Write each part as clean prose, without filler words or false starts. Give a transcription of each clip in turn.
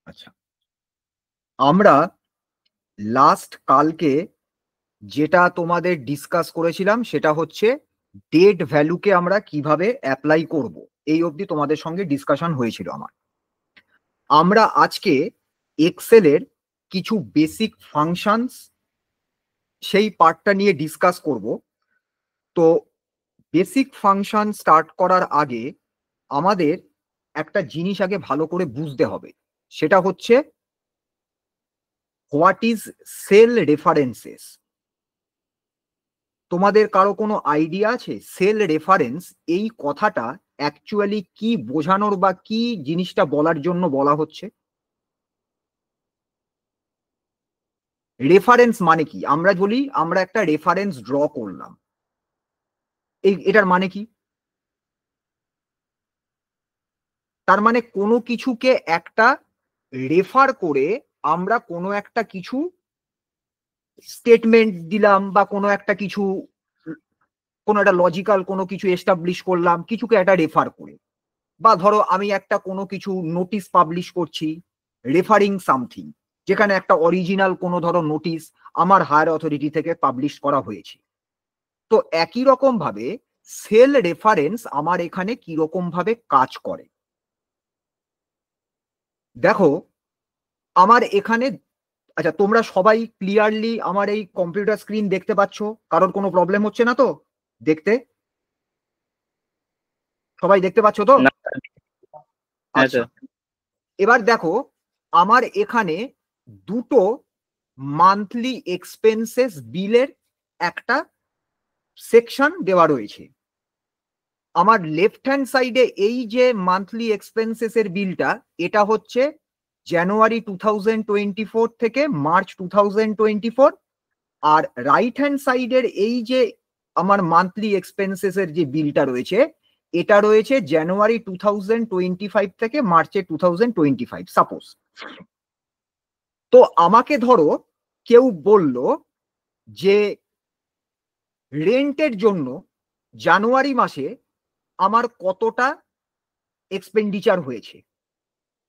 আচ্ছা, আমরা লাস্ট কালকে যেটা তোমাদের ডিসকাস করেছিলাম সেটা হচ্ছে ডেট ভ্যালুকে আমরা কিভাবে অ্যাপ্লাই করব, এই অবধি তোমাদের সঙ্গে ডিসকাশন হয়েছিল আমার। আমরা আজকে এক্সেলের কিছু বেসিক ফাংশনস সেই পার্টটা নিয়ে ডিসকাস করব। তো বেসিক ফাংশন স্টার্ট করার আগে আমাদের একটা জিনিস আগে ভালো করে বুঝতে হবে, সেটা হচ্ছে হোয়াট ইজ সেল রেফারেন্সেস। তোমাদের কারো কোনো আইডিয়া আছে সেল রেফারেন্স এই কথাটা অ্যাকচুয়ালি কি বোঝানোর বা কি জিনিসটা বলার জন্য বলা হচ্ছে? রেফারেন্স মানে কি? আমরা বলি আমরা একটা রেফারেন্স ড্র করলাম, এটার মানে কি? তার মানে কোনো কিছুকে একটা রেফার করে আমরা কোনো একটা কিছু স্টেটমেন্ট দিলাম বা কোনো একটা কিছু, কোনো একটা লজিক্যাল কোনো কিছু এস্টাবলিশ করলাম কিছুকে একটা রেফার করে। বা ধরো আমি একটা কোনো কিছু নোটিশ পাবলিশ করছি রেফারিং সামথিং, যেখানে একটা অরিজিনাল কোনো ধরো নোটিশ আমার হায়ার অথরিটি থেকে পাবলিশ করা হয়েছে। তো একই রকম ভাবে সেল রেফারেন্স আমার এখানে কি রকম ভাবে কাজ করে দেখো। আমার এখানে, আচ্ছা তোমরা সবাই ক্লিয়ারলি আমার এই কম্পিউটার স্ক্রিন দেখতে পাচ্ছ? কারোর কোনো প্রবলেম হচ্ছে না তো দেখতে? সবাই দেখতে পাচ্ছ তো? না। আচ্ছা, এবার দেখো আমার এখানে দুটো মান্থলি এক্সপেন্সেস বিলের একটা সেকশন দেওয়া রয়েছে। আমার লেফট হ্যান্ড সাইডে এই যে মান্থলি এক্সপেন্সেস এর বিলটা, এটা হচ্ছে জানুয়ারি 2024 থেকে মার্চ 2024। আর রাইট হ্যান্ড সাইডের এই যে আমার মান্থলি এক্সপেন্সেস এর যে বিলটা রয়েছে, এটা রয়েছে জানুয়ারি 2025 থেকে মার্চে 2025 সাপোজ। তো আমাকে ধরো কেউ বলল যে রেন্টের জন্য জানুয়ারি মাসে আমার কতটা এক্সপেন্ডিচার হয়েছে।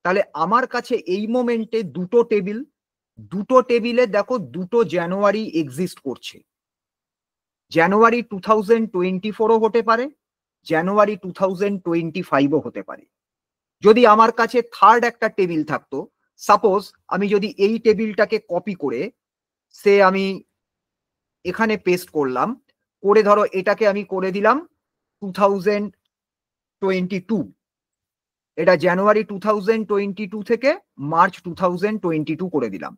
তাহলে আমার কাছে এই মোমেন্টে দুটো টেবিলে দেখো দুটো জানুয়ারি এক্সিস্ট করছে। জানুয়ারি 2024ও হতে পারে, জানুয়ারি 2025ও হতে পারে। যদি আমার কাছে থার্ড একটা টেবিল থাকতো, সাপোজ আমি যদি এই টেবিলটাকে কপি করে সে আমি এখানে পেস্ট করলাম, করে ধরো এটাকে আমি করে দিলাম 2022, এটা জানুয়ারি 2022 থেকে মার্চ 2022 করে দিলাম।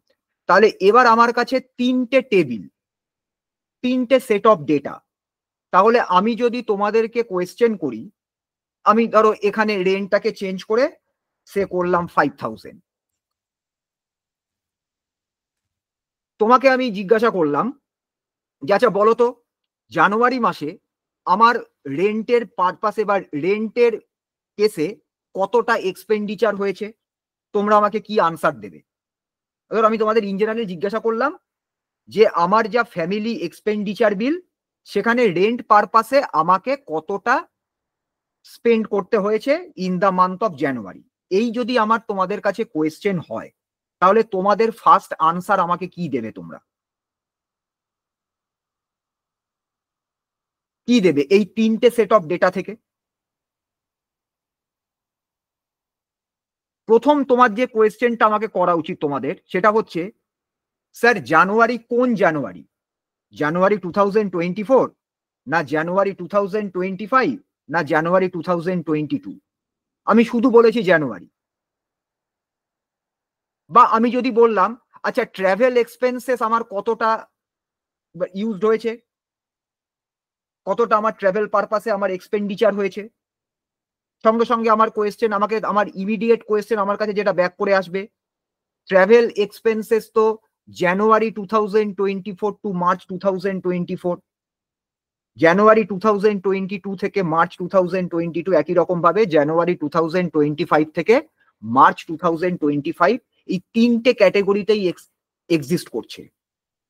তাহলে এবার আমার কাছে তিনটে সেট অফ ডেটা। তাহলে আমি যদি তোমাদেরকে কোয়েশ্চেন করি, আমি ধরো এখানে রেন্টটাকে চেঞ্জ করে সে করলাম 5000, তোমাকে আমি জিজ্ঞাসা করলাম যে আচ্ছা বলো তো জানুয়ারি মাসে আমার রেন্টের পারপাসে বা রেন্টের কেসে কতটা এক্সপেন্ডিচার হয়েছে, তোমরা আমাকে কি আনসার দেবে? এবার আমি তোমাদের ইন জেনারেল জিজ্ঞাসা করলাম যে আমার যা ফ্যামিলি এক্সপেন্ডিচার বিল, সেখানে রেন্ট পারপাসে আমাকে কতটা স্পেন্ড করতে হয়েছে in the month of January. এই যদি আমার তোমাদের কাছে কোয়েশ্চেন হয়, তাহলে তোমাদের ফার্স্ট আনসার আমাকে কি দেবে? তোমরা কি দেবে এই তিনটে সেট অফ ডেটা থেকে? প্রথম তোমার যে কোয়েশ্চেনটা আমাকে করা উচিত তোমাদের, সেটা হচ্ছে স্যার জানুয়ারি কোন জানুয়ারি? জানুয়ারি 2024, না জানুয়ারি 2025, না জানুয়ারি 2022? আমি শুধু বলেছি জানুয়ারি। বা আমি যদি বললাম আচ্ছা ট্রাভেল এক্সপেন্সেস আমার কতটা ইউজড হয়েছে, কতটা আমার ট্রাভেল পারপাসে আমার এক্সপেন্ডিচার হয়েছে, সঙ্গে সঙ্গে আমার কোয়েশ্চেন আমাকে, আমার ইমিডিয়েট কোয়েশ্চেন আমার কাছে যেটা ব্যাক করে আসবে, ট্রাভেল এক্সপেন্সেস তো জানুয়ারি 2024 টু মার্চ 2024, জানুয়ারি 2022 থেকে মার্চ 2022, একই রকম ভাবে জানুয়ারি 2025 থেকে মার্চ 2025, এই তিনটে ক্যাটেগরিতেই এক্সিস্ট করছে।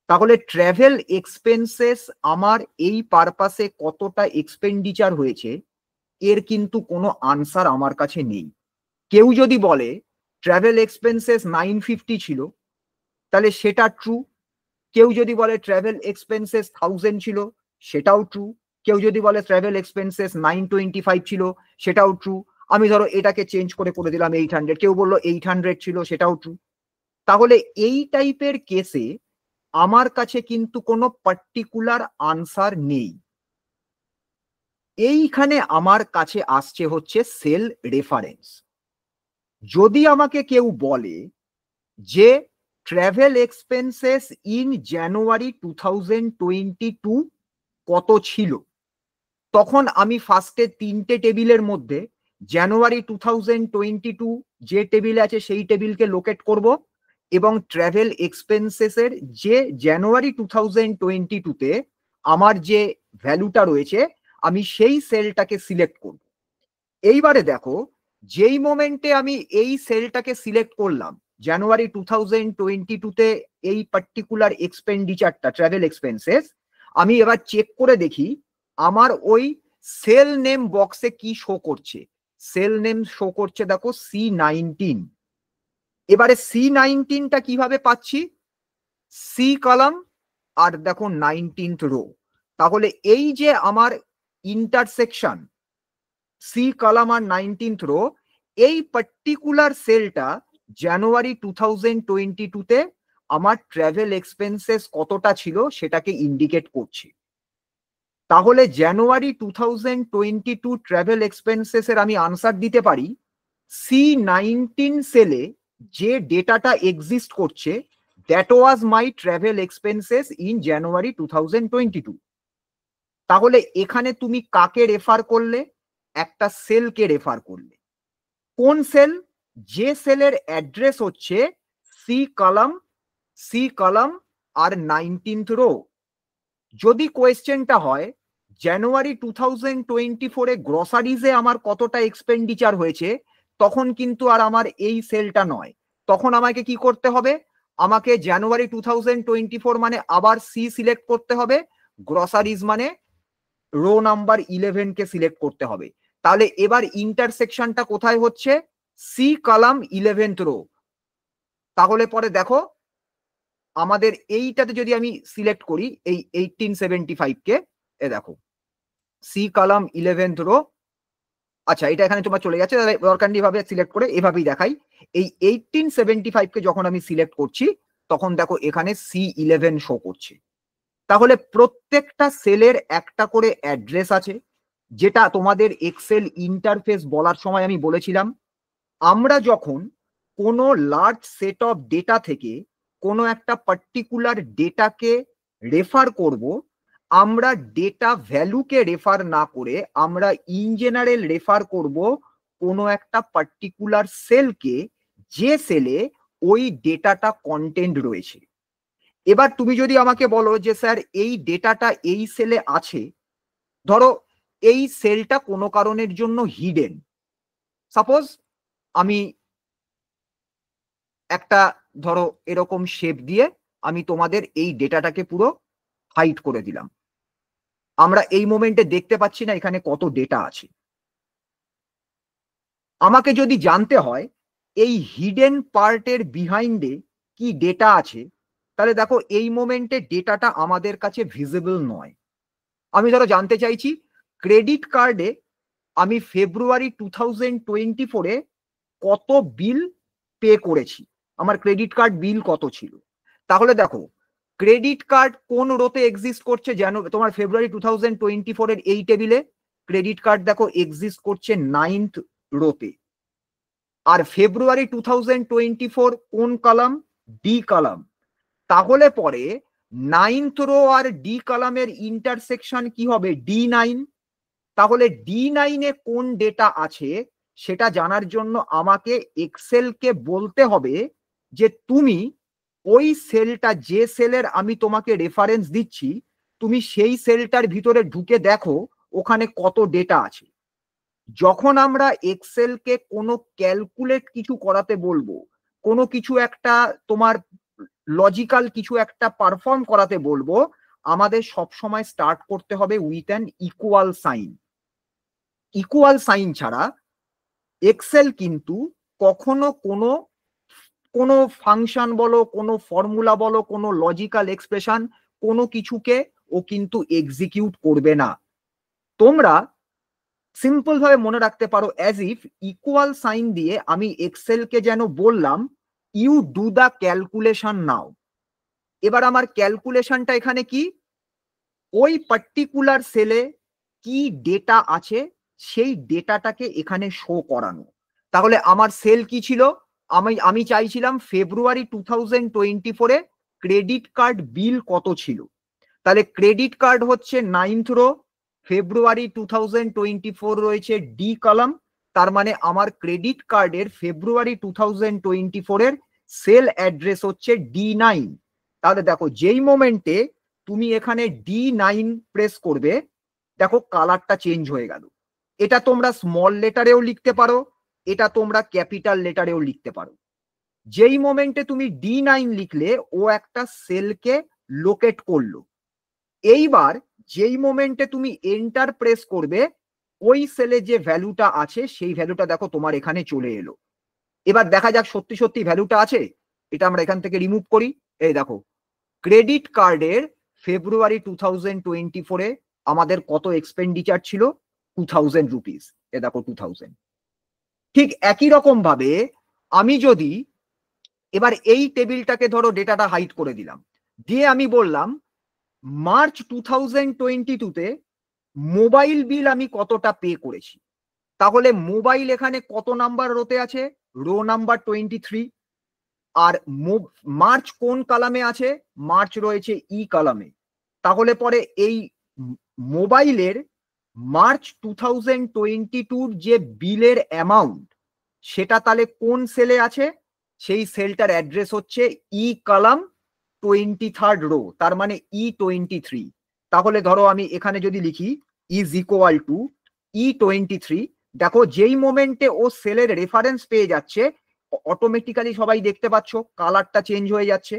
তাহলে ট্রাভেল এক্সপেন্সেস আমার এই পারপাসে কতটা এক্সপেন্ডিচার হয়েছে, এর কিন্তু কোনো আনসার আমার কাছে নেই। কেউ যদি বলে ট্রাভেল এক্সপেন্সেস 950 ছিল, তাহলে সেটা ট্রু। কেউ যদি বলে ট্রাভেল এক্সপেন্সেস 1000 ছিল, সেটাও ট্রু। কেউ যদি বলে ট্রাভেল এক্সপেন্সেস 925 ছিল, সেটাও ট্রু। আমি ধরো এটাকে চেঞ্জ করে দিলাম 800, কেউ বললো 800 ছিল, সেটাও ট্রু। তাহলে এই টাইপের কেসে আমার কাছে কিন্তু কোনো পার্টিকুলার আনসার নেই। এইখানে আমার কাছে আসছে হচ্ছে সেল রেফারেন্স। যদি আমাকে কেউ বলে যে ট্রাভেল এক্সপেন্সেস ইন জানুয়ারি 2022 কত ছিল, তখন আমি ফার্স্টে 3টে টেবিলের মধ্যে জানুয়ারি 2022 যে টেবিলে আছে সেই টেবিলকে লোকেট করব, এবং ট্রাভেল এক্সপেন্সেসের যে জানুয়ারি 2022-তে আমার যে ভ্যালুটা রয়েছে আমি সেই সেলটাকে সিলেক্ট করব। এইবারে দেখো, যেই মোমেন্টে আমি এই সেলটাকে সিলেক্ট করলাম জানুয়ারি 2022-তে এই পার্টিকুলার এক্সপেন্ডিচারটা ট্রাভেল এক্সপেন্সেস, আমি এবার চেক করে দেখি আমার ওই সেল নেম বক্সে কি শো করছে। সেল নেম শো করছে দেখো C19। এবারে C19টা কিভাবে পাচ্ছি? সি কলাম আর দেখো 19th রো। তাহলে এই যে আমার ইন্টারসেকশন সি কলাম আর 19th রো, এই পার্টিকুলার সেলটা জানুয়ারি 2022-তে আমার ট্রাভেল এক্সপেন্সেস কতটা ছিল সেটাকে ইন্ডিকেট করছে। তাহলে জানুয়ারি 2022 ট্রাভেল এক্সপেন্সেস এর আমি আনসার দিতে পারি C19 সেলে যে ডেটাটা এক্সিস্ট করছে that was my travel expenses in January 2022। তাহলে এখানে তুমি কাকে রেফার করলে? একটা সেলকে রেফার করলে। কোন সেল? যে সেলের অ্যাড্রেস হচ্ছে সি কলাম আর 19th রো। যদি কোয়েশ্চেনটা হয় জানুয়ারি 2024-এ গ্রসারিজে আমার কতটা এক্সপেন্ডিচার হয়েছে, তখন কিন্তু আর আমার এই সেলটা নয়। তখন আমাকে কি করতে হবে? আমাকে জানুয়ারি 2024 মানে আবার সি সিলেক্ট করতে হবে, গ্রসারিজ মানে রো নাম্বার 11 কে সিলেক্ট করতে হবে। তাহলে এবার ইন্টারসেকশনটা কোথায় হচ্ছে? C column 11th row. তাহলে পরে দেখো আমাদের এইটাতে যদি আমি সিলেক্ট করি এই 1875 কে, এ দেখো সি কলাম 11th রো। আচ্ছা, এটা এখানে তোমার চলে যাচ্ছে, তাহলে দরকার নেই এভাবে সিলেক্ট করে, এভাবেই দেখাই। এই 1875 কে যখন আমি সিলেক্ট করছি তখন দেখো এখানে C11 শো করছে। তাহলে প্রত্যেকটা সেলের একটা করে অ্যাড্রেস আছে, যেটা তোমাদের এক্সেল ইন্টারফেস বলার সময় আমি বলেছিলাম। আমরা যখন কোনো লার্জ সেট অফ ডেটা থেকে কোনো একটা পার্টিকুলার ডেটাকে রেফার করব, আমরা ডেটা ভ্যালুকে রেফার না করে আমরা ইন জেনারেল রেফার করব কোনো একটা পার্টিকুলার সেলকে, যে সেলে ওই ডেটাটা কন্টেন্ট রয়েছে। এবার তুমি যদি আমাকে বলো যে স্যার এই ডেটাটা এই সেলে আছে, ধরো এই সেলটা কোনো কারণের জন্য হিডেন, সাপোজ আমি একটা ধরো এরকম শেপ দিয়ে আমি তোমাদের এই ডেটাটাকে পুরো হাইড করে দিলাম, আমরা এই মোমেন্টে দেখতে পাচ্ছি না এখানে কত ডেটা আছে। আমাকে যদি জানতে হয় এই হিডেন পার্টের বিহাইন্ডে কি ডেটা আছে, তাহলে দেখো এই মোমেন্টে ডেটাটা আমাদের কাছে ভিজিবল নয়। আমি ধরো জানতে চাইছি ক্রেডিট কার্ডে আমি ফেব্রুয়ারি 2024-এ কত বিল পে করেছি, আমার ক্রেডিট কার্ড বিল কত ছিল। তাহলে দেখো ক্রেডিট কার্ড কোন রোতে এক্সিস্ট করছে, যেন তোমার ফেব্রুয়ারি 2024-এর এই টেবিলে ক্রেডিট কার্ড দেখো এক্সিস্ট করছে 9th রোতে। আর ফেব্রুয়ারি 2024 কোন কলাম? D column. তাহলে পরে 9th রো আর ডি কলামের ইন্টারসেকশন কি হবে? D9। তাহলে D9-এ কোন ডেটা আছে সেটা জানার জন্য আমাকে এক্সেলকে বলতে হবে যে তুমি ওই সেলটা, যে সেলের আমি তোমাকে রেফারেন্স দিচ্ছি, তুমি সেই সেলটার ভিতরে ঢুকে দেখো ওখানে কত ডেটা আছে। যখন আমরা এক্সেলকে কোনো ক্যালকুলেট কিছু করাতে বলবো, কোনো কিছু একটা তোমার লজিক্যাল কিছু একটা পারফর্ম করাতে বলবো, আমাদের সব সময় স্টার্ট করতে হবে with an equal sign. Equal sign ছাড়া এক্সেল কিন্তু কখনো কোনো কোনো ফাংশন বলো, কোনো ফর্মুলা বলো, কোনো লজিক্যাল এক্সপ্রেশন, কোনো কিছুকে ও কিন্তু এক্সিকিউট করবে না। তোমরা সিম্পল ভাবে মনে রাখতে পারো, অ্যাজ ইফ ইকুয়াল সাইন দিয়ে আমি এক্সেল কে যেন বললাম ইউ ডু দা ক্যালকুলেশন নাও। এবার আমার ক্যালকুলেশনটা এখানে কি, ওই পার্টিকুলার সেলে কি ডেটা আছে সেই ডেটাটাকে এখানে শো করানো। তাহলে আমার সেল কি ছিল, আমি চাইছিলাম ফেব্রুয়ারি 2024 ক্রেডিট কার্ড বিল কত ছিল। তাহলে ক্রেডিট কার্ড হচ্ছে 9th রো, ফেব্রুয়ারি 2024 রয়েছে ডি কলাম। তার মানে আমার ক্রেডিট কার্ডের ফেব্রুয়ারি 2024 এর সেল অ্যাড্রেস হচ্ছে D9। তাহলে দেখো যেই মোমেন্টে তুমি এখানে D9 প্রেস করবে, দেখো কালারটা চেঞ্জ হয়ে গেল। এটা তোমরা স্মল লেটারেও লিখতে পারো, এটা তোমরা ক্যাপিটাল লেটারেও লিখতে পারো। যেই মোমেন্টে তুমি D9 লিখলে ও একটা সেলকে লোকেট করলো। এইবার যেই মোমেন্টে তুমি এন্টার প্রেস করবে, ওই সেলে যে ভ্যালুটা আছে সেই ভ্যালুটা দেখো তোমার এখানে চলে এলো। এবার দেখা যাক সত্যি সত্যি ভ্যালুটা আছে। এটা আমরা এখান থেকে রিমুভ করি। এই দেখো ক্রেডিট কার্ডের ফেব্রুয়ারি 2024 আমাদের কত এক্সপেন্ডিচার ছিল, 2000 রুপিস। এ দেখো 2000। ঠিক একই রকম ভাবে আমি যদি এবার এই টেবিলটাকে ধরো ডেটাটা হাইড করে দিলাম, দিয়ে আমি বললাম মার্চ 2022-তে মোবাইল বিল আমি কতটা পে করেছি। তাহলে মোবাইল এখানে কত নাম্বার রোতে আছে, রো নাম্বার 23। আর মার্চ কোন কলামে আছে, মার্চ রয়েছে ই কলামে। তাহলে পরে এই মোবাইলের মার্চ 2022 যে বিলের অ্যামাউন্ট সেটা তাহলে কোন সেলে আছে, সেই সেলটার অ্যাড্রেস হচ্ছে ই কলাম 23rd রো, তার মানে E23। তাহলে ধরো আমি এখানে যদি লিখি ইজ ইকুয়াল টু E23, দেখো যেই মোমেন্টে ও সেলের রেফারেন্স পেয়ে যাচ্ছে অটোমেটিক্যালি সবাই দেখতে পাচ্ছ কালারটা চেঞ্জ হয়ে যাচ্ছে।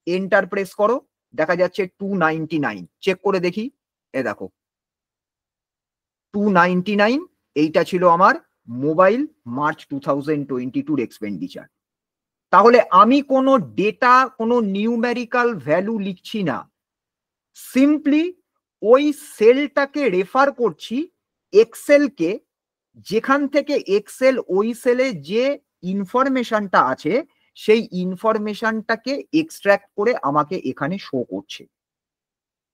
এন্টার প্রেস করো, দেখা যাচ্ছে 299। চেক করে দেখি, এ দেখো 299, এইটা ছিল আমার মোবাইল মার্চ 2022 এক্সপেন্ডিচার। তাহলে আমি কোনো ডেটা, কোনো নিউমেরিক্যাল ভ্যালু লিখছি না, সিম্পলি ওই সেলটাকে রেফার করছি এক্সেলকে, যেখান থেকে এক্সেল ওই সেলে যে ইনফরমেশনটা আছে সেই ইনফরমেশনটাকে এক্সট্রাক্ট করে আমাকে এখানে শো করছে।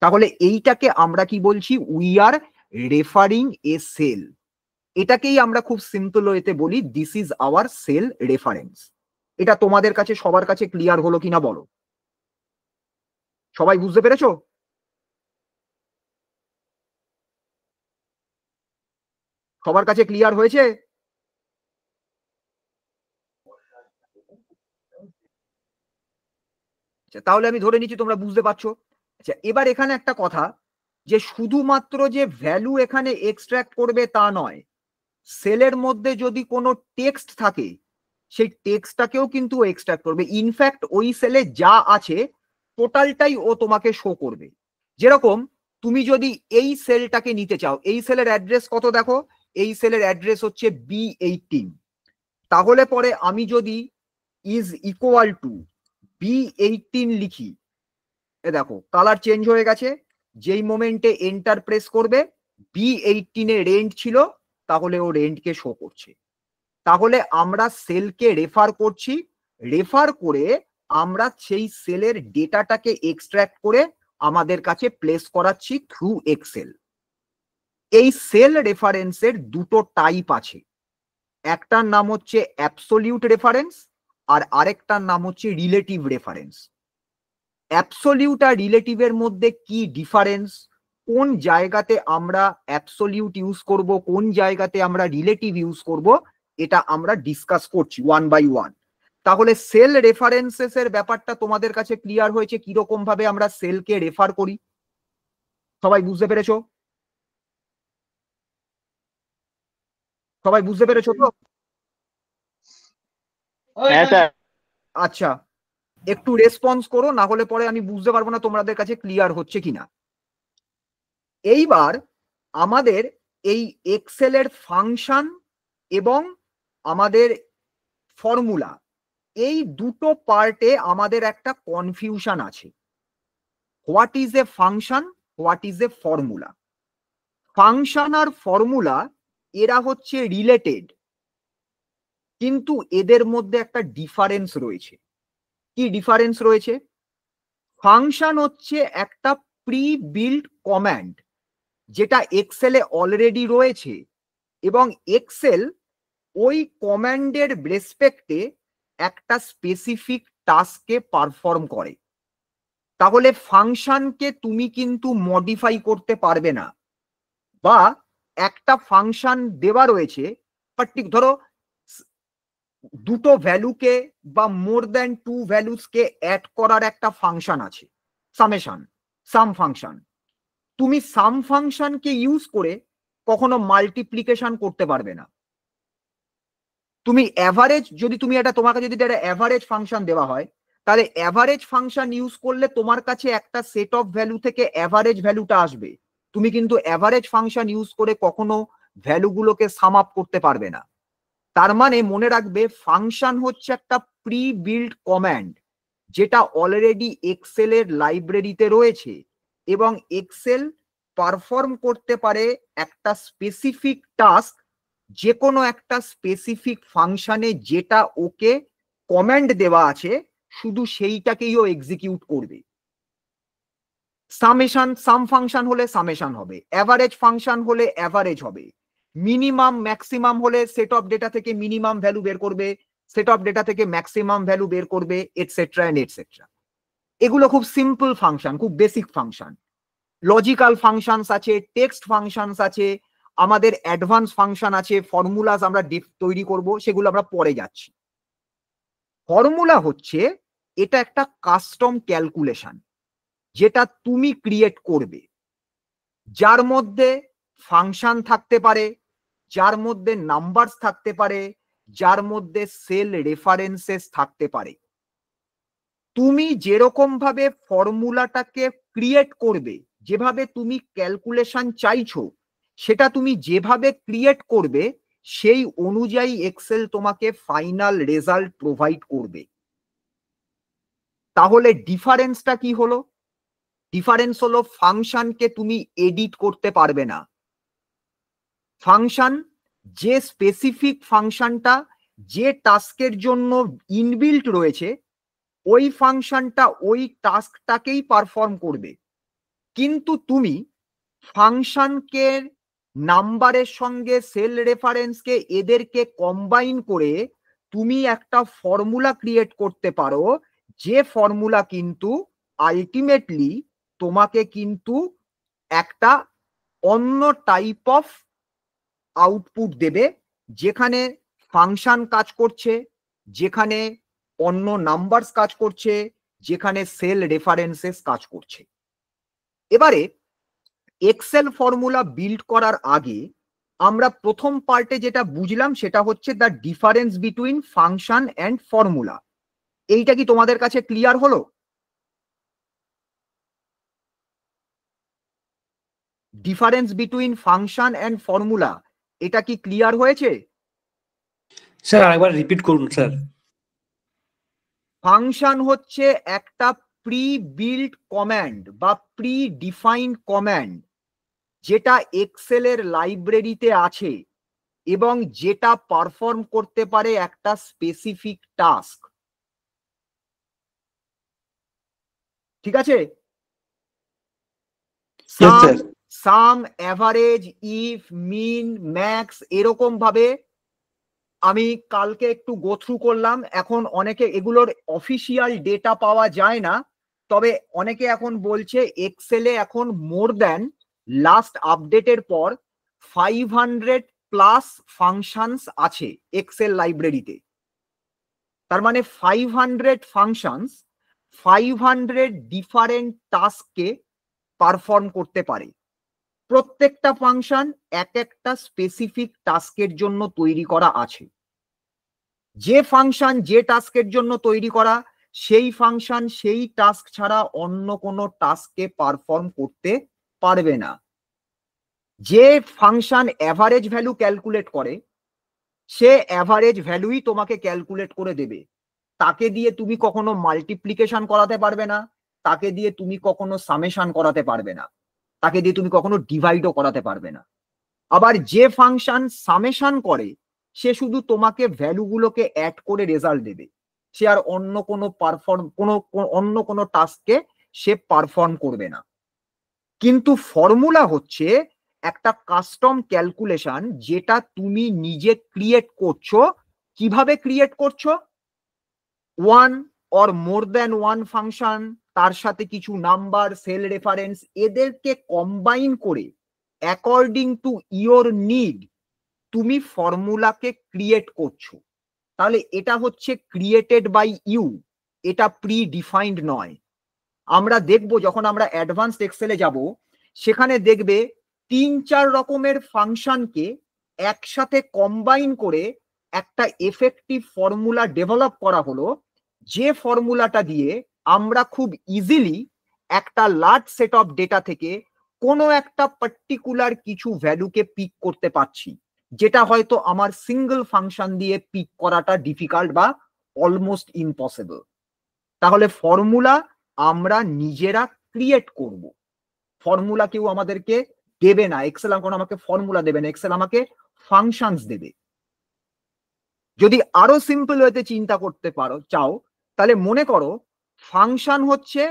তাহলে এইটাকে আমরা কি বলছি, we are referring a cell. এটাকেই আমরা খুব সিম্পল ওয়েতে বলি this is our cell reference. এটা তোমাদের কাছে সবার কাছে ক্লিয়ার হলো কিনা বলো, সবাই বুঝতে পেরেছো? সবার কাছে ক্লিয়ার হয়েছে? আচ্ছা, তাহলে আমি ধরে নিচ্ছি তোমরা বুঝতে পারছো। আচ্ছা, এবার এখানে একটা কথা, যে শুধুমাত্র যে ভ্যালু এখানে এক্সট্রাক্ট করবে তা নয়, সেলের মধ্যে যদি কোনো টেক্সট থাকে সেই টেক্সটটাকেও কিন্তু এক্সট্রাক্ট করবে। ইনফ্যাক্ট ওই সেলে যা আছে টোটালটাই ও তোমাকে শো করবে। যেরকম তুমি যদি এই সেলটাকে নিতে চাও, এই সেলের অ্যাড্রেস কত দেখো, এই সেলের অ্যাড্রেস হচ্ছে B18। তাহলে পরে আমি যদি ইজ ইকুয়াল টু B18 লিখি, এ দেখো কালার চেঞ্জ হয়ে গেছে। যেই মোমেন্টে এন্টার প্রেস করবে, B18 এ রেন্ট ছিল, তাহলে ও রেন্টকে শো করছে। তাহলে আমরা সেলকে রেফার করছি, রেফার করে আমরা সেই সেলের ডেটাটাকে এক্সট্রাক্ট করে আমাদের কাছে প্লেস করাচ্ছি থ্রু এক্সেল। এই সেল রেফারেন্সের দুটো টাইপ আছে, একটার নাম হচ্ছে অ্যাবসোলিউট রেফারেন্স আর আরেকটার নাম হচ্ছে রিলেটিভ রেফারেন্স। অ্যাবসোলিউট আর রিলেটিভের মধ্যে কি ডিফারেন্স, কোন জায়গাতে আমরা অ্যাবসোলিউট ইউজ করব, কোন জায়গাতে আমরা রিলেটিভ ইউজ করব, এটা আমরা ডিসকাস করছি ওয়ান বাই ওয়ান। তাহলে সেল রেফারেন্সেস এর ব্যাপারটা তোমাদের কাছে ক্লিয়ার হয়েছে, কিরকম ভাবে আমরা সেলকে রেফার করি? সবাই বুঝতে পেরেছো? সবাই বুঝতে পেরেছো তো? আচ্ছা, একটু রেসপন্স করো, না হলে পরে আমি বুঝতে পারবো না তোমাদের কাছে ক্লিয়ার হচ্ছে কিনা। এইবার আমাদের এই এক্সেলের ফাংশন এবং আমাদের ফর্মুলা, এই দুটো পার্টে আমাদের একটা কনফিউশন আছে। What is a function, what is a formula. Function আর ফর্মুলা এরা হচ্ছে রিলেটেড, কিন্তু এদের মধ্যে একটা ডিফারেন্স রয়েছে। কি ডিফারেন্স রয়েছে? ফাংশন হচ্ছে একটা প্রি বিল্ড কমান্ড যেটা এক্সেলে অলরেডি রয়েছে, এবং এক্সেল ওই কমান্ডের রেসপেক্টে একটা স্পেসিফিক টাস্ককে পারফর্ম করে। তাহলে ফাংশনকে তুমি কিন্তু মডিফাই করতে পারবে না, বা একটা ফাংশন দেওয়া রয়েছে, ধরো দুটো ভ্যালুকে বা মোর দ্যান টু ভ্যালুসকে অ্যাড করার একটা ফাংশন আছে, সামেশন, সাম ফাংশন। তুমি সাম ফাংশনকে ইউজ করে কখনো মাল্টিপ্লিকেশন করতে পারবে না। তুমি অ্যাভারেজ, যদি তুমি এটা, তোমাকে যদি একটা অ্যাভারেজ ফাংশন দেওয়া হয়, তাহলে অ্যাভারেজ ফাংশন ইউজ করলে তোমার কাছে একটা সেট অফ ভ্যালু থেকে অ্যাভারেজ ভ্যালুটা আসবে। তুমি কিন্তু অ্যাভারেজ ফাংশন ইউজ করে কখনো ভ্যালুগুলোকে সাম আপ করতে পারবে না। তার মানে মনে রাখবে, ফাংশন হচ্ছে একটা প্রি বিল্ড কমান্ড যেটা অলরেডি এক্সেলের লাইব্রেরিতে রয়েছে, এবং এক্সেল পারফর্ম করতে পারে একটা স্পেসিফিক টাস্ক যে কোনো একটা স্পেসিফিক ফাংশনে, যেটা ওকে কমান্ড দেওয়া আছে, শুধু সেইটাকেই ও এক্সিকিউট করবে। সামেশন, সাম ফাংশন হলে সামেশন হবে, অ্যাভারেজ ফাংশন হলে অ্যাভারেজ হবে, মিনিমাম ম্যাক্সিমাম হলে সেট অফ ডেটা থেকে মিনিমাম ভ্যালু বের করবে, সেট অফ ডেটা থেকে ম্যাক্সিমাম ভ্যালু বের করবে, এটসেট্রা এন্ড এটসেট্রা। এগুলো খুব সিম্পল ফাংশন, খুব বেসিক ফাংশন। লজিক্যাল ফাংশনস আছে, টেক্সট ফাংশনস আছে, আমাদের অ্যাডভান্স ফাংশন আছে, ফর্মুলাস আমরা তৈরি করব, সেগুলো আমরা পরে যাচ্ছি। ফর্মুলা হচ্ছে এটা একটা কাস্টম ক্যালকুলেশন যেটা তুমি ক্রিয়েট করবে, যার মধ্যে ফাংশন থাকতে পারে, যার মধ্যে নাম্বারস থাকতে পারে, যার মধ্যে সেল রেফারেন্সেস থাকতে পারে। তুমি যেরকম ভাবে ফর্মুলাটাকে ক্রিয়েট করবে, যেভাবে তুমি ক্যালকুলেশন চাইছো, সেটা তুমি যেভাবে ক্রিয়েট করবে, সেই অনুযায়ী এক্সেল তোমাকে ফাইনাল রেজাল্ট প্রোভাইড করবে। তাহলে ডিফারেন্সটা কি হলো? ডিফারেন্স হলো ফাংশনকে তুমি এডিট করতে পারবে না। ফাংশন, যে স্পেসিফিক ফাংশনটা যে টাস্কের জন্য ইনবিল্ট রয়েছে, ওই ফাংশনটা ওই টাস্কটাকেই পারফর্ম করবে। কিন্তু তুমি ফাংশনকে নাম্বারের সঙ্গে সেল রেফারেন্সকে এদেরকে কম্বাইন করে তুমি একটা ফর্মুলা ক্রিয়েট করতে পারো, যে ফর্মুলা কিন্তু আলটিমেটলি তোমাকে কিন্তু একটা অন্য টাইপ অফ আউটপুট দেবে, যেখানে ফাংশন কাজ করছে, যেখানে অন্য নাম্বারস কাজ করছে, যেখানে সেল রেফারেন্সেস কাজ করছে। এবারে এক্সেল ফর্মুলা বিল্ড করার আগে আমরা প্রথম পার্টে যেটা বুঝলাম সেটা হচ্ছে the difference between function and formula. এইটা কি তোমাদের কাছে ক্লিয়ার হলো? Difference between function and formula, এটা কি ক্লিয়ার হয়েছে? স্যার আরেকবার রিপিট করুন স্যার। ফাংশন হচ্ছে একটা প্রি বিল্ড কমান্ড বা প্রি ডিফাইন্ড কমান্ড যেটা এক্সেলের লাইব্রেরিতে আছে, এবং যেটা পারফর্ম করতে পারে একটা স্পেসিফিক টাস্ক। ঠিক আছে? সাম, অ্যাভারেজ, ইফ, মিন, ম্যাক্স, এরকম ভাবে আমি কালকে একটু গো থ্রু করলাম। এখন অনেকে এগুলোর অফিসিয়াল ডেটা পাওয়া যায় না, তবে অনেকে এখন বলছে এক্সেলে এখন মোর দ্যান লাস্ট আপডেটের পর 500+ ফাংশনস আছে এক্সেল লাইব্রেরিতে। তার মানে 500 ফাংশনস 500 ডিফারেন্ট টাস্ককে পারফর্ম করতে পারে। প্রত্যেকটা ফাংশন এক একটা স্পেসিফিক টাস্কের জন্য তৈরি করা আছে। যে ফাংশন যে টাস্কের জন্য তৈরি করা, সেই ফাংশন সেই টাস্ক ছাড়া অন্য কোনো টাস্ককে পারফর্ম করতে পারবে না। যে ফাংশন অ্যাভারেজ ভ্যালু ক্যালকুলেট করে, সে অ্যাভারেজ ভ্যালুই তোমাকে ক্যালকুলেট করে দেবে। তাকে দিয়ে তুমি কখনো মাল্টিপ্লিকেশন করাতে পারবে না, তাকে দিয়ে তুমি কখনো সামেশন করাতে পারবে না, তাকে দিয়ে তুমি কখনো ডিভাইডও করাতে পারবে না। আবার যে ফাংশন সামেশন করে সে শুধু তোমাকে ভ্যালুগুলোকে অ্যাড করে রেজাল্ট দেবে, সে আর অন্য কোনো টাস্ককে সে পারফর্ম করবে না। কিন্তু ফর্মুলা হচ্ছে একটা কাস্টম ক্যালকুলেশন যেটা তুমি নিজে ক্রিয়েট করছো। কিভাবে ক্রিয়েট করছো? One or more than one function, তার সাথে কিছু নাম্বার, সেল রেফারেন্স, এদেরকে কম্বাইন করে অ্যাকর্ডিং টু ইওর নিড তুমি ফর্মুলাকে ক্রিয়েট করছো। তাহলে এটা হচ্ছে ক্রিয়েটেড বাই ইউ, এটা প্রি ডিফাইন্ড নয়। আমরা দেখব যখন আমরা অ্যাডভান্সড এক্সেলে যাব, সেখানে দেখবে 3-4 রকমের ফাংশনকে একসাথে কম্বাইন করে একটা এফেক্টিভ ফর্মুলা ডেভেলপ করা হলো, যে ফর্মুলাটা দিয়ে আমরা খুব ইজিলি একটা লার্জ সেট অফ ডেটা থেকে কোনো একটা পার্টিকুলার কিছু ভ্যালুকে পিক করতে পারছি, যেটা হয়তো আমার সিঙ্গেল ফাংশন দিয়ে পিক করাটা ডিফিকাল্ট বা অলমোস্ট ইম্পসিবল। তাহলে ফর্মুলা আমরা নিজেরা ক্রিয়েট করব, ফর্মুলা কেউ আমাদেরকে দেবে না। এক্সেল এখন আমাকে ফর্মুলা দেবে না, এক্সেল আমাকে ফাংশনস দেবে। যদি আরো সিম্পল ওয়েতে চিন্তা করতে পারো চাও, তাহলে মনে করো ফাংশন হচ্ছে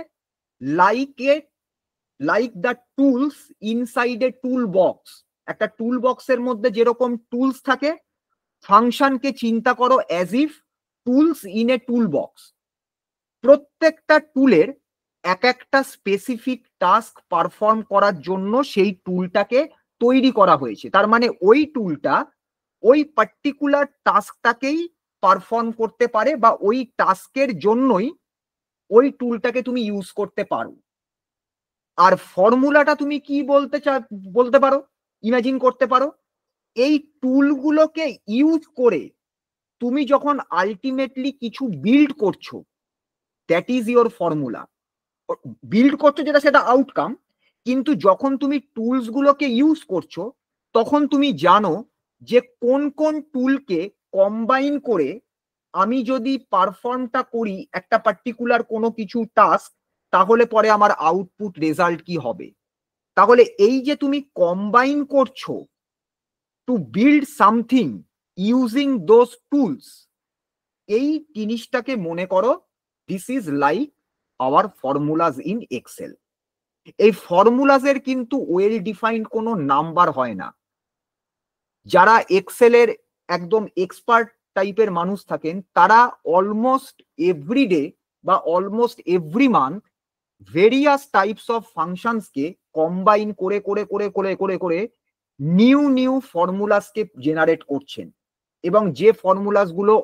like the tools inside A tool box. একটা টুল বক্সের মধ্যে যেরকম টুলস থাকে, ফাংশনকে চিন্তা করো as if tools in a tool box. প্রত্যেকটা টুলের এক একটা স্পেসিফিক টাস্ক পারফর্ম করার জন্য সেই টুলটাকে তৈরি করা হয়েছে। তার মানে ওই টুলটা ওই পার্টিকুলার টাস্কটাকেই পারফর্ম করতে পারে, বা ওই টাস্কের জন্যই ওই টুলটাকে তুমি ইউজ করতে পারো। আর ফর্মুলাটা তুমি কি বলতে পারো, ইমাজিন করতে পারো, এই টুলগুলোকে ইউজ করে তুমি যখন আলটিমেটলি কিছু বিল্ড করছো, that is your formula. Build করছো যেটা, সেটা আউটকাম। কিন্তু যখন তুমি টুলস গুলোকে ইউজ করছো, তখন তুমি জানো যে কোন কোন টুলকে কম্বাইন করে আমি যদি পারফর্মটা করি একটা পার্টিকুলার কোনো কিছু টাস্ক, তাহলে পরে আমার আউটপুট রেজাল্ট কি হবে। তাহলে এই যে তুমি কম্বাইন করছো to build something using those tools, এই জিনিসটাকে মনে করো this is like our formulas in Excel. এই ফর্মুলাসের কিন্তু ওয়েল ডিফাইন্ড কোনো নাম্বার হয় না। যারা এক্সেলের একদম এক্সপার্ট টাইপের মানুষ থাকেন, তারা অলমোস্ট এভরিডে বা almost every month various types of ফাংশনসকে কম্বাইন করে করে করে করে করে করে নিউ ফর্মুলাসকে জেনারেট করছেন। এবং যে ফর্মুলাস গুলো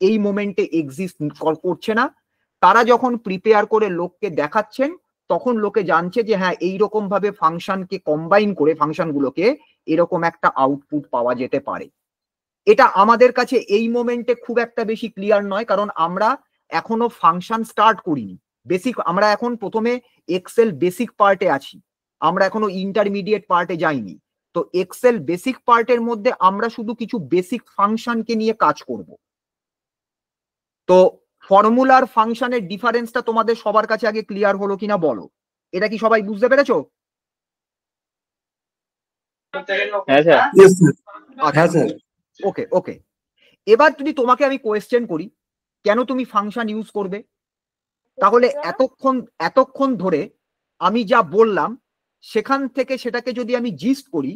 এই মোমেন্টে এক্সিস্ট করছে না, তারা যখন প্রিপেয়ার করে লোককে দেখাচ্ছেন, তখন লোকে জানছে যে হ্যাঁ, এইরকম ভাবে ফাংশনকে কম্বাইন করে ফাংশনগুলোকে এরকম একটা আউটপুট পাওয়া যেতে পারে। এটা আমাদের কাছে এই মোমেন্টে খুব একটা বেশি ক্লিয়ার নয়, কারণ আমরা এখনো ফাংশন স্টার্ট করিনি। বেসিক, আমরা এখন প্রথমে এক্সেল বেসিক পার্টে আছি, আমরা এখনো ইন্টারমিডিয়েট পার্টে যাইনি। তো এক্সেল বেসিক পার্টের মধ্যে আমরা শুধু কিছু বেসিক ফাংশনকে নিয়ে কাজ করব। তো ফর্মুলার ফাংশনের ডিফারেন্সটা তোমাদের সবার কাছে আগে ক্লিয়ার হলো কিনা বলো? এটা কি সবাই বুঝতে পেরেছো? ওকে ওকে। এবার যদি তোমাকে আমি কোয়েশ্চেন করি কেন তুমি ফাংশন ইউজ করবে, তাহলে এতক্ষণ ধরে আমি যা বললাম সেখান থেকে সেটাকে যদি আমি জিস্ট করি,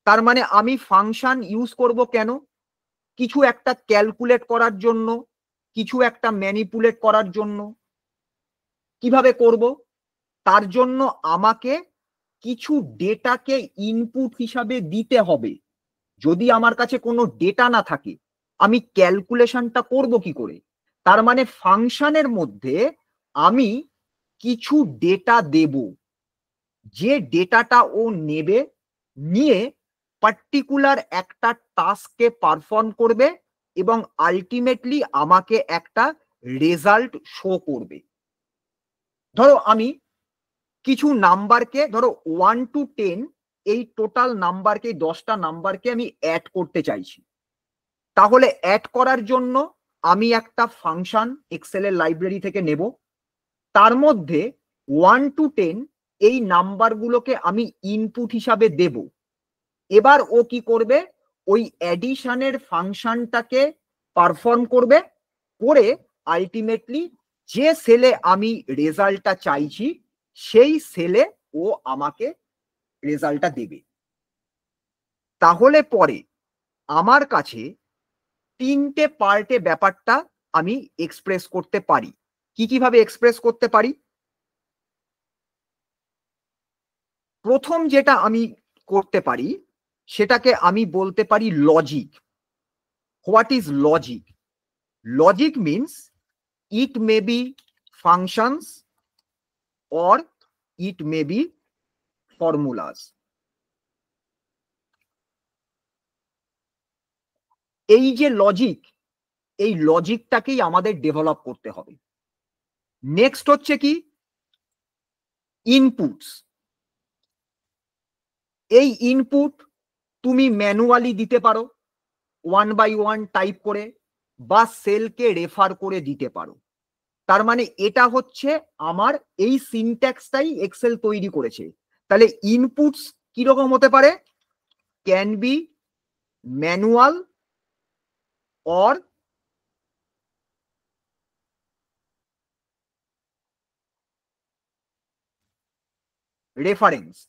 তার মানে আমি ফাংশন ইউজ করব কেন? কিছু একটা ক্যালকুলেট করার জন্য, কিছু একটা ম্যানিপুলেট করার জন্য। কিভাবে করব? তার জন্য আমাকে কিছু ডেটাকে ইনপুট হিসাবে দিতে হবে। যদি আমার কাছে কোনো ডেটা না থাকে, আমি ক্যালকুলেশনটা করব কি করে? তার মানে ফাংশনের মধ্যে আমি কিছু ডেটা দেব, যে ডেটাটা ও নেবে, নিয়ে পার্টিকুলার একটা টাস্ককে পারফর্ম করবে এবং আলটিমেটলি আমাকে একটা রেজাল্ট শো করবে। ধরো আমি কিছু নাম্বারকে, ধরো 1 to 10, এই টোটাল নাম্বারকে, 10টা নাম্বারকে আমি অ্যাড করতে চাইছি। তাহলে অ্যাড করার জন্য আমি একটা ফাংশন এক্সেলের লাইব্রেরি থেকে নেব, তার মধ্যে 1 to 10 এই নাম্বারগুলোকে আমি ইনপুট হিসাবে দেব। এবার ও কি করবে, ওই অ্যাডিশনের ফাংশনটাকে পারফর্ম করবে, করে আলটিমেটলি যে সেলে আমি রেজাল্টটা চাইছি সেই সেলে ও আমাকে রেজাল্টটা দেবে। তাহলে পরে আমার কাছে তিনটে পার্টে ব্যাপারটা আমি এক্সপ্রেস করতে পারি। কিভাবে এক্সপ্রেস করতে পারি? প্রথম যেটা আমি করতে পারি সেটাকে আমি বলতে পারি logic. What is logic? Logic means it may be functions or it may be formulas. এই যে লজিক, এই লজিকটাকেই আমাদের ডেভেলপ করতে হবে। নেক্সট হচ্ছে কি, ইনপুটস। এই ইনপুট তুমি ম্যানুয়ালি দিতে পারো 1 by 1 টাইপ করে, বা সেলকে রেফার করে দিতে পারো। তার মানে এটা হচ্ছে আমার এই সিনট্যাক্সটাই এক্সেল তৈরি করেছে। তাহলে ইনপুটস কিরকম হতে পারে? Can be manual or রেফারেন্সড।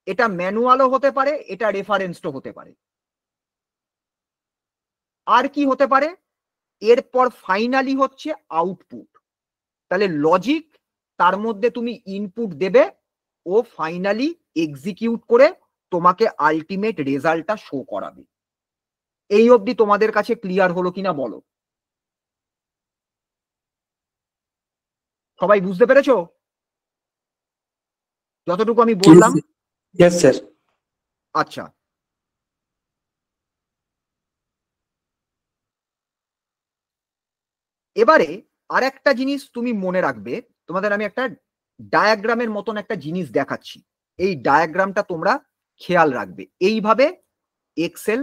এটা ম্যানুয়ালও হতে পারে, এটা রেফারেন্সডও হতে পারে। আর কি হতে পারে? এরপর ফাইনালি হচ্ছে আউটপুট। তাহলে লজিক, তার মধ্যে তুমি ইনপুট দেবে, ও ফাইনালি এক্সিকিউট করে তোমাকে আলটিমেট রেজাল্টটা শো করাবে। এই অবধি তোমাদের কাছে ক্লিয়ার হলো কিনা বলো? সবাই বুঝতে পেরেছো যতটুকু আমি বললাম? Yes, sir. আচ্ছা, এবারে আর একটা জিনিস তুমি মনে রাখবে, তোমাদের আমি একটা ডায়াগ্রামের মতন একটা জিনিস দেখাচ্ছি। এই ডায়াগ্রামটা তোমরা খেয়াল রাখবে, এইভাবে এক্সেল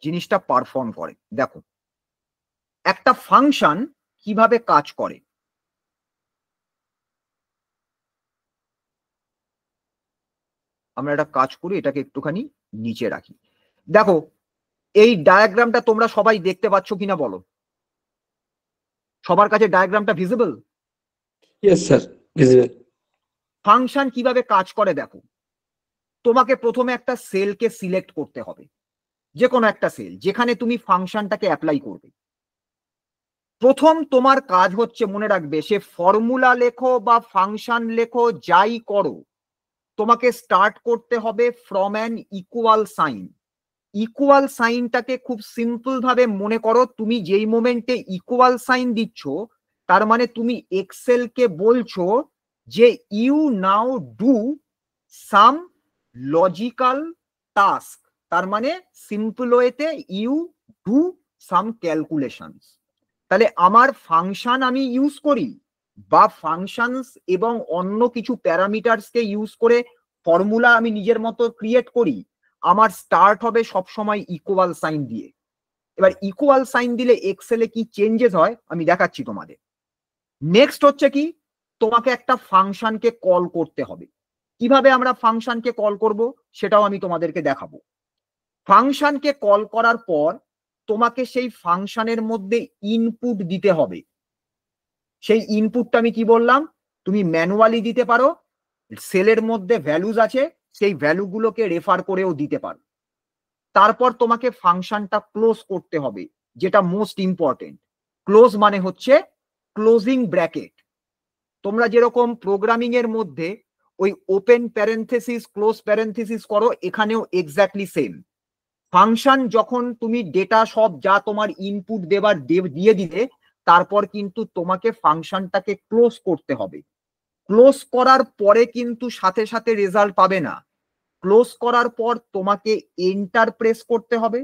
জিনিসটা পারফর্ম করে। দেখো একটা ফাংশন কিভাবে কাজ করে। আমরা একটা কাজ করি, এটাকে একটুখানি নিচে রাখি। দেখো এই ডায়াগ্রামটা তোমরা সবাই দেখতে পাচ্ছ কিনা বলো? সবার কাছে ডায়াগ্রামটা visible? Yes, sir. Visible. Function কিভাবে কাজ করে দেখো। তোমাকে প্রথমে একটা সেলকে সিলেক্ট করতে হবে, যে কোনো একটা সেল যেখানে তুমি ফাংশনটাকে অ্যাপ্লাই করবে। প্রথম তোমার কাজ হচ্ছে, মনে রাখবে, সে ফর্মুলা লেখো বা ফাংশন লেখো, যাই করো, তোমাকে স্টার্ট করতে হবে from an equal sign. Equal সাইনটাকে খুব সিম্পল ভাবে মনে করো, তুমি যেই মোমেন্টে ইকুয়াল সাইন দিচ্ছ তার মানে তুমি এক্সেলকে বলছো যে you now do some logical task. তার মানে সিম্পল ওয়েতে ইউ ডু সাম ক্যালকুলেশনস। তাহলে আমার ফাংশন আমি ইউজ করি, বা ফাংশনস এবং অন্য কিছু প্যারামিটারসকে ইউজ করে ফর্মুলা আমি নিজের মতো ক্রিয়েট করি, আমার স্টার্ট হবে সবসময় ইকুয়াল সাইন দিয়ে। এবার ইকুয়াল সাইন দিলে এক্সেলে কি চেঞ্জেস হয় আমি দেখাচ্ছি তোমাদের। নেক্সট হচ্ছে কি, তোমাকে একটা ফাংশনকে কল করতে হবে। কিভাবে আমরা ফাংশনকে কল করব সেটাও আমি তোমাদেরকে দেখাবো। ফাংশনকে কল করার পর তোমাকে সেই ফাংশনের মধ্যে ইনপুট দিতে হবে। সেই ইনপুটটা আমি কি বললাম, তুমি ম্যানুয়ালি দিতে পারো, সেলের মধ্যে ভ্যালুজ আছে সেই ভ্যালুগুলোকে রেফার করেও দিতে পারো। তারপর তোমাকে ফাংশনটা ক্লোজ করতে হবে, যেটা মোস্ট ইম্পর্টেন্ট। ক্লোজ মানে হচ্ছে ক্লোজিং ব্র্যাকেট। তোমরা যেরকম প্রোগ্রামিং এর মধ্যে ওই ওপেন প্যারেনথেসিস ক্লোজ প্যারেনথেসিস করো, এখানেও এক্স্যাক্টলি সেম। ফাংশন যখন তুমি ডেটা সব যা তোমার ইনপুট দেবার দিয়ে দিলে, তারপর কিন্তু তোমাকে ফাংশনটাকে ক্লোজ করতে হবে। ক্লোজ করার পরে কিন্তু সাথে সাথে রেজাল্ট পাবে না। ক্লোজ করার পর তোমাকে এন্টার প্রেস করতে হবে।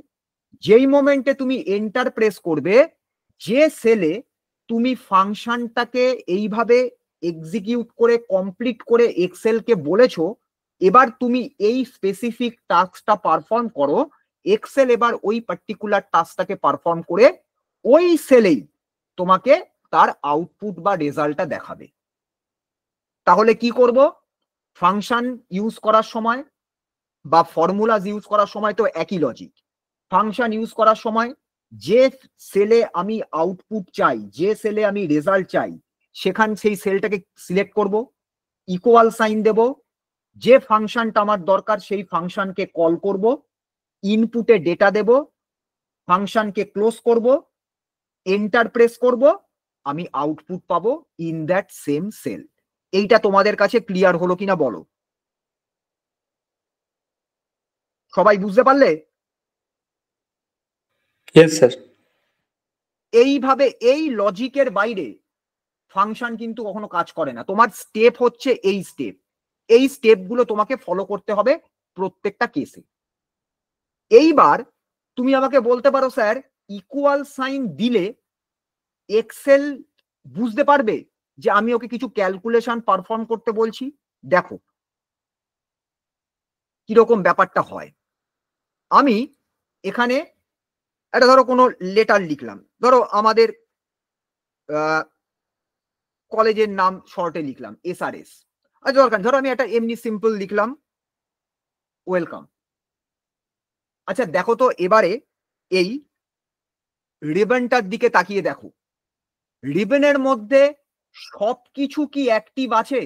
যেই মোমেন্টে তুমি এন্টার প্রেস করবে, যে সেলে তুমি ফাংশনটাকে এইভাবে এক্সিকিউট করে কমপ্লিট করে এক্সেলকে বলেছো এবার তুমি এই স্পেসিফিক টাস্কটা পারফর্ম করো, এক্সেল এবার ওই পার্টিকুলার টাস্কটাকে পারফর্ম করে ওই সেলেই তোমাকে তার আউটপুট বা রেজাল্টটা দেখাবে। তাহলে কি করব, ফাংশন ইউজ করার সময় বা ফর্মুলাজ ইউজ করার সময় তো একই লজিক। ফাংশন ইউজ করার সময় যে সেলে আমি আউটপুট চাই, যে সেলে আমি রেজাল্ট চাই, সেই সেলটাকে সিলেক্ট করব, ইকুয়াল সাইন দেব, যে ফাংশনটা আমার দরকার সেই ফাংশনকে কল করব, ইনপুটে ডেটা দেব, ফাংশনকে ক্লোজ করব, এন্টার প্রেস করব, আমি আউটপুট পাবো ইন দ্যাট সেম সেল। এইটা তোমাদের কাছে ক্লিয়ার হলো কিনা বলো? সবাই বুঝতে পারলে? Yes, sir. এইভাবে এই লজিকের বাইরে ফাংশন কিন্তু কখনো কাজ করে না। তোমার স্টেপ হচ্ছে এই স্টেপ, এই স্টেপগুলো তোমাকে ফলো করতে হবে প্রত্যেকটা কেসে। এইবার তুমি আমাকে বলতে পারো স্যার ইকুয়াল সাইন দিলে এক্সেল বুঝতে পারবে যে আমি ওকে কিছু ক্যালকুলেশন পারফর্ম করতে বলছি? দেখো কিরকম ব্যাপারটা হয়। আমি এখানে একটা ধরো কোনো লেটার লিখলাম, ধরো আমাদের কলেজের নাম শর্টে লিখলাম SRS। আচ্ছা দরকার, ধরো আমি একটা এমনি সিম্পল লিখলাম ওয়েলকাম। আচ্ছা দেখো তো এবারে এই রিবনটার দিকে তাকিয়ে দেখো, রিবনের মধ্যে সবকিছু কি অ্যাক্টিভ আছে?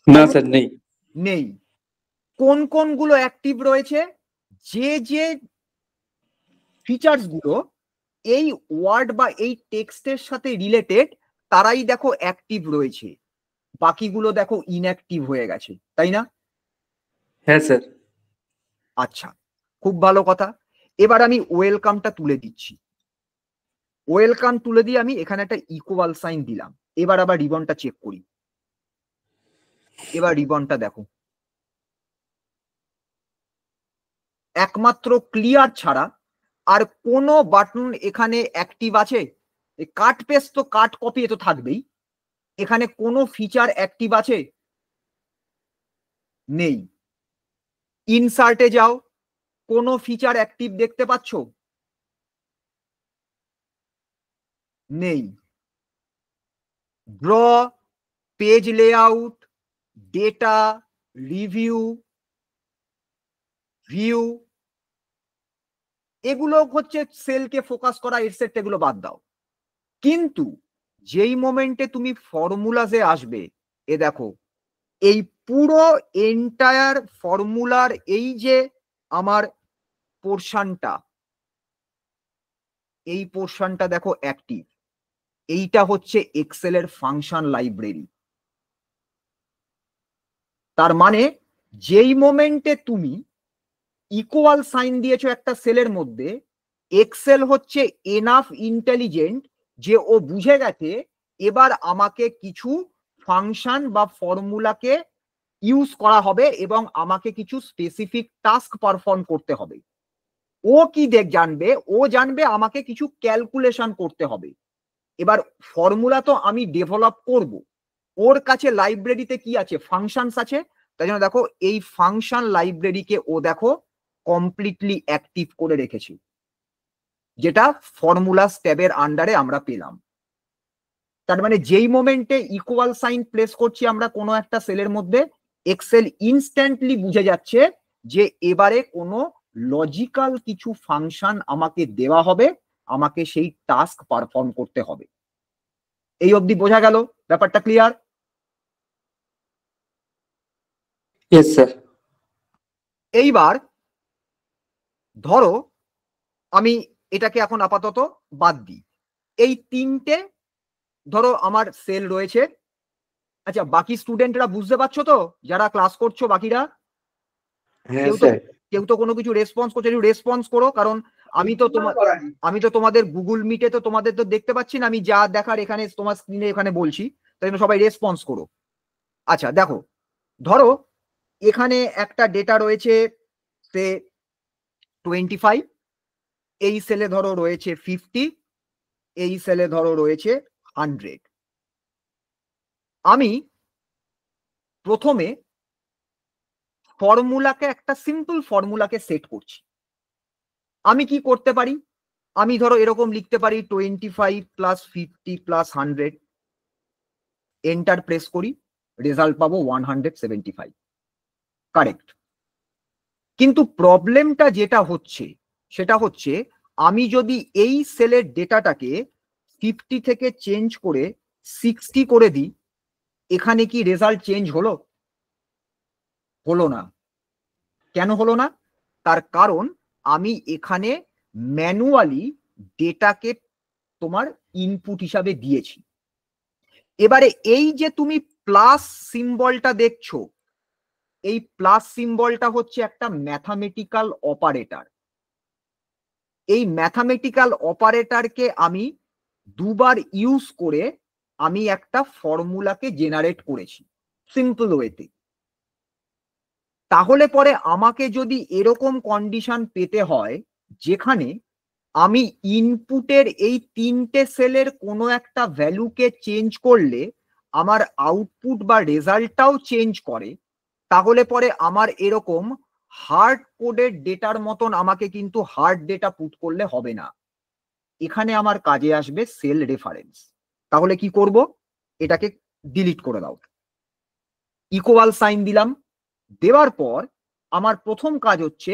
না স্যার, নেই। নেই। কোন কোনগুলো অ্যাক্টিভ রয়েছে? যে যে ফিচার্স গুলো এই ওয়ার্ড বা এই টেক্সটের সাথে রিলেটেড তারাই দেখো অ্যাক্টিভ রয়েছে, বাকিগুলো দেখো ইনঅ্যাক্টিভ হয়ে গেছে, তাই না? হ্যাঁ স্যার। আচ্ছা, খুব ভালো কথা। এবার আমি ওয়েলকামটা তুলে দিচ্ছি, ওয়েলকাম তুলে দিয়ে আমি এখানে একটা ইকুয়াল সাইন দিলাম। এবার আবার রিবনটা চেক করি, এবার রিবনটা দেখো একমাত্র ক্লিয়ার ছাড়া আর কোনো বাটন এখানে অ্যাক্টিভ আছে? কাট পেস্ট তো কাট কপি এ তো থাকবেই, এখানে কোনো ফিচার অ্যাক্টিভ আছে? নেই। ইনসার্টে যাও, কোনো ফিচার অ্যাক্টিভ দেখতে পাচ্ছ? নেই। Draw, page layout, data, review, view, এগুলো হচ্ছে সেলকে ফোকাস করা, এটসেট্রা, এগুলো বাদ দাও। কিন্তু যেই মোমেন্টে তুমি ফর্মুলাসে আসবে, এ দেখো এই পুরো এন্টায়ার ফর্মুলার এই যে আমার পোর্শনটা, এই পোর্শনটা দেখো অ্যাক্টিভ। এইটা হচ্ছে এক্সেলের ফাংশন লাইব্রেরি। তার মানে যেই মোমেন্টে তুমি ইকুয়াল সাইন দিয়েছো একটা সেলের মধ্যে, এক্সেল হচ্ছে এনাফ ইন্টেলিজেন্ট যে ও বুঝে গেছে এবার আমাকে কিছু ফাংশন বা ফর্মুলাকে ইউজ করা হবে এবং আমাকে কিছু স্পেসিফিক টাস্ক পারফর্ম করতে হবে। ও কি জানবে? ও জানবে আমাকে কিছু ক্যালকুলেশন করতে হবে। এবার ফর্মুলা তো আমি ডেভেলপ করব, ওর কাছে লাইব্রেরিতে কি আছে? ফাংশনস আছে। তাই জন্য দেখো এই ফাংশন লাইব্রেরিকে ও দেখো কমপ্লিটলি অ্যাক্টিভ করে রেখেছি, যেটা ফর্মুলাস ট্যাবের আন্ডারে আমরা পেলাম। তার মানে যেই মোমেন্টে ইকুয়াল সাইন প্লেস করছি আমরা কোনো একটা সেলের মধ্যে, এক্সেল ইনস্ট্যান্টলি বুঝে যাচ্ছে যে এবারে কোনো লজিক্যাল কিছু ফাংশন আমাকে দেওয়া হবে, আমাকে সেই টাস্ক পারফর্ম করতে হবে। এই অবধি বোঝা গেল? ব্যাপারটা ক্লিয়ার? Yes sir. এইবার ধরো আমি এটাকে এখন আপাতত বাদ দিই, এই তিনটে ধরো আমার সেল রয়েছে। আচ্ছা বাকি স্টুডেন্টরা বুঝতে পারছো তো, যারা ক্লাস করছো বাকিরা? হ্যাঁ কেউ তো স্যার। কেউ তো কোনো কিছু রেসপন্স করছে, একটু রেসপন্স করো, কারণ আমি তো তোমাদের গুগল মিটে তো তোমাদের তো দেখতে পাচ্ছি না, আমি যা দেখার এখানে তোমার স্ক্রিনে এখানে বলছি, তাই জন্য সবাই রেসপন্স করো। আচ্ছা দেখো, ধরো এখানে একটা ডেটা রয়েছে সে 25, এই সেলে ধরো রয়েছে 50, এই সেলে ধরো রয়েছে 100। আমি প্রথমে ফর্মুলাকে, একটা সিম্পল ফর্মুলাকে সেট করছি। আমি কি করতে পারি? আমি ধরো এরকম লিখতে পারি 25 প্লাস 50 প্লাস 100, এন্টার প্রেস করি, রেজাল্ট পাবো 175, কারেক্ট। কিন্তু প্রবলেমটা যেটা হচ্ছে সেটা হচ্ছে আমি যদি এই সেলের ডেটাটাকে 50 থেকে চেঞ্জ করে 60 করে দিই, এখানে কি রেজাল্ট চেঞ্জ হলো? হলো না। কেন হলো না? তার কারণ আমি এখানে ম্যানুয়ালি ডেটাকে তোমার ইনপুট হিসাবে দিয়েছি। এবারে এই যে তুমি প্লাস সিম্বলটা দেখছো, এই প্লাস সিম্বলটা হচ্ছে একটা ম্যাথামেটিক্যাল অপারেটর। এই ম্যাথামেটিক্যাল অপারেটরকে আমি দুবার ইউজ করে আমি একটা ফর্মুলাকে জেনারেট করেছি সিম্পল ওয়েতে। তাহলে পরে আমাকে যদি এরকম কন্ডিশন পেতে হয় যেখানে আমি ইনপুটের এই 3টে সেলের কোনো একটা ভ্যালুকে চেঞ্জ করলে আমার আউটপুট বা রেজাল্টটাও চেঞ্জ করে, তাহলে পরে আমার এরকম হার্ড কোডের ডেটার মতন আমাকে কিন্তু হার্ড ডেটা পুট করলে হবে না। এখানে আমার কাজে আসবে সেল রেফারেন্স। তাহলে কি করব? এটাকে ডিলিট করে দাও, ইকুয়াল সাইন দিলাম। দেওয়ার পর আমার প্রথম কাজ হচ্ছে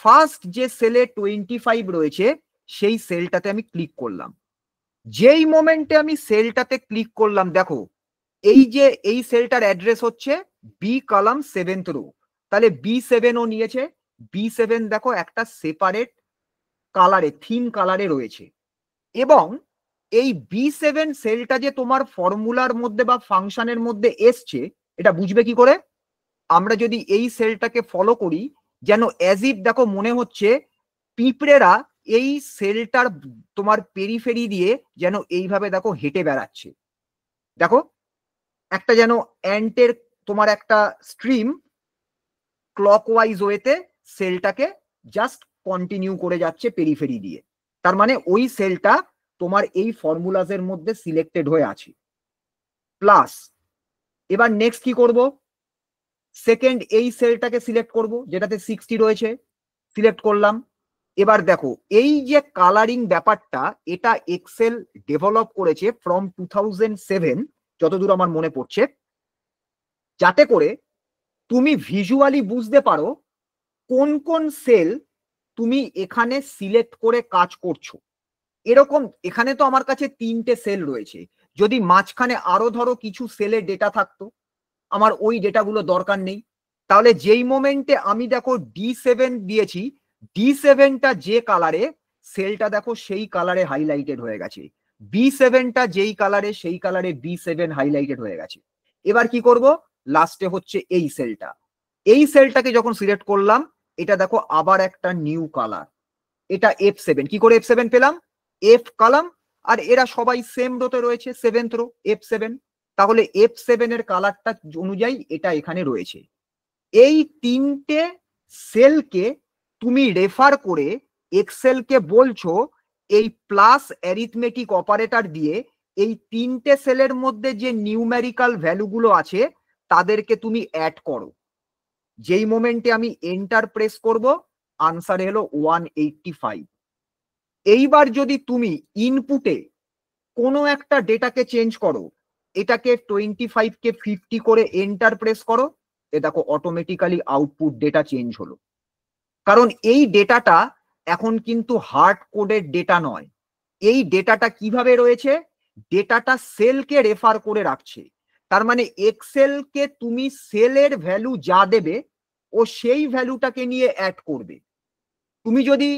ফার্স্ট যে সেলে 25 রয়েছে সেই সেলটাতে আমি ক্লিক করলাম। যেই মোমেন্টে আমি সেলটাতে ক্লিক করলাম, দেখো এই যে এই সেলটার অ্যাড্রেস হচ্ছে বি কলাম 7th রো, তাহলে B7 ও নিয়েছে। B7 দেখো একটা সেপারেট কালারে, থিম কালারে রয়েছে। এবং এই B7 সেলটা যে তোমার ফর্মুলার মধ্যে বা ফাংশনের মধ্যে এসছে, এটা বুঝবে কি করে? আমরা যদি এই সেলটাকে ফলো করি, যেন অ্যাজ ইফ দেখো মনে হচ্ছে পিঁপড়েরা এই সেলটার তোমার পেরিফেরি দিয়ে যেন এইভাবে দেখো হেঁটে বেড়াচ্ছে। দেখো একটা যেন অ্যান্টের তোমার একটা স্ট্রিম ক্লকওয়াইজ ওয়েতে সেলটাকে জাস্ট কন্টিনিউ করে যাচ্ছে পেরিফেরি দিয়ে। তার মানে ওই সেলটা তোমার এই ফর্মুলাজের মধ্যে সিলেক্টেড হয়ে আছে। প্লাস এবার নেক্সট কি করব? সেকেন্ড এই সেলটাকে সিলেক্ট করব যেটাতে 60 রয়েছে, সিলেক্ট করলাম। এবার দেখো এই যে কালারিং ব্যাপারটা, এটা এক্সেল ডেভেলপ করেছে ফ্রম 2007 যতদূর আমার মনে পড়ছে, যাতে করে তুমি ভিজুয়ালি বুঝতে পারো কোন কোন সেল তুমি এখানে সিলেক্ট করে কাজ করছো। এরকম এখানে তো আমার কাছে 3টে সেল রয়েছে, যদি মাঝখানে আরো ধরো কিছু সেলের ডেটা থাকতো, আমার ওই ডেটাগুলো দরকার নেই। তাহলে যেই মোমেন্টে আমি দেখো D7 দিয়েছি, D7টা যে কালারে, সেলটা দেখো সেই কালারে হাইলাইটেড হয়ে গেছে। B7টা যেই কালারে, সেই কালারে B7 হাইলাইটেড হয়ে গেছে। এবার কি করব? লাস্টে হচ্ছে এই সেলটা, এই সেলটাকে যখন সিলেক্ট করলাম, এটা দেখো আবার একটা নিউ কালার, এটা F7। কি করে F7 পেলাম? F কলাম, আর এরা সবাই সেম রোতে রয়েছে, 7th রো, F7। তাহলে F7 এর কালারটা অনুযায়ী এটা এখানে রয়েছে। এই 3টে সেলকে তুমি রেফার করে এক্সেলকে বলছো এই প্লাস অ্যারিথমেটিক অপারেটর দিয়ে এই 3টে সেলের মধ্যে যে নিউমেরিক্যাল ভ্যালুগুলো আছে তাদেরকে তুমি অ্যাড করো। যেই মোমেন্টে আমি এন্টার প্রেস করব, আনসার হলো 185। এইবার যদি তুমি ইনপুটে কোনো একটা ডেটাকে চেঞ্জ করো, এটাকে 25 কে 50 করে এন্টার প্রেস করো, এ দেখো অটোমেটিক্যালি আউটপুট ডেটা চেঞ্জ হলো। কারণ এই ডেটাটা এখন কিন্তু হার্ড কোডের ডেটা নয়। এই ডেটাটা কিভাবে রয়েছে? ডেটাটা সেলকে রেফার করে রাখছে। তার মানে এক্সেলকে তুমি সেলের ভ্যালু যা দেবে ও সেই ভ্যালুটাকে নিয়ে অ্যাড করবে। তুমি যদি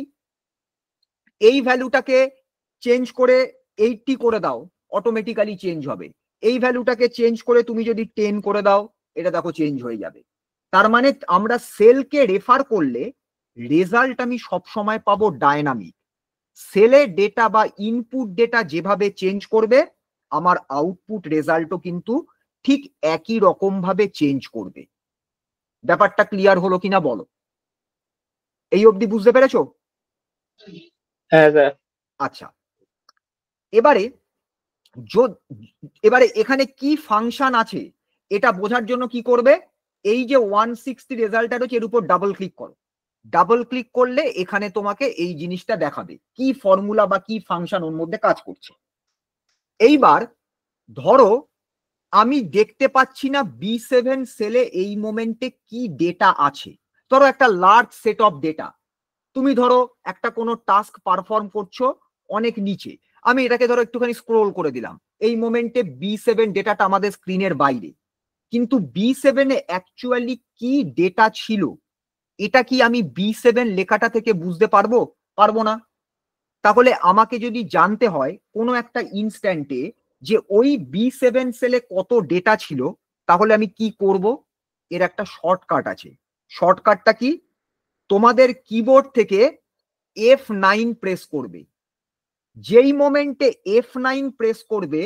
এই ভ্যালুটাকে চেঞ্জ করে 80 করে দাও, অটোমেটিক্যালি চেঞ্জ হবে। এই ভ্যালুটাকে চেঞ্জ করে তুমি যদি 10 করে দাও, এটা দেখো চেঞ্জ হয়ে যাবে। তার মানে আমরা সেলকে রেফার করলে রেজাল্ট আমি সব সময় পাবো ডায়নামিক। সেলের ডেটা বা ইনপুট ডেটা যেভাবে চেঞ্জ করবে, আমার আউটপুট রেজাল্টও কিন্তু ঠিক একই রকম ভাবে চেঞ্জ করবে। ব্যাপারটা ক্লিয়ার হলো কিনা বলো? এই অবধি বুঝতে পেরেছো? হ্যাঁ স্যার। আচ্ছা, এবারে এবারে এখানে কি ফাংশন আছে এটা বোঝার জন্য কি করবে? এই যে 160 রেজাল্টটা রয়েছে এর উপর ডাবল ক্লিক করো। ডাবল ক্লিক করলে এখানে তোমাকে এই জিনিসটা দেখাবে, কি ফর্মুলা বা কি ফাংশন ওর মধ্যে কাজ করছে। এইবার ধরো আমি দেখতে পাচ্ছি না B7 সেলে এই মোমেন্টে কি ডেটা আছে। ধরো একটা লার্জ সেট অফ ডেটা, তুমি ধরো একটা কোনো টাস্ক পারফর্ম করছো অনেক নিচে, আমি এটাকে ধরো একটুখানি স্ক্রোল করে দিলাম, এই মোমেন্টে B7 ডেটাটা আমাদের স্ক্রিনের বাইরে, কিন্তু B7 এ অ্যাকচুয়ালি কি ডেটা ছিল এটা কি আমি B7 লেখাটা থেকে বুঝতে পারবো? পারবো না। তাহলে আমাকে যদি জানতে হয় কোনো একটা ইনস্ট্যান্টে যে ওই B7 সেলে কত ডেটা ছিল, তাহলে আমি কি করব? এর একটা শর্টকাট আছে। শর্টকাটটা কি? তোমাদের কিবোর্ড থেকে F9 প্রেস করবে। যেই মোমেন্টে F9 প্রেস করবে,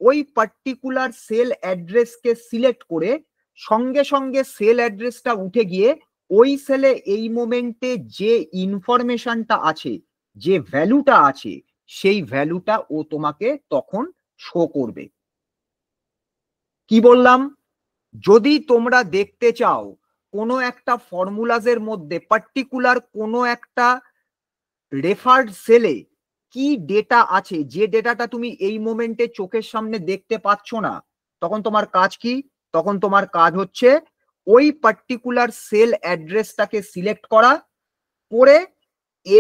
ওই পার্টিকুলার সেল অ্যাড্রেসকে সিলেক্ট করে সঙ্গে সঙ্গে সেল অ্যাড্রেসটা উঠে গিয়ে ওই সেলে এই মোমেন্টে যে ইনফরমেশনটা আছে, যে ভ্যালুটা আছে, সেই ভ্যালুটা ও তোমাকে তখন শো করবে। কি বললাম? যদি তোমরা দেখতে চাও কোনো একটা ফর্মুলাজের মধ্যে পার্টিকুলার কোনো একটা রেফার্ড সেলে কি ডেটা আছে, যে ডেটাটা তুমি এই মোমেন্টে চোখের সামনে দেখতে পাচ্ছ না, তখন তোমার কাজ কি? তখন তোমার কাজ হচ্ছে ওই পার্টিকুলার সেল অ্যাড্রেসটাকে সিলেক্ট করা, করে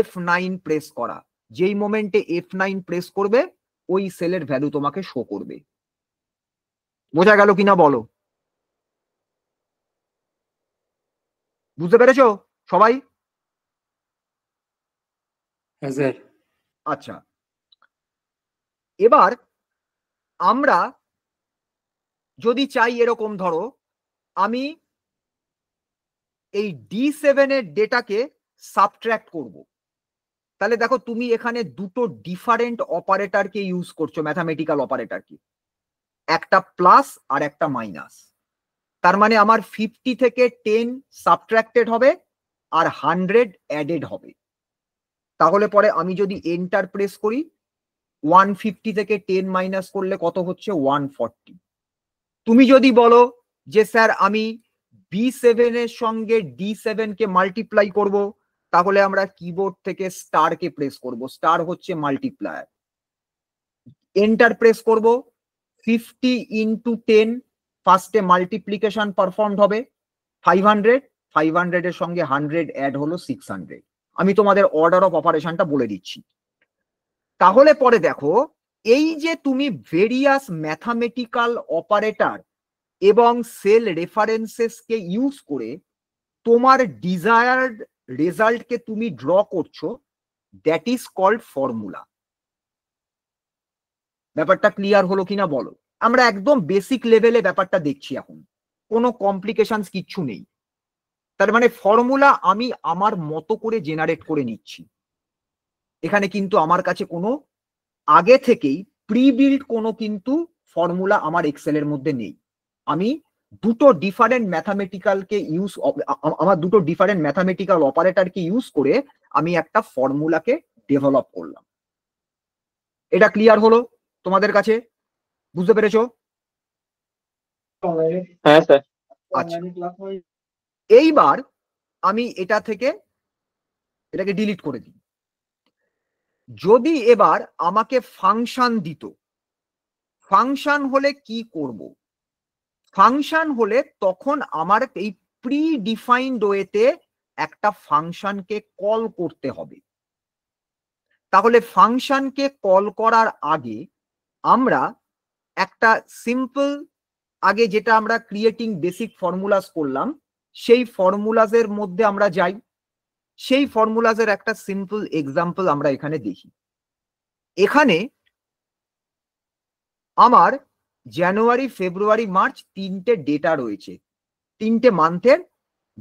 F9 প্রেস করা। যেই মোমেন্টে F9 প্রেস করবে ওই সেলের ভ্যালু তোমাকে শো করবে। বোঝা গেল কিনা বলো? বুঝতে পেরেছো সবাই? হ্যাঁ স্যার। আচ্ছা, এবার আমরা যদি চাই এরকম, ধরো আমি এই D7 এর ডেটাকে সাবট্রাক্ট করব, তাহলে দেখো তুমি এখানে দুটো ডিফারেন্ট অপারেটরকে ইউজ করছো, ম্যাথামেটিক্যাল অপারেটর কি, একটা প্লাস আর একটা মাইনাস। তার মানে আমার 50 থেকে 10 সাবট্রাক্টেড হবে আর 100 অ্যাডেড হবে। তাহলে পরে আমি যদি এন্টার প্রেস করি, 150 থেকে 10 মাইনাস করলে কত হচ্ছে? 140। তুমি যদি বলো যে স্যার আমি B7 এর সঙ্গে D7 কে মাল্টিপ্লাই করব, তাহলে আমরা কিবোর্ড থেকে স্টার কে প্রেস করব, স্টার হচ্ছে মাল্টিপ্লায়ার। এন্টার প্রেস করব, 50 ইন্টু 10, ফার্স্টে মাল্টিপ্লিকেশন পারফর্মড হবে 500, 500 এর সঙ্গে 100 অ্যাড হলো 600। আমি তোমাদের অর্ডার অফ অপারেশনটা বলে দিচ্ছি। তাহলে পরে দেখো, এই যে তুমি ভেরিয়াস ম্যাথামেটিক্যাল অপারেটর এবং সেল রেফারেন্সেসকে ইউজ করে তোমার ডিজায়ার্ড রেজাল্টকে তুমি ড্র করছো, দ্যাট ইজ কল্ড ফর্মুলা। ব্যাপারটা ক্লিয়ার হলো কিনা বলো? আমরা একদম বেসিক লেভেলে ব্যাপারটা দেখছি এখন, কোনো কমপ্লিকেশন কিচ্ছু নেই। তার মানে ফর্মুলা আমি আমার মতো করে জেনারেট করে নিচ্ছি। এখানে কিন্তু আমার কাছে কোনো আগে থেকেই প্রি বিল্ড কোনো কিন্তু ফর্মুলা আমার এক্সেলের মধ্যে নেই। আমি দুটো ডিফারেন্ট ম্যাথামেটিক্যালকে ইউজ, আমার দুটো ডিফারেন্ট ম্যাথামেটিক্যাল অপারেটরকে ইউজ করে আমি একটা ফর্মুলাকে ডেভেলপ করলাম। এটা ক্লিয়ার হলো তোমাদের কাছে? বুঝতে পেরেছো? হ্যাঁ স্যার। আচ্ছা, এইবার আমি এটা থেকে এটাকে ডিলিট করে দিই। যদি এবার আমাকে ফাংশন দিত, ফাংশন হলে কি করব? ফাংশন হলে তখন আমার এই প্রি ডিফাইন্ড ওয়েতে একটা ফাংশনকে কল করতে হবে। তাহলে ফাংশনকে কল করার আগে আমরা একটা সিম্পল, আগে যেটা আমরা ক্রিয়েটিং বেসিক ফর্মুলাস করলাম, সেই ফর্মুলাসের মধ্যে আমরা যাই। সেই ফর্মুলাসের একটা সিম্পল এক্সাম্পল আমরা এখানে দেখি। এখানে আমার জানুয়ারি, ফেব্রুয়ারি, মার্চ তিনটে ডেটা রয়েছে, তিনটে মান্থের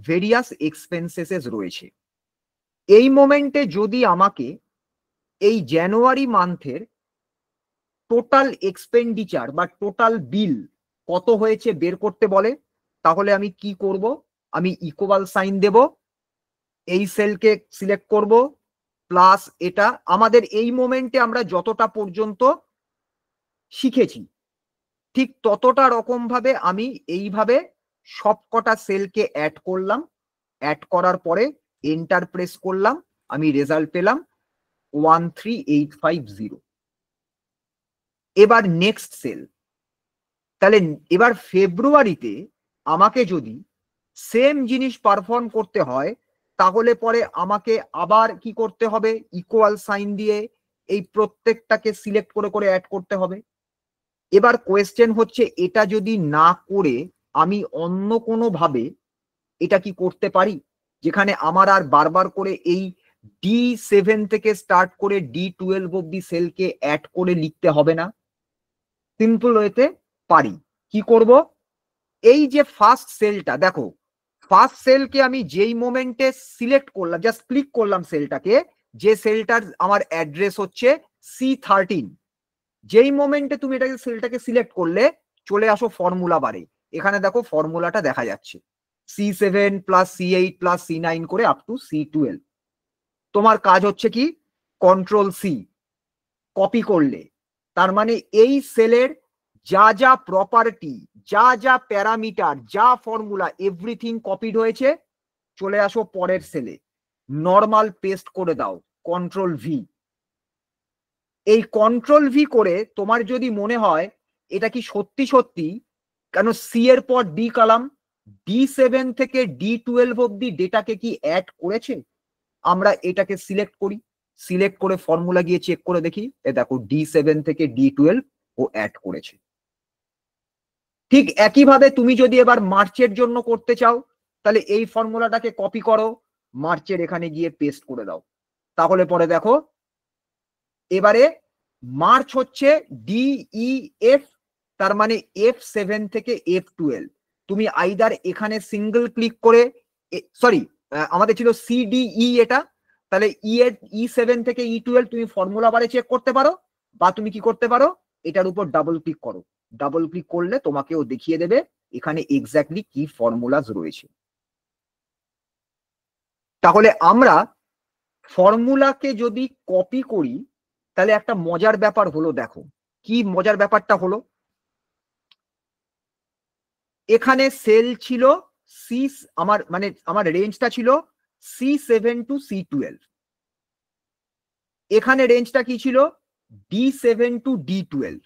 ভেরিয়াস এক্সপেন্সেস রয়েছে। এই মোমেন্টে যদি আমাকে এই জানুয়ারি মান্থের টোটাল এক্সপেন্ডিচার বা টোটাল বিল কত হয়েছে বের করতে বলে, তাহলে আমি কি করব? আমি ইকুয়াল সাইন দেব, এই সেলকে সিলেক্ট করব, প্লাস এটা আমাদের এই মোমেন্টে আমরা যতটা পর্যন্ত শিখেছি ঠিক ততটা রকম ভাবে আমি এইভাবে সবকটা সেলকে অ্যাড করলাম। অ্যাড করার পরে এন্টার প্রেস করলাম, আমি রেজাল্ট পেলাম 13850। এবার নেক্সট সেল। তাহলে এবার ফেব্রুয়ারিতে আমাকে যদি সেম জিনিস পারফর্ম করতে হয়, তাহলে পরে আমাকে আবার কি করতে হবে, ইকুয়াল সাইন দিয়ে এই প্রত্যেকটাকে সিলেক্ট করে করে অ্যাড করতে হবে। এবার কোয়েশ্চেন হচ্ছে, এটা যদি না করে আমি অন্য কোনো ভাবে এটা কি করতে পারি, যেখানে আমার আর বারবার করে এই D7 থেকে স্টার্ট করে D12 অব্দি সেলকে অ্যাড করে লিখতে হবে না? সিম্পল ওয়েতে পারি। কি করব, এই যে ফার্স্ট সেলটা দেখো, ফার্স্ট সেলকে আমি যেই মোমেন্টে সিলেক্ট করলাম, জাস্ট ক্লিক করলাম সেলটাকে, যে সেলটার আমার অ্যাড্রেস হচ্ছে C13, যেই মোমেন্টে তুমি এটাকে সেলটাকে সিলেক্ট করলে চলে আসো ফর্মুলা বারে। এখানে দেখো ফর্মুলাটা দেখা যাচ্ছে, C7 plus C8 plus C9 করে আপ টু C12। তোমার কাজ হচ্ছে কি, কন্ট্রোল সি, কপি করলে, তার মানে এই সেলের যা যা প্রপার্টি, যা যা প্যারামিটার, যা ফর্মুলা, এভরিথিং কপিড হয়েছে। চলে আসো পরের সেলে, নর্মাল পেস্ট করে দাও, কন্ট্রোল ভি। এই কন্ট্রোল ভি করে তোমার যদি মনে হয় এটা কি সত্যি সত্যি, কেন সি এর পর ডি কলাম, D7 থেকে D12 অব্দি ডেটাকে কি অ্যাড করেছে, আমরা এটাকে সিলেক্ট করি, সিলেক্ট করে ফর্মুলা গিয়ে চেক করে দেখি, এ দেখো D7 থেকে D12 ও অ্যাড করেছে। ঠিক একইভাবে তুমি যদি এবার মার্চের জন্য করতে চাও, তাহলে এই ফর্মুলাটাকে কপি করো, মার্চের এখানে গিয়ে পেস্ট করে দাও, তাহলে পরে দেখো এবারে মার্চ হচ্ছে DEF, তার মানে F7 থেকে F12। তুমি আইদার এখানে সিঙ্গেল ক্লিক করে, সরি আমাদের ছিল CDE এটা, তাহলে E7 থেকে E12 তুমি ফর্মুলা বারে চেক করতে পারো, বা তুমি কি করতে পারো, এটার উপর ডাবল ক্লিক করো, ডাবল ক্লিক করলে তোমাকেও দেখিয়ে দেবে এখানে এক্স্যাক্টলি কি ফর্মুলাস রয়েছে। তাহলে আমরা ফর্মুলাকে যদি কপি করি, তাহলে একটা মজার ব্যাপার হলো, দেখো কি মজার ব্যাপারটা হলো, এখানে সেল ছিল সি, আমার মানে আমার রেঞ্জটা ছিল C7 টু C12, এখানে রেঞ্জটা কি ছিল D7 টু D12,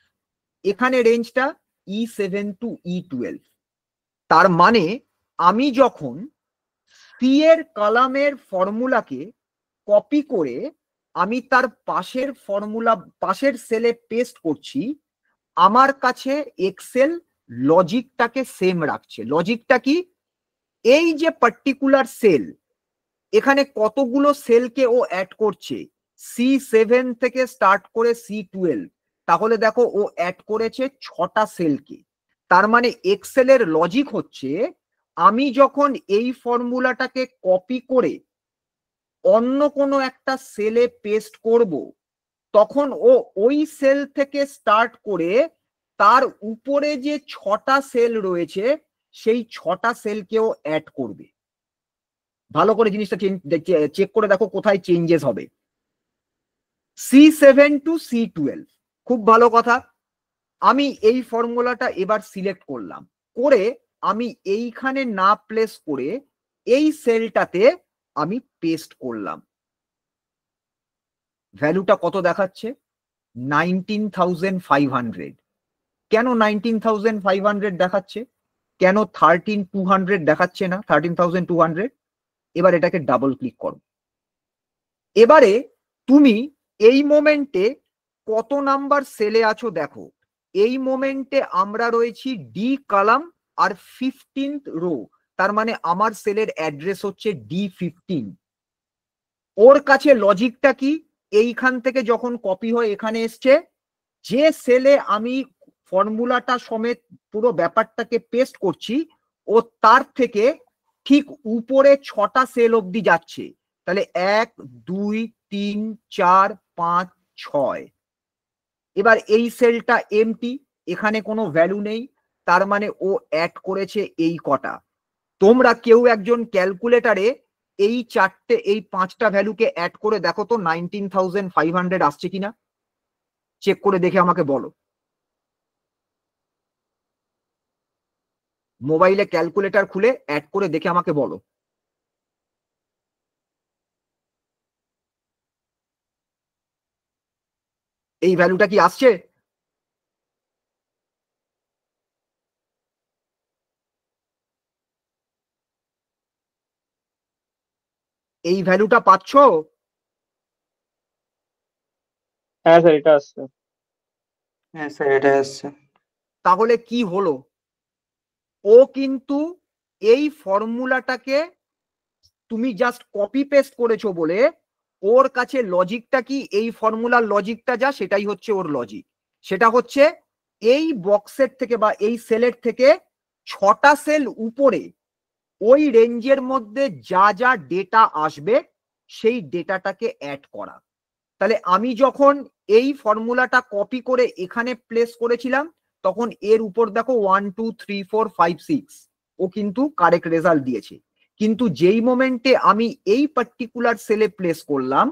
এখানে রেঞ্জটা E7 টু E12। তার মানে আমি যখন সি এর কলামের ফর্মুলাকে কপি করে আমি তার পাশের ফর্মুলা, পাশের সেলে পেস্ট করছি, আমার কাছে এক্সেল লজিকটাকে সেম রাখছে। লজিকটা কি, এই যে পার্টিকুলার সেল, এখানে কতগুলো সেলকে ও অ্যাড করছে, C7 থেকে স্টার্ট করে C12, তাহলে দেখো ও অ্যাড করেছে 6টা সেলকে। তার মানে এক্সেলের লজিক হচ্ছে, আমি যখন এই ফর্মুলাটাকে কপি করে অন্য কোনো একটা সেলে পেস্ট করব, তখন ও ওই সেল থেকে স্টার্ট করে তার উপরে যে 6টা সেল রয়েছে সেই 6টা সেলকেও অ্যাড করবে। ভালো করে জিনিসটা চেক করে দেখো কোথায় চেঞ্জেস হবে। C7 টু C12, খুব ভালো কথা। আমি এই ফর্মুলাটা এবার সিলেক্ট করলাম, করে আমি এইখানে না প্লেস করে এই সেলটাতে আমি পেস্ট করলাম। ভ্যালুটা কত দেখাচ্ছে, 19,500। কেন 19,500 দেখাচ্ছে, কেন 13,200 দেখাচ্ছে না, 13,200? এবার এটাকে ডাবল ক্লিক করো। এবারে তুমি এই মোমেন্টে কত নাম্বার সেলে আছো দেখো, এই মোমেন্টে আমরা রয়েছি ডি কলাম আর 15th রো, তার মানে আমার সেলের অ্যাড্রেস হচ্ছে D15। ওর কাছে লজিকটা কি, এইখান থেকে যখন কপি হয়ে এখানে এসছে, যে সেলে আমি ফর্মুলাটা সমেত পুরো ব্যাপারটাকে পেস্ট করছি, ও তার থেকে ঠিক উপরে 6টা সেল অবধি যাচ্ছে। তাহলে 1 2 3 4 5 6। এবার এই সেলটা এমটি, এখানে কোনো ভ্যালু নেই, তার মানে ও অ্যাড করেছে এই কটা। তোমরা কেউ একজন ক্যালকুলেটারে এই 5টা ভ্যালুকে অ্যাড করে দেখো তো 19,500 আসছে কিনা, চেক করে দেখে আমাকে বলো। মোবাইলে ক্যালকুলেটর খুলে অ্যাড করে দেখে আমাকে বলো। এই ভ্যালুটা কি আসছে? এই ভ্যালুটা পাচ্ছ? হ্যাঁ স্যার এটা আসছে। হ্যাঁ স্যার এটা আসছে। তাহলে কি হলো? ও কিন্তু এই ফর্মুলাটাকে তুমি জাস্ট কপি পেস্ট করেছো বলে ওর কাছে লজিকটা কি, এই ফর্মুলার লজিকটা যা সেটাই হচ্ছে ওর লজিক। সেটা হচ্ছে এই বক্সের থেকে বা এই সেলের থেকে 6টা সেল উপরে ওই রেঞ্জের মধ্যে যা যা ডেটা আসবে সেই ডেটাটাকে অ্যাড করা। তাহলে আমি যখন এই ফর্মুলাটা কপি করে এখানে প্লেস করেছিলাম তখন এর উপর দেখো 1 2 3 4 5 6 ও কিন্তু কারেক্ট রেজাল্ট দিয়েছে। কিন্তু যেই মোমেন্টে আমি এই পার্টিকুলার সেলে প্লেস করলাম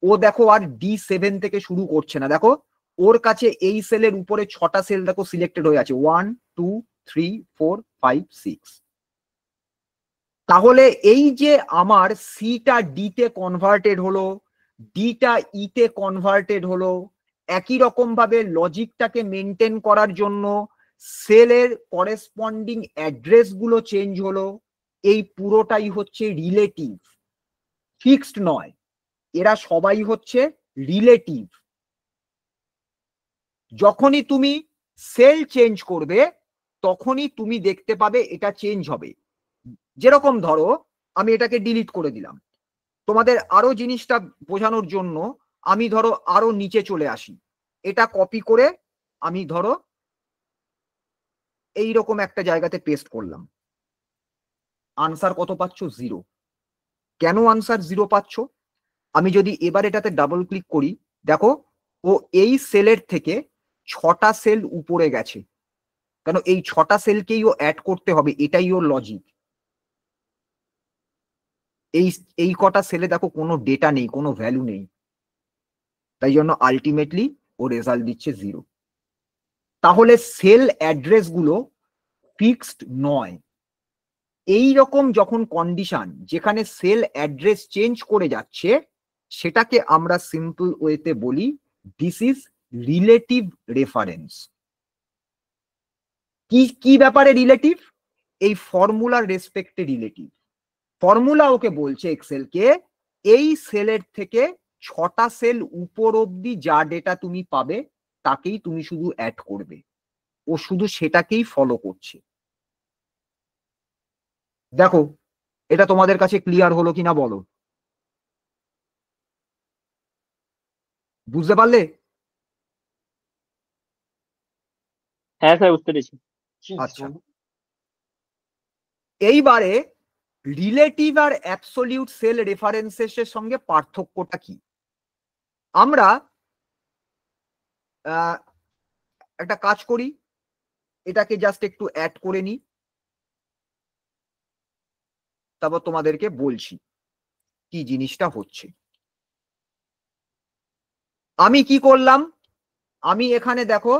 ও দেখো আর D7 থেকে শুরু করছে না, দেখো ওর কাছে এই সেলের উপরে 6টা সেল দেখো সিলেক্টেড হয়ে আছে 1 2 3 4 5 6। তাহলে এই যে আমার সিটা ডিতে কনভার্টেড হলো, ডিটা ইতে কনভার্টেড হলো, একই রকম ভাবে লজিকটাকে মেনটেন করার জন্য সেলের করেসপন্ডিং অ্যাড্রেস গুলো চেঞ্জ হলো, এই পুরোটাই হচ্ছে রিলেটিভ, ফিক্সড নয়। এরা সবাই হচ্ছে রিলেটিভ। যখনই তুমি সেল চেঞ্জ করবে তখনই তুমি দেখতে পাবে এটা চেঞ্জ হবে। যেরকম ধরো আমি এটাকে ডিলিট করে দিলাম, তোমাদের আরো জিনিসটা বোঝানোর জন্য আমি ধরো আরো নিচে চলে আসি, এটা কপি করে আমি ধরো এইরকম একটা জায়গাতে পেস্ট করলাম। আনসার কত পাচ্ছ? 0। কেন আনসার 0 পাচ্ছ? আমি যদি এবার এটাতে ডাবল ক্লিক করি দেখো ও এই সেলের থেকে 6টা সেল উপরে গেছে, কেন এই 6টা সেলকেই ও অ্যাড করতে হবে, এটাই ওর লজিক। এই কটা সেলে দেখো কোনো ডেটা নেই, কোনো ভ্যালু নেই, তাই জন্য আলটিমেটলি ও রেজাল্ট দিচ্ছে 0। তাহলে সেল অ্যাড্রেস গুলো ফিক্সড নয়। এই রকম যখন কন্ডিশন যেখানে সেল অ্যাড্রেস চেঞ্জ করে যাচ্ছে সেটাকে আমরা সিম্পল ওয়েতে বলি দিস ইজ রিলেটিভ রেফারেন্স। কি কি ব্যাপারে রিলেটিভ? এই ফর্মুলার রেসপেক্টে রিলেটিভ। ফর্মুলা ওকে বলছে এক্সেলকে এই সেলের থেকে 6টা সেল উপর অব্দি যা ডেটা তুমি পাবে তাকেই তুমি শুধু অ্যাড করবে, ও শুধু সেটাকেই ফলো করছে। দেখো এটা তোমাদের কাছে ক্লিয়ার হলো কিনা বলো, বুঝতে পারলে? হ্যাঁ স্যার বুঝতে পেরেছি। আচ্ছা, এইবারে রিলেটিভ আর অ্যাবসলিউট সেল রেফারেন্সের সঙ্গে পার্থক্যটা কি? আমরা একটা কাজ করি, এটাকে জাস্ট একটু অ্যাড করে নিই, তারপর তোমাদেরকে বলছি কি জিনিসটা হচ্ছে। আমি কি করলাম, আমি এখানে দেখো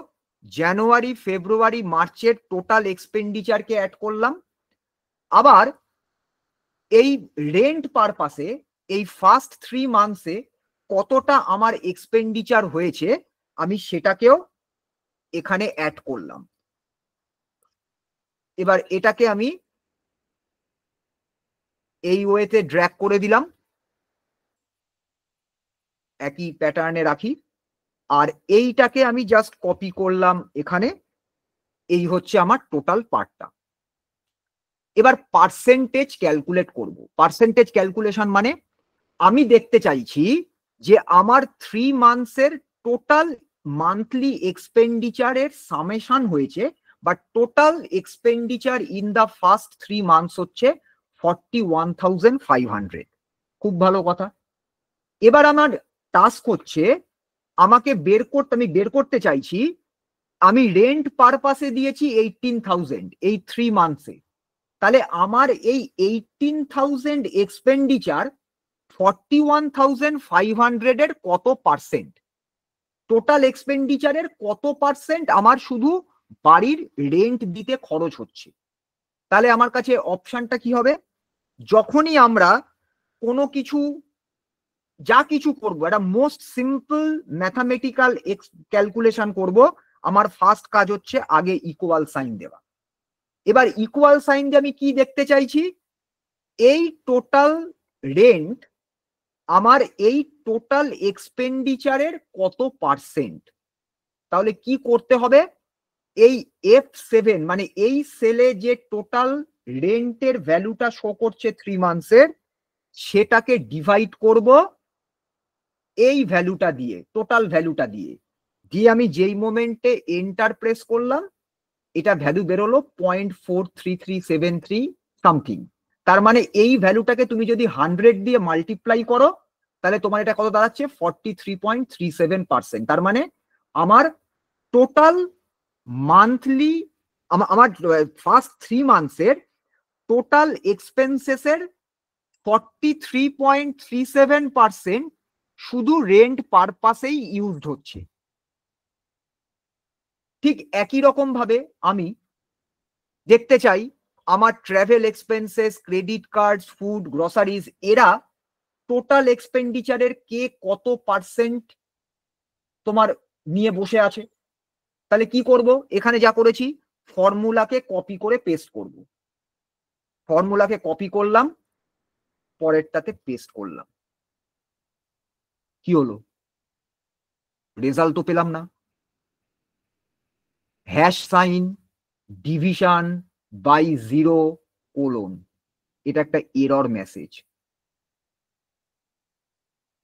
জানুয়ারি ফেব্রুয়ারি মার্চের টোটাল এক্সপেন্ডিচারকে অ্যাড করলাম। আবার এই রেন্ট পারপাসে এই ফার্স্ট 3 মান্থসে কতটা আমার এক্সপেন্ডিচার হয়েছে আমি সেটাকেও এখানে অ্যাড করলাম। এবার এটাকে আমি এই ওয়েতে ড্র্যাগ করে দিলাম, একই প্যাটার্নে রাখি, আর এইটাকে আমি জাস্ট কপি করলাম এখানে। এই হচ্ছে আমার টোটাল পার্টটা। এবার পার্সেন্টেজ ক্যালকুলেট করব। পার্সেন্টেজ ক্যালকুলেশন মানে আমি দেখতে চাইছি যে আমার 3 মান্থসের টোটাল মান্থলি এক্সপেন্ডিচারের সামেশন হয়েছে, but total expenditure in the first 3 months হচ্ছে 41,500। খুব ভালো কথা। এবার আমার টাস্ক হচ্ছে আমাকে আমি বের করতে চাইছি আমি রেন্ট পারপাসে দিয়েছি 18,000 এই 3 মান্থসে, তাহলে আমার এই 18,000 এক্সপেন্ডিচার 41,500 এর কত পার্সেন্ট, টোটাল এক্সপেন্ডিচারের কত পার্সেন্ট আমার শুধু বাড়ির রেন্ট দিতে খরচ হচ্ছে। তাহলে আমার কাছে অপশনটা কি হবে, যখনই আমরা কোনো কিছু যা কিছু করব, একটা মোস্ট সিম্পল ম্যাথামেটিক্যাল ক্যালকুলেশন করব। আমার ফার্স্ট কাজ হচ্ছে আগে ইকুয়াল সাইন দেওয়া। এবার ইকুয়াল সাইন দিয়ে আমি কি দেখতে চাইছি, এই টোটাল রেন্ট আমার এই টোটাল এক্সপেন্ডিচারের কত পার্সেন্ট। তাহলে কি করতে হবে, এই F7 মানে এই সেলে যে টোটাল রেন্টের ভ্যালুটা শো করছে 3 মান্থসের, সেটাকে ডিভাইড করব এই ভ্যালুটা দিয়ে, টোটাল ভ্যালুটা দিয়ে। দিয়ে আমি যেই মোমেন্টে এন্টার প্রেস করলাম, এটা ভ্যালু বেরোলো 0.43373 সামথিং। তার মানে এই ভ্যালুটাকে তুমি যদি 100 দিয়ে মাল্টিপ্লাই করো, তাহলে তোমার এটা কত দাঁড়াচ্ছে, 43.37%। তার মানে আমার টোটাল মান্থলি, আমার ফার্স্ট 3 মান্থসের টোটাল এক্সপেন্সেসের 43.37% শুধু রেন্ট পারপাসেই ইউজড হচ্ছে। ঠিক একই রকম ভাবে আমি দেখতে চাই আমার travel expenses, credit card, food, groceries, এরা টোটাল এক্সপেন্ডিচারের কে কত পার্সেন্ট তোমার নিয়ে বসে আছে। তাহলে কি করব, এখানে যা করেছি ফর্মুলাকে কপি করে পেস্ট করব। ফর্মুলাকে কপি করলাম, পরেরটাতে পেস্ট করলাম। কি হলো, রেজাল্ট তো পেলাম না। হ্যাশ সাইন ডিভিশন বাই 0:, এটা একটা এরর মেসেজ।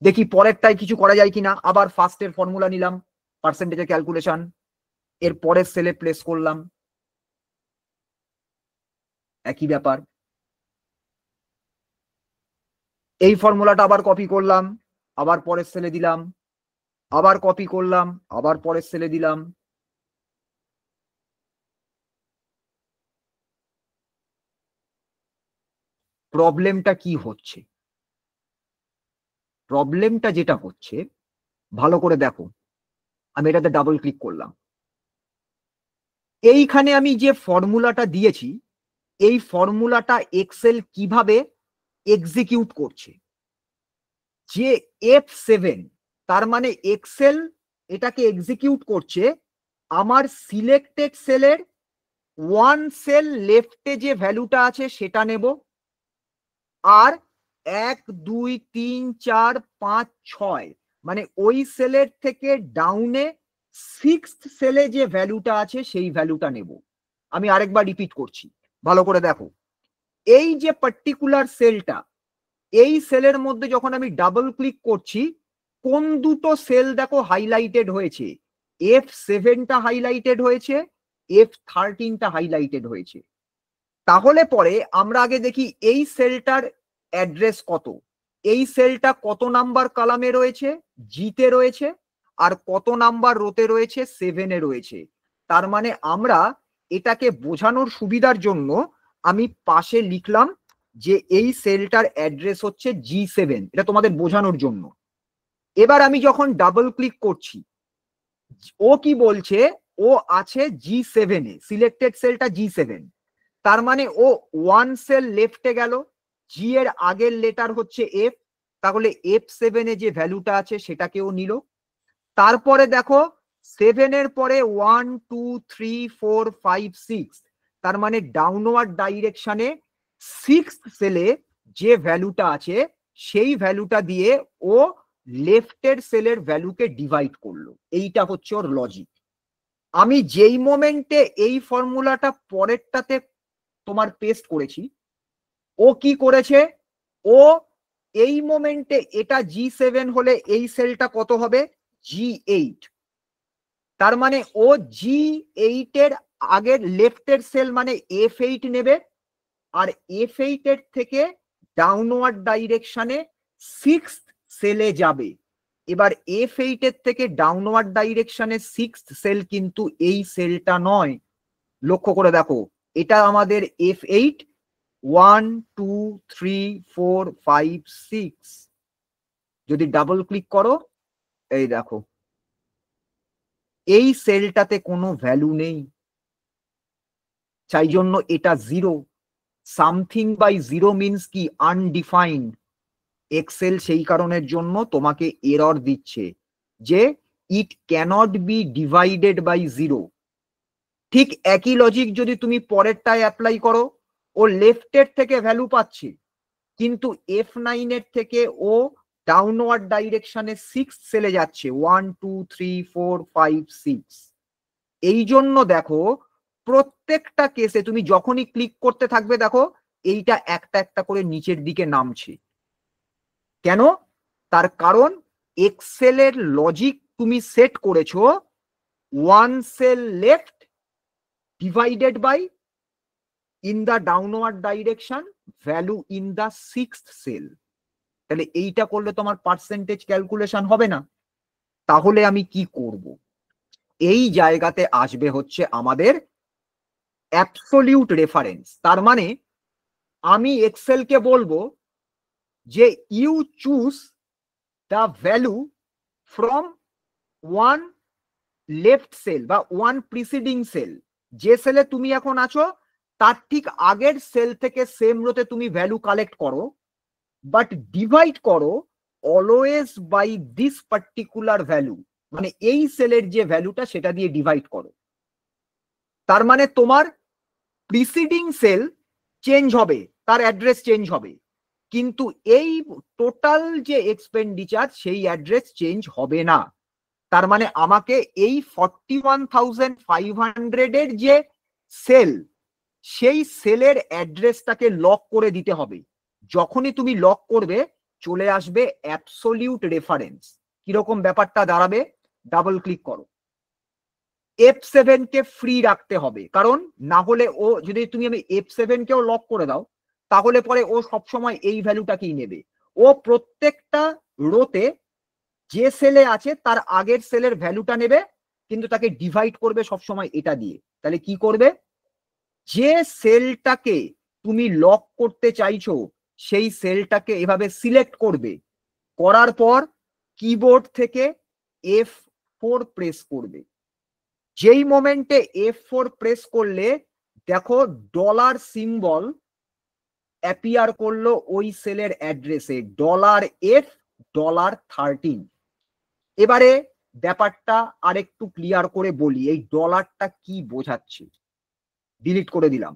দেখি পরেরটায় কিছু করা যায় কিনা। আবার ফার্স্টের ফর্মুলা নিলাম, পার্সেন্টেজের ক্যালকুলেশন, এর পরের সেলে প্লেস করলাম, একই ব্যাপার। এই ফর্মুলাটা আবার কপি করলাম, আবার পরের সেলে দিলাম, আবার কপি করলাম, আবার পরের সেলে দিলাম। প্রবলেমটা কি হচ্ছে, প্রবলেমটা যেটা হচ্ছে, ভালো করে দেখো। আমি এটাতে ডাবল ক্লিক করলাম। এইখানে আমি যে ফর্মুলাটা দিয়েছি, এই ফর্মুলাটা এক্সেল কিভাবে এক্সিকিউট করছে, যে F7, তার মানে এক্সেল এটাকে এক্সিকিউট করছে আমার সিলেক্টেড সেলের 1 সেল লেফটে যে ভ্যালুটা আছে সেটা নেব, আর 1 2 3 4 5 6 মানে ওই সেলের থেকে ডাউনে 6th সেলে যে ভ্যালুটা আছে সেই ভ্যালুটা নেব। আমি আরেকবার রিপিট করছি, ভালো করে দেখো। এই যে পার্টিকুলার সেলটা, এই সেলের মধ্যে যখন আমি ডাবল ক্লিক করছি, কোন দুটো সেল দেখো হাইলাইটেড হয়েছে, F7টা হাইলাইটেড হয়েছে, F13টা হাইলাইটেড হয়েছে। তাহলে পরে আমরা আগে দেখি এই সেলটার অ্যাড্রেস কত, এই সেলটা কত নাম্বার কলামে রয়েছে, জিতে রয়েছে, আর কত নাম্বার রোতে রয়েছে, 7-এ রয়েছে। তার মানে আমরা এটাকে বোঝানোর সুবিধার জন্য আমি পাশে লিখলাম যে এই সেলটার অ্যাড্রেস হচ্ছে G7, এটা তোমাদের বোঝানোর জন্য। এবার আমি যখন ডাবল ক্লিক করছি, ও কি বলছে, ও আছে G7-এ, সিলেক্টেড সেলটা G7। তার মানে ও 1 সেল লেফটে গেল, জি এর আগের লেটার হচ্ছে F, তাহলে F7-এ যে ভ্যালুটা আছে সেটাকেও নিল। তারপরে দেখো 7-এর পরে 1 2 3 4 5 6, তার মানে ডাউনওয়ার্ড ডাইরেকশনে 6th সেলে যে ভ্যালুটা আছে সেই ভ্যালুটা দিয়ে ও লেফটের সেলের ভ্যালুকে ডিভাইড করলো। এইটা হচ্ছে ওর লজিক। আমি যেই মোমেন্টে এই ফর্মুলাটা পরেরটাতে তোমার পেস্ট করেছি, ও কি করেছে, ও এই মোমেন্টে এটা G7 হলে এই সেলটা কত হবে, G8। তার মানে ও G8 এর আগের লেফটের সেল মানে F8 নেবে, আর F8 এর থেকে ডাউনওয়ার্ড ডাইরেকশনে 6th সেলে যাবে। এবার F8 এর থেকে ডাউনওয়ার্ড ডাইরেকশনে 6th সেল কিন্তু এই সেলটা নয়, লক্ষ্য করে দেখো, এটা আমাদের F8, 1 2 3 4 5 6। যদি ডাবল ক্লিক করো, এই দেখো এই সেলটাতে কোনো ভ্যালু নেই, তাই জন্য এটা 0। সামথিং বাই 0 মিনস কি, আনডিফাইন্ড। এক্সেল সেই কারণের জন্য তোমাকে এরর দিচ্ছে যে ইট ক্যানট বি ডিভাইডেড বাই 0। ঠিক একই লজিক যদি তুমি পরেরটায় অ্যাপ্লাই করো, ও লেফটের থেকে ভ্যালু পাচ্ছে, কিন্তু F9 এর থেকে ও ডাউনওয়ার্ড ডাইরেকশনে 6 সেলে যাচ্ছে, 1 2 3 4 5 6। এই জন্য দেখো প্রত্যেকটা কেসে তুমি যখনই ক্লিক করতে থাকবে দেখো এইটা একটা একটা করে নিচের দিকে নামছে। কেন? তার কারণ এক্সেলের লজিক তুমি সেট করেছো 1 cell left divided by in the downward direction value in the 6th cell. তাহলে এইটা করলে তোমার পার্সেন্টেজ ক্যালকুলেশন হবে না। তাহলে আমি কি করব? এই জায়গাতে আসবে হচ্ছে আমাদের অ্যাবসলিউট রেফারেন্স। তার মানে আমি এক্সেলকে বলবো যে you choose the value from 1 left cell বা 1 প্রিসিডিং সেল। যে সেলে তুমি এখন আছো তার ঠিক আগের সেল থেকে সেম রোতে তুমি ভ্যালু কালেক্ট করো, বাট ডিভাইড করো always by this particular value, মানে এই সেলের যে ভ্যালুটা সেটা দিয়ে ডিভাইড করো। তার মানে তোমার প্রিসিডিং সেল চেঞ্জ হবে, তার অ্যাড্রেস চেঞ্জ হবে, কিন্তু এই টোটাল যে এক্সপেন্ডিচার সেই অ্যাড্রেস চেঞ্জ হবে না। তার মানে আমাকে এই 41,500 এর যে সেল সেই সেলের অ্যাড্রেসটাকে লক করে দিতে হবে। যখনই তুমি লক করবে চলে আসবে অ্যাবসলিউট রেফারেন্স। কিরকম ব্যাপারটা দাঁড়াবে? ডাবল ক্লিক করো। F7 কে ফ্রি রাখতে হবে, কারণ না হলে ও যদি তুমি আমি F7 কেও লক করে দাও তাহলে পরে ও সবসময় এই ভ্যালুটাকেই নেবে। ও প্রত্যেকটা রোতে যে সেলে আছে তার আগের সেলের ভ্যালুটা নেবে, কিন্তু তাকে ডিভাইড করবে সবসময় এটা দিয়ে। তাহলে কি করবে? যে সেলটাকে তুমি লক করতে চাইছো সেই সেলটাকে এভাবে সিলেক্ট করবে, করার পর কিবোর্ড থেকে F4 প্রেস করবে। যেই মোমেন্টে F4 প্রেস করলে দেখো ডলার সিম্বল অ্যাপিয়ার করলো ওই সেলের অ্যাড্রেসে, $F13। এবারে ব্যাপারটা আরেকটু ক্লিয়ার করে বলি, এই ডলারটা কি বোঝাচ্ছে। ডিলিট করে দিলাম।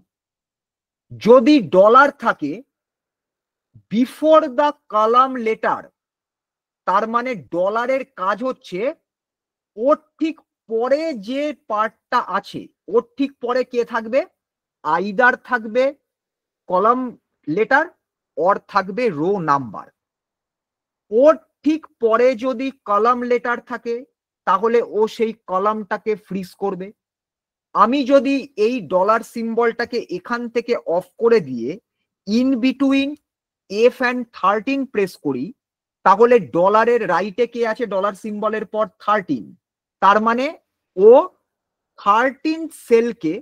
যদি ডলার থাকে বিফোর দ্য কলাম লেটার, তার মানে ডলারের কাজ হচ্ছে ওর ঠিক পরে যে পার্টটা আছে ওর ঠিক পরে কে থাকবে? আইদার থাকবে কলাম লেটার অর থাকবে রো নাম্বার। ওর ঠিক পরে যদি কলাম লেটার থাকে তাহলে ও সেই কলামটাকে ফ্রিজ করবে। আমি যদি এই ডলার সিম্বলটাকে এখান থেকে অফ করে দিয়ে ইন বিটুইন F13 প্রেস করি, তাহলে ডলারের রাইটে কে আছে ডলার সিম্বলের পর 13, তার মানে ও 13 সেলকে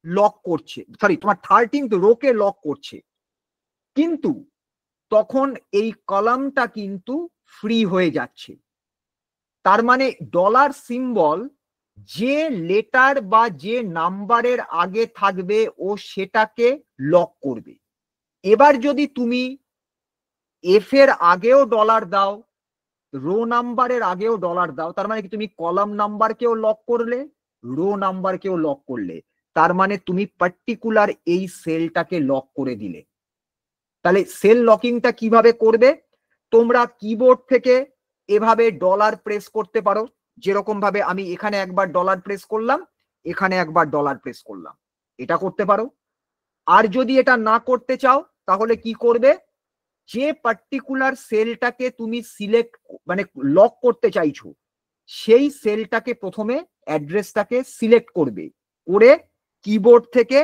লক করছে, সরি তোমার 13th রোকে লক করছে, কিন্তু তখন এই কলামটা কিন্তু ফ্রি হয়ে যাচ্ছে। তার মানে ডলার সিম্বল যে লেটার বা যে নাম্বারের আগে থাকবে ও সেটাকে লক করবে। এবার যদি তুমি এফ এর আগেও ডলার দাও, রো নাম্বারের আগেও ডলার দাও, তার মানে কি তুমি কলাম নাম্বারকেও লক করলে, রো নাম্বারকেও লক করলে, তার মানে তুমি পার্টিকুলার এই সেলটাকে লক করে দিলে। তাহলে সেল লকিংটা কিভাবে করবে? তোমরা কিবোর্ড থেকে এভাবে ডলার প্রেস করতে পারো, যেরকম ভাবে আমি এখানে একবার ডলার প্রেস করলাম, এখানে একবার ডলার প্রেস করলাম, এটা করতে পারো। আর যদি এটা না করতে চাও তাহলে কি করবে? যে পার্টিকুলার সেলটাকে তুমি সিলেক্ট মানে লক করতে চাইছো সেই সেলটাকে প্রথমে অ্যাড্রেসটাকে সিলেক্ট করবে, করে কিবোর্ড থেকে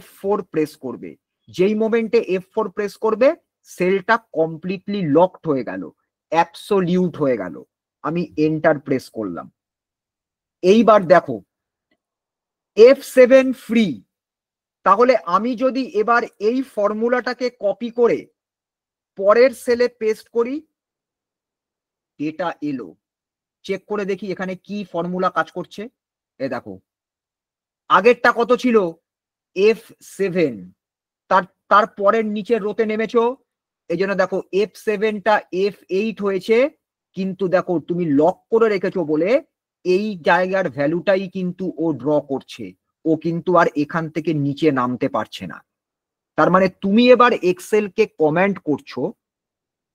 F4 প্রেস করবে। যেই মোমেন্টে F4 প্রেস করবে সেলটা কমপ্লিটলি লকড হয়ে গেল, অ্যাবসোলিউট হয়ে গেল। আমি এন্টার প্রেস করলাম। এইবার দেখো F7 ফ্রি। তাহলে আমি যদি এবার এই ফর্মুলাটাকে কপি করে পরের সেলে পেস্ট করি, ডেটা এলো, চেক করে দেখি এখানে কি ফর্মুলা কাজ করছে। এ দেখো আগেরটা কত ছিল? F7, তার পরের নিচের রোতে নেমেছো এই জন্য দেখো F7টা F8 হয়েছে, কিন্তু দেখো তুমি লক করে রেখেছো বলে এই জায়গার ভ্যালুটাই কিন্তু ও ড্র করছে, ও কিন্তু আর এখান থেকে নিচে নামতে পারছে না। তার মানে তুমি এবার এক্সেল কে কমেন্ট করছো,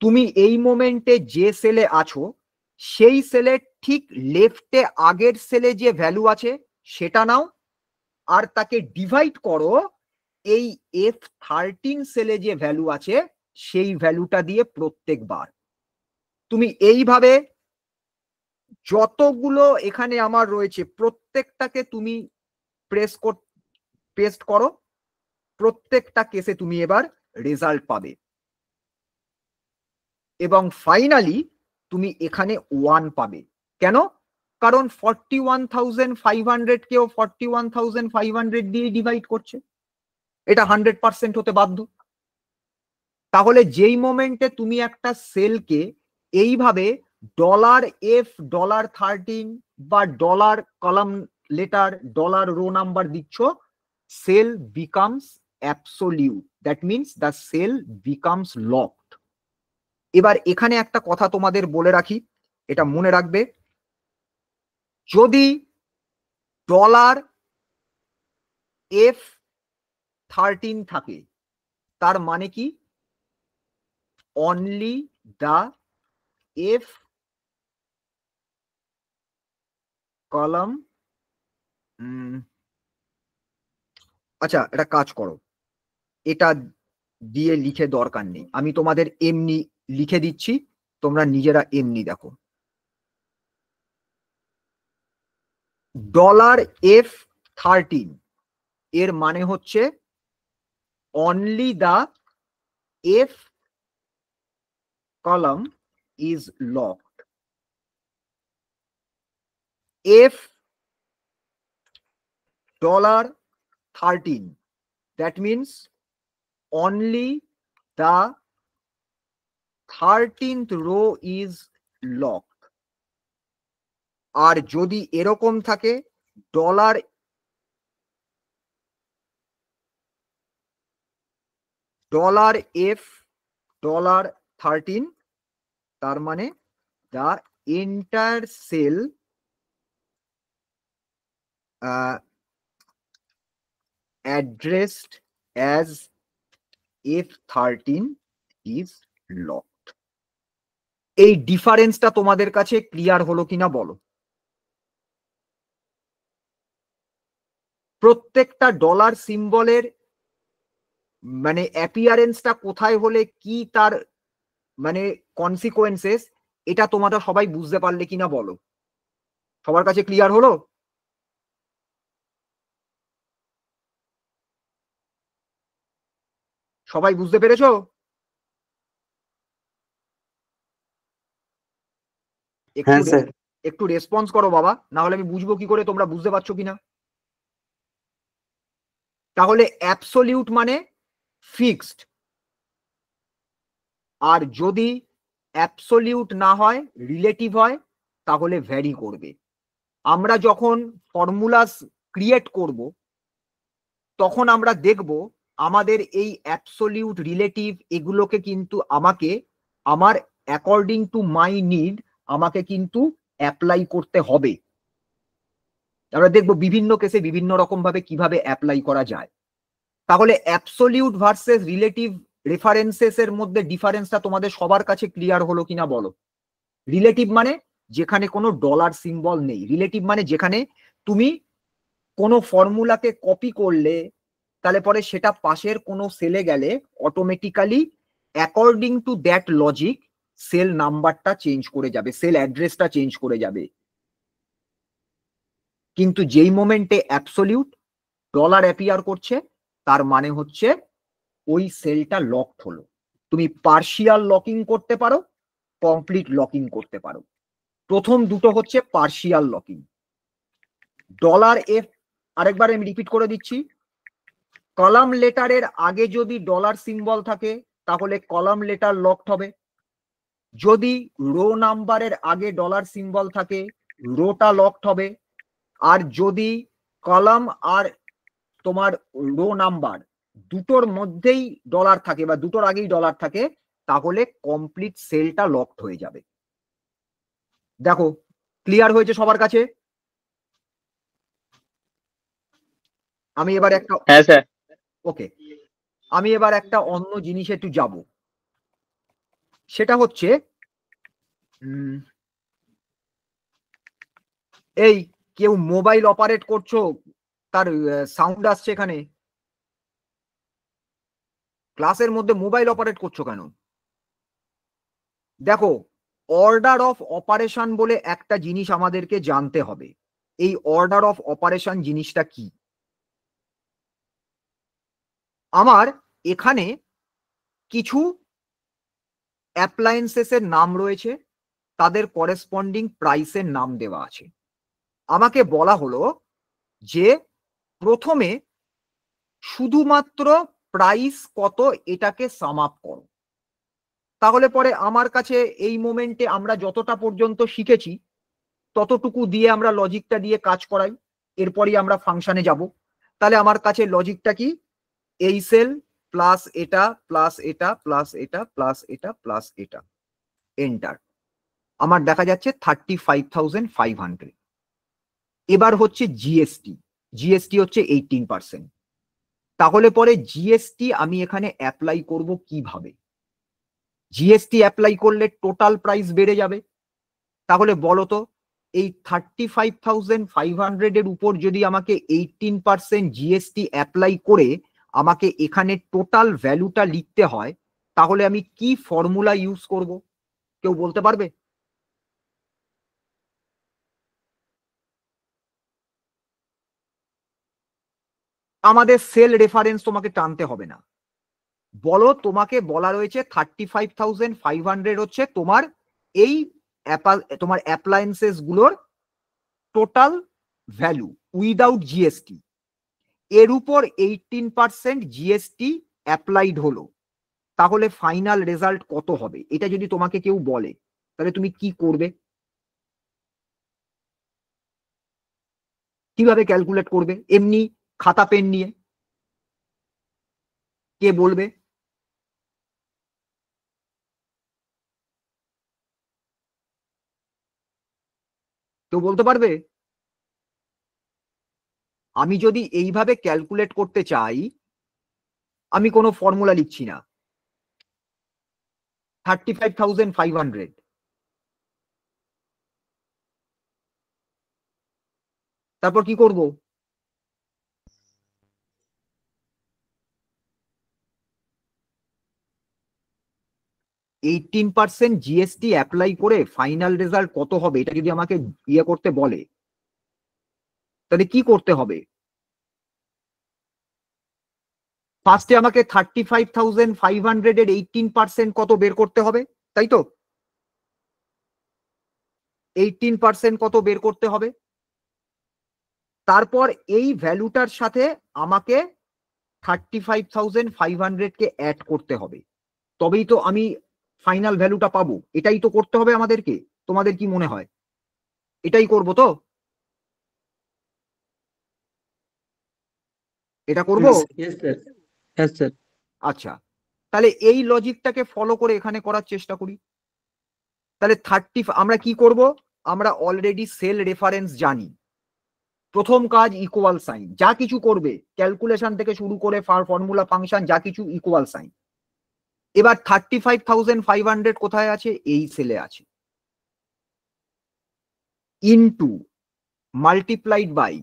তুমি এই মোমেন্টে যে সেলে আছো সেই সেলের ঠিক লেফটে আগের সেলে যে ভ্যালু আছে সেটা নাও, আর তাকে ডিভাইড করো এই F13 সেলে যে ভ্যালু আছে সেই ভ্যালুটা দিয়ে প্রত্যেকবার। তুমি এইভাবে যতগুলো এখানে আমার রয়েছে প্রত্যেকটাকে তুমি পেস্ট করো, প্রত্যেকটা কেসে তুমি এবার রেজাল্ট পাবে। এবং ফাইনালি তুমি এখানে 1 পাবে। কেন? কারণ 41,500 কেও 41,500 দিয়ে ডিভাইড করছে, এটা 100% হতে বাধ্য। তাহলে যেই মোমেন্টে তুমি একটা সেলকে এইভাবে $F13 বা কলাম লেটার রো নাম্বার দিচ্ছ, cell becomes absolute, that means the cell becomes locked. এবার এখানে একটা কথা তোমাদের বলে রাখি, এটা মনে রাখবে, যদি $F13 থাকে তার মানে কি অনলি দা F কলাম, আচ্ছা এটা কাজ করো, এটা দিয়ে লিখে দরকার নেই, আমি তোমাদের এমনি লিখে দিচ্ছি, তোমরা নিজেরা এমনি দেখো। $F13 এর মানে হচ্ছে only the F column is locked. $13, that means only the 13th row is locked। আর যদি এরকম থাকে $F13, তার মানে the entire cell addressed as F13 is locked। এই ডিফারেন্সটা তোমাদের কাছে ক্লিয়ার হলো কিনা বলো? প্রত্যেকটা ডলার সিম্বলের মানে অ্যাপিয়ারেন্সটা কোথায় হলে কি তার মানে কনসিকোয়েন্সেস, এটা তোমরা সবাই বুঝতে পারলে কিনা বলো? সবার কাছে ক্লিয়ার হলো? সবাই বুঝতে পেরেছো? হ্যাঁ স্যার। একটু রেসপন্স করো বাবা, না হলে আমি বুঝবো কি করে তোমরা বুঝতে পারছো কিনা। তাহলে অ্যাবসোলিউট মানে ফিক্সড, আর যদি অ্যাবসোলিউট না হয় রিলেটিভ হয় তাহলে ভ্যারি করবে। আমরা যখন ফর্মুলাস ক্রিয়েট করব তখন আমরা দেখব আমাদের এই অ্যাবসোলিউট রিলেটিভ এগুলোকে কিন্তু আমাকে আমার অ্যাকর্ডিং টু মাই নিড আমাকে কিন্তু অ্যাপ্লাই করতে হবে। আমরা দেখব বিভিন্ন কেসে বিভিন্ন রকম ভাবে কিভাবে অ্যাপ্লাই করা যায়। তাহলে অ্যাবসোলিউট ভার্সেস রিলেটিভ রেফারেন্সেস এর মধ্যে ডিফারেন্সটা তোমাদের সবার কাছে ক্লিয়ার হলো কিনা বলো? রিলেটিভ মানে যেখানে কোনো ডলার সিম্বল নেই, রিলেটিভ মানে যেখানে তুমি কোনো ফর্মুলাকে কপি করলে তাহলে পরে সেটা পাশের কোনো সেলে গেলে automatically according to that logic cell নাম্বারটা চেঞ্জ করে যাবে, সেল অ্যাড্রেসটা চেঞ্জ করে যাবে। কিন্তু যেই মোমেন্টে অ্যাবসোলিউট ডলার অ্যাপিয়ার করছে তার মানে হচ্ছে ওই সেলটা লকড হলো। তুমি পার্শিয়াল লকিং করতে পারো, কমপ্লিট লকিং করতে পারো। প্রথম দুটো হচ্ছে পার্শিয়াল লকিং। $F, আরেকবার আমি রিপিট করে দিচ্ছি, কলাম লেটারের আগে যদি ডলার সিম্বল থাকে তাহলে কলাম লেটার লকড হবে। যদি রো নাম্বারের আগে ডলার সিম্বল থাকে রোটা লকড হবে। আর যদি কলাম আর তোমার রো নাম্বার দুটোর মধ্যেই ডলার থাকে বা দুটোর আগেই ডলার থাকে তাহলে কমপ্লিট সেলটা লকড হয়ে যাবে। দেখো ক্লিয়ার হয়েছে সবার কাছে? আমি এবার একটা হ্যাঁ স্যার। ওকে, আমি এবার একটা অন্য জিনিসে একটু যাব, সেটা হচ্ছে এই কেউ মোবাইল অপারেট করছো, তার সাউন্ড আসছে এখানে, ক্লাসের মধ্যে মোবাইল অপারেট করছো কেন? দেখো, অর্ডার অফ অপারেশন বলে একটা জিনিস আমাদেরকে জানতে হবে। এই অর্ডার অফ অপারেশন জিনিসটা কি? আমার এখানে কিছু অ্যাপ্লায়েন্সেসের নাম রয়েছে, তাদের করেসপন্ডিং প্রাইসের নাম দেওয়া আছে। আমাকে বলা হলো যে প্রথমে শুধুমাত্র প্রাইস কত এটাকে সাম আপ করো। তাহলে পরে আমার কাছে এই মোমেন্টে আমরা যতটা পর্যন্ত শিখেছি ততটুকু দিয়ে আমরা লজিকটা দিয়ে কাজ করাই, এরপরই আমরা ফাংশনে যাব। তাহলে আমার কাছে লজিকটা কি? এই সেল প্লাস এটা প্লাস এটা প্লাস এটা প্লাস এটা প্লাস এটা, এন্টার। আমার দেখা যাচ্ছে 35,500। এবার হচ্ছে জিএসটি, জিএসটি হচ্ছে 18%। তাহলে পরে জিএসটি আমি এখানে অ্যাপ্লাই করব কিভাবে? জিএসটি অ্যাপ্লাই করলে টোটাল প্রাইস বেড়ে যাবে। তাহলে বলো তো, এই 35,500 এর উপর যদি আমাকে 18% জিএসটি অ্যাপ্লাই করে আমাকে এখানে টোটাল ভ্যালুটা লিখতে হয়, তাহলে আমি কি ফর্মুলা ইউজ করব? কেউ বলতে পারবে? আমাদের সেল রেফারেন্স তোমাকে টানতে হবে না। বলো, তোমাকে বলা রয়েছে 35,500 হচ্ছে তোমার এই তোমার অ্যাপ্লায়েন্সেস গুলোর টোটাল ভ্যালু উইদাউট জিএসটি। এর উপর 18% জিএসটি অ্যাপ্লাইড হলো, তাহলে ফাইনাল রেজাল্ট কত হবে? এটা যদি তোমাকে কেউ বলে তাহলে তুমি কি করবে? কিভাবে ক্যালকুলেট করবে? এমনি খাতা পেন নিয়ে? কে বলবে? কেউ বলতে পারবে? আমি যদি এইভাবে ক্যালকুলেট করতে চাই, আমি কোনো ফর্মুলা লিখছি না। 35,500, তারপর কি করব? এইটিন পার্সেন্ট জিএসটি অ্যাপ্লাই করে ফাইনাল রেজাল্ট কত হবে এটা যদি আমাকে ইয়ে করতে বলে, তাহলে কি করতে হবে? ফার্স্টে আমাকে 35,500 এর 18% কত বের করতে হবে, তাই তো? 18% কত বের করতে হবে, তারপর এই ভ্যালুটার সাথে আমাকে 35,500 কে অ্যাড করতে হবে, তবেই তো আমি ফাইনাল ভ্যালুটা পাবো। এটাই তো করতে হবে আমাদেরকে। তোমাদের কি মনে হয় এটাই করব তো? এটা করব? আচ্ছা, তাহলে এই লজিকটাকে ফলো করে এখানে করার চেষ্টা করি। তাহলে আমরা কি করব? আমরা অলরেডি সেল রেফারেন্স জানি। প্রথম কাজ ইকুয়াল সাইন, যা কিছু করবে ক্যালকুলেশন থেকে শুরু করে ফর্মুলা ফাংশন যা কিছু ইকুয়াল সাইন। এবার 35,500 কোথায় আছে? এই সেলে আছে। ইনটু মাল্টিপ্লাইড বাই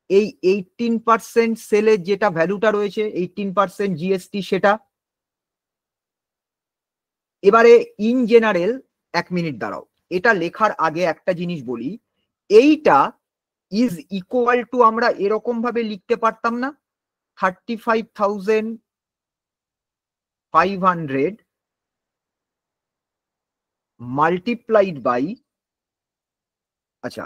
এই 18% সেলের যেটা ভ্যালুটা রয়েছে 18% জিএসটি সেটা। এবারে ইন জেনারেল, 1 মিনিট দাঁড়াও, এটা লেখার আগে একটা জিনিস বলি। এইটা ইজ ইকুয়াল টু আমরা এরকম ভাবে লিখতে পারতাম না? 35,500 মাল্টিপ্লাইড বাই, আচ্ছা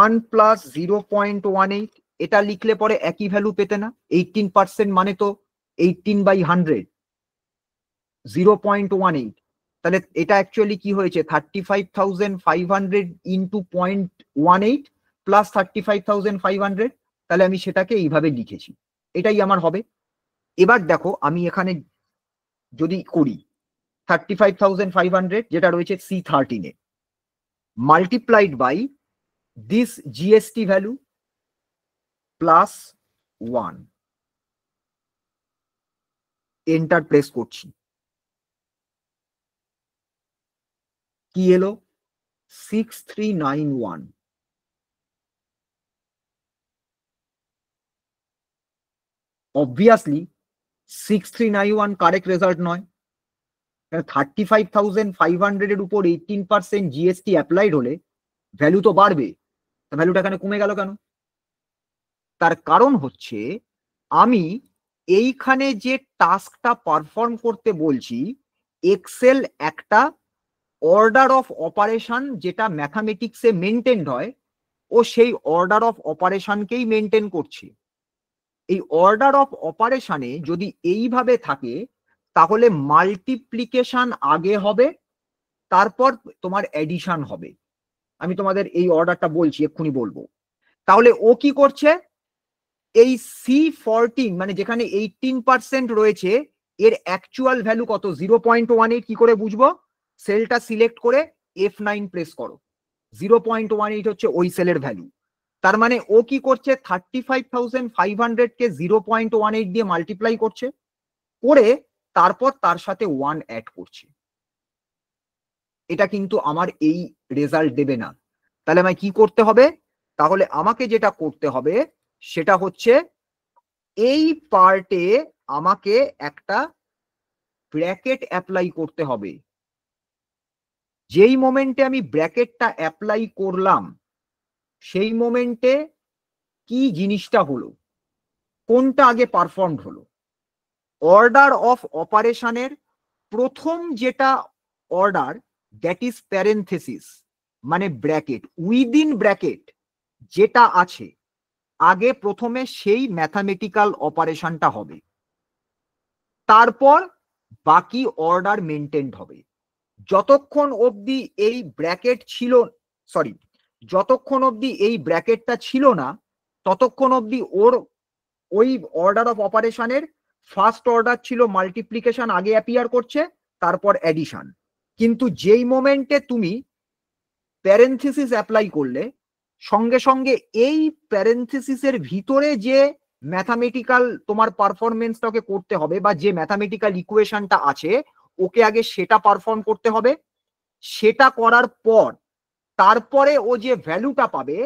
1 প্লাস 0.18, এটা লিখলে পরে একই ভ্যালু পেতে না? 18% মানে তো 18/100, 0.18। তাহলে এটা অ্যাকচুয়ালি কি হয়েছে? 35,500 ইন্টু 0.18 প্লাস 35,500। তাহলে আমি সেটাকে এইভাবে লিখেছি, এটাই আমার হবে। এবার দেখো আমি এখানে যদি করি 35,500 যেটা রয়েছে C13 এ, multiplied by this GST value plus 1, enter press করছি। কি এলো? 6391। অবভিয়াসলি 6391 কারেক্ট রেজাল্ট নয়। 35,500 এর উপর 18% জিএসটি অ্যাপ্লাইড হলে ভ্যালু তো বাড়বে, ভ্যালুটা এখানে কমে গেল কেন? তার কারণ হচ্ছে আমি এইখানে যে টাস্কটা পারফর্ম করতে বলছি, এক্সেল একটা অর্ডার অফ অপারেশন যেটা ম্যাথামেটিক্সে মেনটেন হয়, ও সেই অর্ডার অফ অপারেশনকেই মেনটেন করছে। এই অর্ডার অফ অপারেশনে যদি এইভাবে থাকে তাহলে মাল্টিপ্লিকেশন আগে হবে, তারপর তোমার এডিশন হবে। আমি তোমাদের এই অর্ডারটা বলছি, এক্ষুনি বলবো। তাহলে ও কি করছে? এই C14 মানে যেখানে 18% রয়েছে, এর অ্যাকচুয়াল ভ্যালু কত? 0.18। কি করে বুঝবো? সেলটা সিলেক্ট করে F9 প্রেস করো। 0.18 হচ্ছে ওই সেলের ভ্যালু। তার মানে ও কি করছে? 35,500 কে 0.18 দিয়ে মাল্টিপ্লাই করছে, করে তারপর তার সাথে 1 অ্যাড করছে। এটা কিন্তু আমার এই রেজাল্ট দেবে না। তাহলে আমায় কি করতে হবে? তাহলে আমাকে যেটা করতে হবে সেটা হচ্ছে এই পার্টে আমাকে একটা ব্র্যাকেট অ্যাপ্লাই করতে হবে। যেই মোমেন্টে আমি ব্র্যাকেটটা অ্যাপ্লাই করলাম, সেই মোমেন্টে কি জিনিসটা হলো, কোনটা আগে পারফর্ম হলো? অর্ডার অফ অপারেশনের প্রথম যেটা অর্ডার, দ্যাট ইজ প্যারেনথেসিস মানে ব্র্যাকেট, উইদিন ব্র্যাকেট যেটা আছে আগে প্রথমে সেই ম্যাথামেটিক্যাল অপারেশনটা হবে, তারপর বাকি অর্ডার মেনটেন্ড হবে। যতক্ষণ অবধি এই ব্র্যাকেট ছিল, সরি, যতক্ষণ অবধি এই ব্র্যাকেটটা ছিল না, ততক্ষণ অবধি ওর ওই অর্ডার অফ অপারেশনের ফার্স্ট অর্ডার ছিল মাল্টিপ্লিকেশন আগে অ্যাপিয়ার করছে, তারপর অ্যাডিশন। কিন্তু যেই মোমেন্টে তুমি প্যারেনথিসিস অ্যাপ্লাই করলে, সঙ্গে সঙ্গে এই প্যারেনথিসিসের ভিতরে যে ম্যাথামেটিক্যাল তোমার পারফরমেন্সটাকে করতে হবে, বা যে ম্যাথামেটিক্যাল ইকুয়েশনটা আছে, ওকে আগে সেটা পারফর্ম করতে হবে। সেটা করার পর তারপরে ও যে ভ্যালুটা পাবে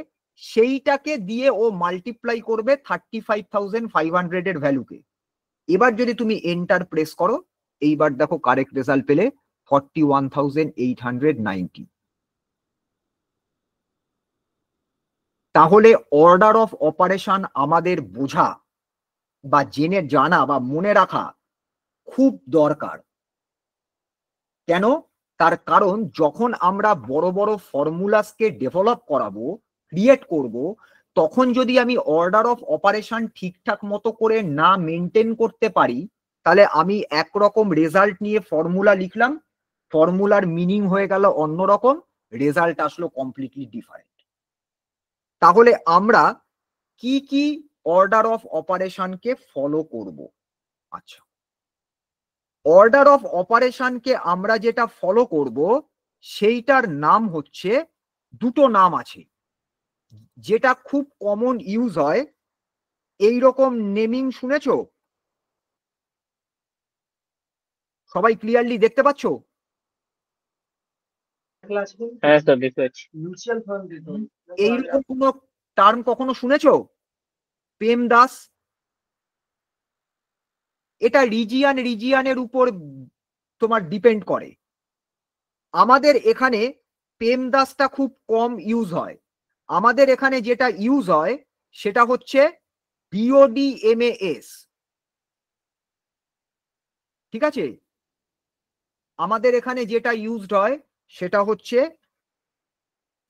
সেইটাকে দিয়ে ও মাল্টিপ্লাই করবে 35,500 এর ভ্যালুকে। এবার যদি তুমি এন্টার প্রেস করো, এইবার দেখো কারেক্ট রেজাল্ট পেলে 41,890। তাহলে অর্ডার অফ অপারেশন আমাদের বোঝা বা জেনে জানা বা মনে রাখা খুব দরকার। কেন? তার কারণ যখন আমরা বড় বড় ফর্মুলাসকে ডেভেলপ করাবো, ক্রিয়েট করব, তখন যদি আমি অর্ডার অফ অপারেশন ঠিকঠাক মতো করে না মেনটেন করতে পারি, তাহলে আমি একরকম রেজাল্ট নিয়ে ফর্মুলা লিখলাম, ফর্মুলার মিনিং হয়ে গেল অন্যরকম, রেজাল্ট আসলো কমপ্লিটলি ডিফারেন্ট। তাহলে আমরা কি কি অর্ডার অফ অপারেশনকে ফলো করব? আচ্ছা, অর্ডার অফ অপারেশনকে আমরা যেটা ফলো করব সেইটার নাম হচ্ছে, দুটো নাম আছে যেটা খুব কমন ইউজ হয়। এইরকম নেমিং শুনেছো? সবাই ক্লিয়ারলি দেখতে পাচ্ছ? হ্যাঁ স্যার দেখতে পাচ্ছি। এইরকম কোনো টার্ম কখনো শুনেছো? পেমদাস। এটা রিজিয়ানের উপর তোমার ডিপেন্ড করে। আমাদের এখানে পেমদাসটা খুব কম ইউজ হয়। আমাদের এখানে যেটা ইউজ হয় সেটা হচ্ছে BODMAS। ঠিক আছে? আমাদের এখানে যেটা ইউজড হয় সেটা হচ্ছে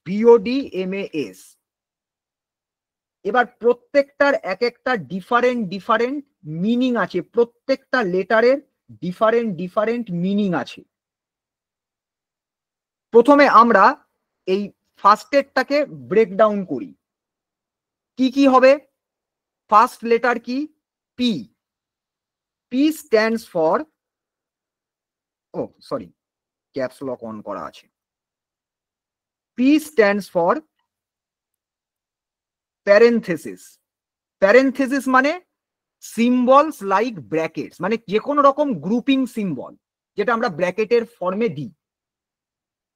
BODMAS। এবার প্রত্যেকটার এক একটা ডিফারেন্ট মিনিং আছে, প্রত্যেকটা লেটারের ডিফারেন্ট মিনিং আছে। প্রথমে আমরা এই ফার্স্টেরটাকে ব্রেকডাউন করি। কি কি হবে? ফার্স্ট লেটার কি? P। P stands for oh sorry, caps lock on করা আছে। P stands for parenthesis. Parenthesis মানে সিম্বলস লাইক ব্র্যাকেটস, মানে যে কোনো রকম গ্রুপিং সিম্বল যেটা আমরা ব্র্যাকেটের ফর্মে দিই।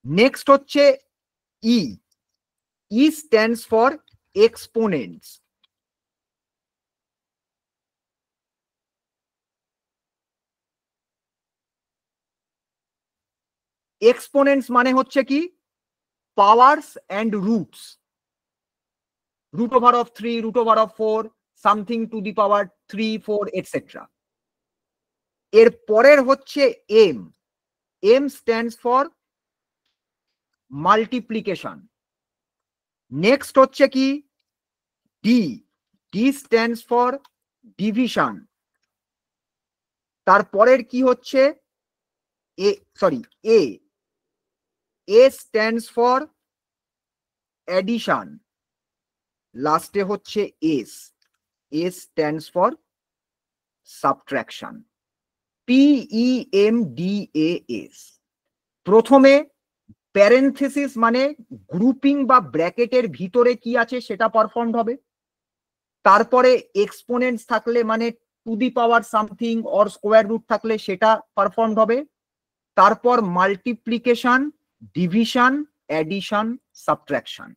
নেক্সট হচ্ছে ই। ই স্ট্যান্ডস ফর এক্সপোনেন্টস। এক্সপোনেন্টস মানে হচ্ছে কি powers and roots, root over of 3, root over of 4, something to the power 3, 4, etc. এর পরের হচ্ছে M. M stands for multiplication. Next হচ্ছে কি D. D stands for division. তারপরের কি হচ্ছে A, sorry A. A stands for addition. লাস্টে হচ্ছে S. S stands for subtraction. PEMDAS। প্রথমে প্যারেনথেসিস মানে গ্রুপিং বা ব্র্যাকেটের ভিতরে কি আছে সেটা পারফর্মড হবে। তারপরে এক্সপোনেন্টস থাকলে মানে to the power something or square root থাকলে সেটা পারফর্মড হবে। তারপর মাল্টিপ্লিকেশন, ডিভিশন, অ্যাডিশন, সাবট্রাকশন।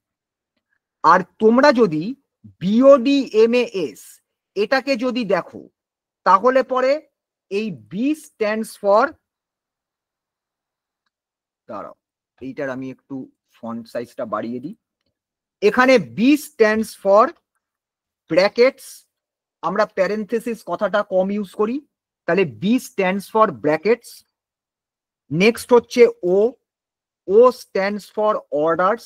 আর তোমরা যদি BODMAS এটাকে যদি দেখো তাহলে পরে এই বি স্ট্যান্ডস ফর, দাঁড়াও এইটার আমি একটু ফন্ট সাইজটা বাড়িয়ে দিই। এখানে বি স্ট্যান্ডস ফর ব্র্যাকেটস। আমরা প্যারেনথেসিস কথাটা কম ইউজ করি, তাহলে B stands for brackets. Next হচ্ছে O. O stands for orders.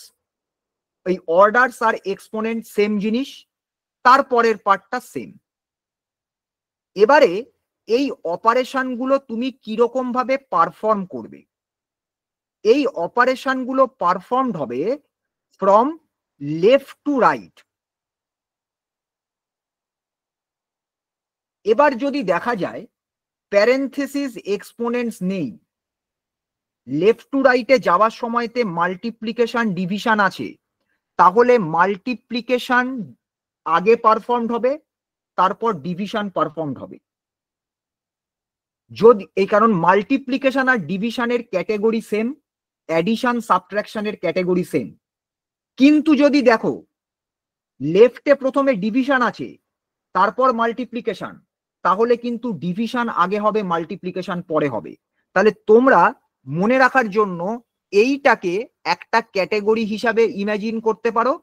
এই অর্ডারস আর এক্সপোনেন্ট সেম জিনিস, তারপরের পার্টটা সেম। এবারে এই অপারেশন গুলো তুমি কিরকম ভাবে পারফর্ম করবে। এই অপারেশন গুলো পারফর্মড হবে ফ্রম লেফট টু রাইট। এবার যদি দেখা যায় প্যারেনথেসিস এক্সপোনেন্টস নেই, লেফট টু রাইটে যাওয়ার সময়তে মাল্টিপ্লিকেশন ডিভিশন আছে, তাহলে মাল্টিপ্লিকেশন আগে পারফর্মড হবে, তারপর ডিভিশন পারফর্মড হবে। যদি এই কারণ মাল্টিপ্লিকেশন আর ডিভিশনের ক্যাটেগরি সেম, অ্যাডিশন সাবট্রাকশনের ক্যাটেগরি সেম। কিন্তু যদি দেখো লেফটে প্রথমে ডিভিশন আছে তারপর মাল্টিপ্লিকেশন, তাহলে কিন্তু ডিভিশন আগে হবে, মাল্টিপ্লিকেশন পরে হবে। তাহলে তোমরা মনে রাখার জন্য এইটাকে একটা ক্যাটেগরি হিসাবে ইমাজিন করতে পারো,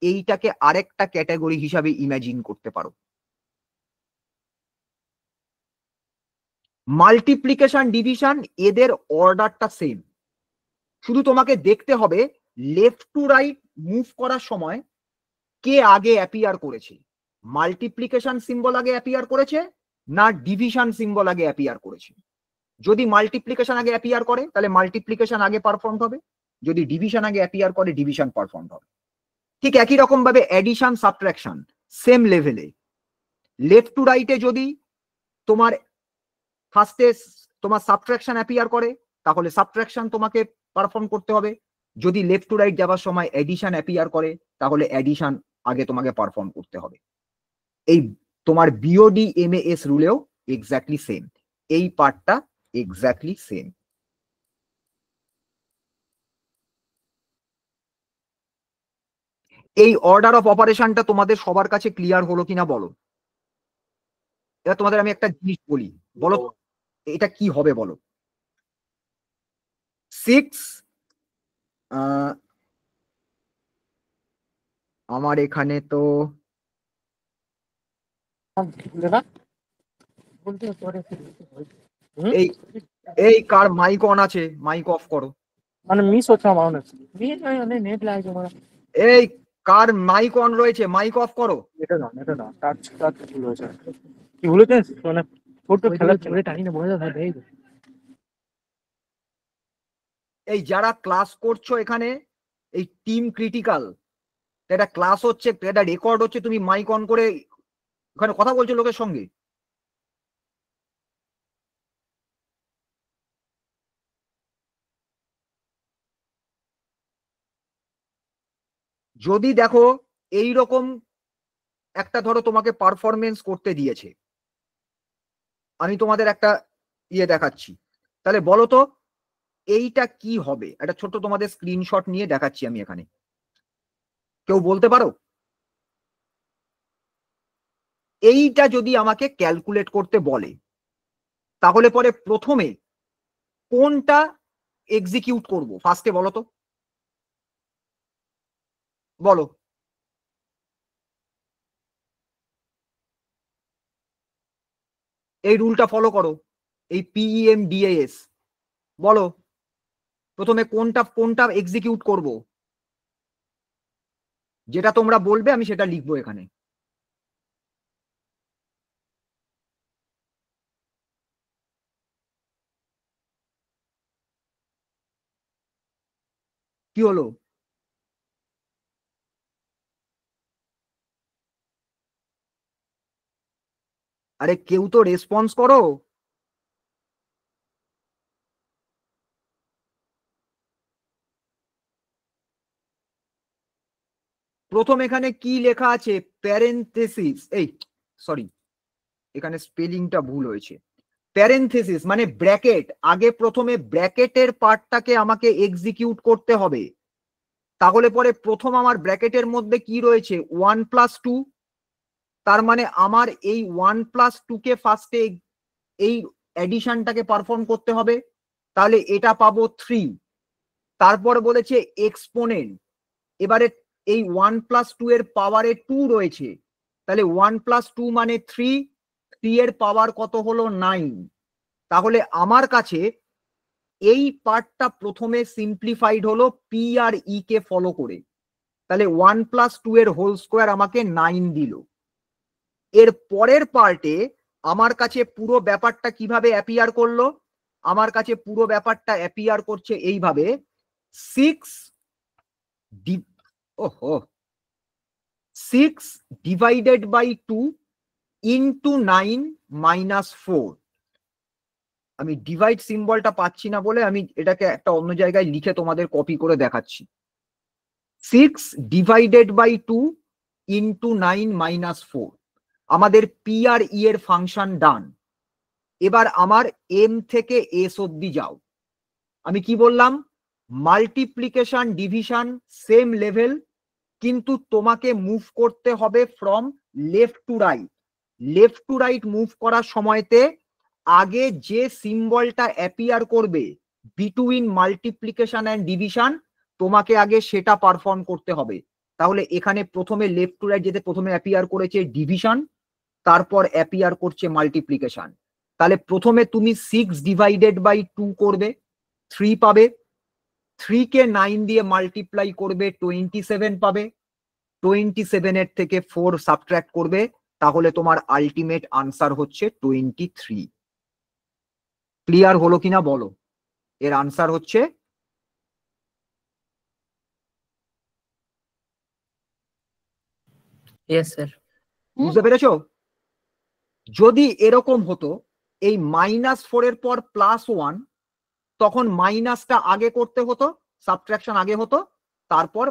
এইটাকে আরেকটা ক্যাটেগরি হিসাবে ইমাজিন করতে পারো। মাল্টিপ্লিকেশন ডিভিশন এদের অর্ডারটা সেম, শুধু তোমাকে দেখতে হবে লেফট টু রাইট মুভ করার সময় কে আগে অ্যাপিয়ার করেছে, মাল্টিপ্লিকেশন সিম্বল আগে অ্যাপিয়ার করেছে না ডিভিশন সিম্বল আগে অ্যাপিয়ার করেছে। যদি মাল্টিপ্লিকেশন আগে অ্যাপিয়ার করে তাহলে মাল্টিপ্লিকেশন আগে পারফর্ম হবে, যদি ডিভিশন আগে অ্যাপিয়ার করে ডিভিশন পারফর্ম হবে। ঠিক একই রকম ভাবে অ্যাডিশন সাবট্রাকশন সেম লেভেলে। লেফট টু রাইটে যদি তোমার ফার্স্টে তোমার সাবট্রাকশন অ্যাপিয়ার করে তাহলে সাবট্রাকশন তোমাকে পারফর্ম করতে হবে, যদি লেফট টু রাইট যাওয়ার সময় অ্যাডিশন অ্যাপিয়ার করে তাহলে অ্যাডিশন আগে তোমাকে পারফর্ম করতে হবে। এই তোমার BODMAS রুলেও এক্স্যাক্টলি সেম, এই পার্টটা এক্স্যাক্টলি সেম। এই অর্ডার অফ অপারেশনটা তোমাদের সবার কাছে ক্লিয়ার হলো কিনা বলো। এবার তোমাদের আমি একটা জিনিস বলি, বলো এটা কি হবে বলো। 6 আমার এখানে তো এই এই কার মাইক অন আছে, মাইক অফ করো। মানে মিস হচ্ছে আমার অনেক নেট লাগছে আমার। এই কার মাইক অন রয়েছে, মাইক অফ করো। এটা না টাচ ভুল হয়েছে। কি ভুল হয়েছে? মানে ছোট খেলা চলে টানি না বোঝা যায় এই। এই যারা ক্লাস করছো এখানে, এই টিম ক্রিটিক্যাল এটা ক্লাস হচ্ছে, এটা রেকর্ড হচ্ছে, তুমি মাইক অন করে ওখানে কথা বলছো লোকের সঙ্গে। যদি দেখো এই রকম একটা ধরো তোমাকে পারফরমেন্স করতে দিয়েছে, আমি তোমাদের একটা ইয়ে দেখাচ্ছি, তাহলে বলো তো এইটা কি হবে? একটা ছোট তোমাদের স্ক্রিনশট নিয়ে দেখাচ্ছি আমি এখানে, কেউ বলতে পারো? এইটা যদি আমাকে ক্যালকুলেট করতে বলে তাহলে পরে প্রথমে কোনটা এক্সিকিউট করব ফার্স্টে বলো তো, বলো। এই রুলটা ফলো করো, এই PEMDAS, বলো প্রথমে কোনটা কোনটা এক্সিকিউট করব? যেটা তোমরা বলবে আমি সেটা লিখবো এখানে। কি হলো? আরে কেউ তো রেসপন্স করো। প্রথম এখানে কি লেখা আছে? প্যারেনথেসিস, এই সরি এখানে স্পেলিংটা ভুল হয়েছে। প্যারেনথেসিস মানে ব্র্যাকেট, আগে প্রথমে ব্র্যাকেটের পার্টটাকে আমাকে এক্সিকিউট করতে হবে। তাহলে পরে প্রথম আমার ব্র্যাকেটের মধ্যে কি রয়েছে? 1+2, তার মানে আমার এই 1+2 কে ফার্স্টে এই এডিশনটাকে পারফর্ম করতে হবে, তাহলে এটা পাবো 3। তারপর বলেছে এক্সপোনেন্ট, এবারে এই 1+2 এর পাওয়ারে 2 রয়েছে, তাহলে 1+2 মানে 3, 3 এর পাওয়ার কত হলো? 9। তাহলে আমার কাছে এই পার্টটা প্রথমে সিম্পলিফাইড হলো পি আর ই কে ফলো করে, তাহলে 1+2 এর হোল স্কোয়ার আমাকে 9 দিল। এর পরের পার্টে আমার কাছে পুরো ব্যাপারটা কিভাবে অ্যাপিয়ার করলো? আমার কাছে পুরো ব্যাপারটা অ্যাপিয়ার করছে এইভাবে, 6 ডিভাইডেড বাই 2 ইন্টু 9 মাইনাস 4। আমি ডিভাইড সিম্বলটা পাচ্ছি না বলে আমি এটাকে একটা অন্য জায়গায় লিখে তোমাদের কপি করে দেখাচ্ছি। 6 ডিভাইডেড বাই 2 ইন্টু 9 মাইনাস 4। আমাদের পি আর ই এর ফাংশন ডান। এবার আমার এম থেকে এস অব্দি যাও। আমি কি বললাম? মাল্টিপ্লিকেশন ডিভিশন সেম লেভেল, কিন্তু তোমাকে মুভ করতে হবে from left to right. Left to right move করার সময়তে আগে যে সিম্বলটা অ্যাপিয়ার করবে বিটুইন মাল্টিপ্লিকেশন অ্যান্ড ডিভিশন, তোমাকে আগে সেটা পারফর্ম করতে হবে। তাহলে এখানে প্রথমে লেফট টু রাইট যেতে প্রথমে অ্যাপিয়ার করেছে ডিভিশন, তারপর অ্যাপিয়ার করছে মাল্টিপ্লিকেশন। তাহলে প্রথমে তুমি 6 ডিভাইডেড বাই 2 করবে, 3 পাবে। 3 কে 9 দিয়ে মাল্টিপ্লাই করবে, 27 পাবে। 27 এর থেকে 4 সাবট্রাক্ট করবে, তাহলে তোমার আলটিমেট আনসার হচ্ছে 23। ক্লিয়ার হলো কিনা বলো? এর আনসার হচ্ছে ইয়েস স্যার। বুঝতে পেরেছো? যদি এরকম হতো এই -4 এর পর +1, তখন মাইনাসটা আগে করতে হতো, সাবট্রাকশন আগে হতো, তারপর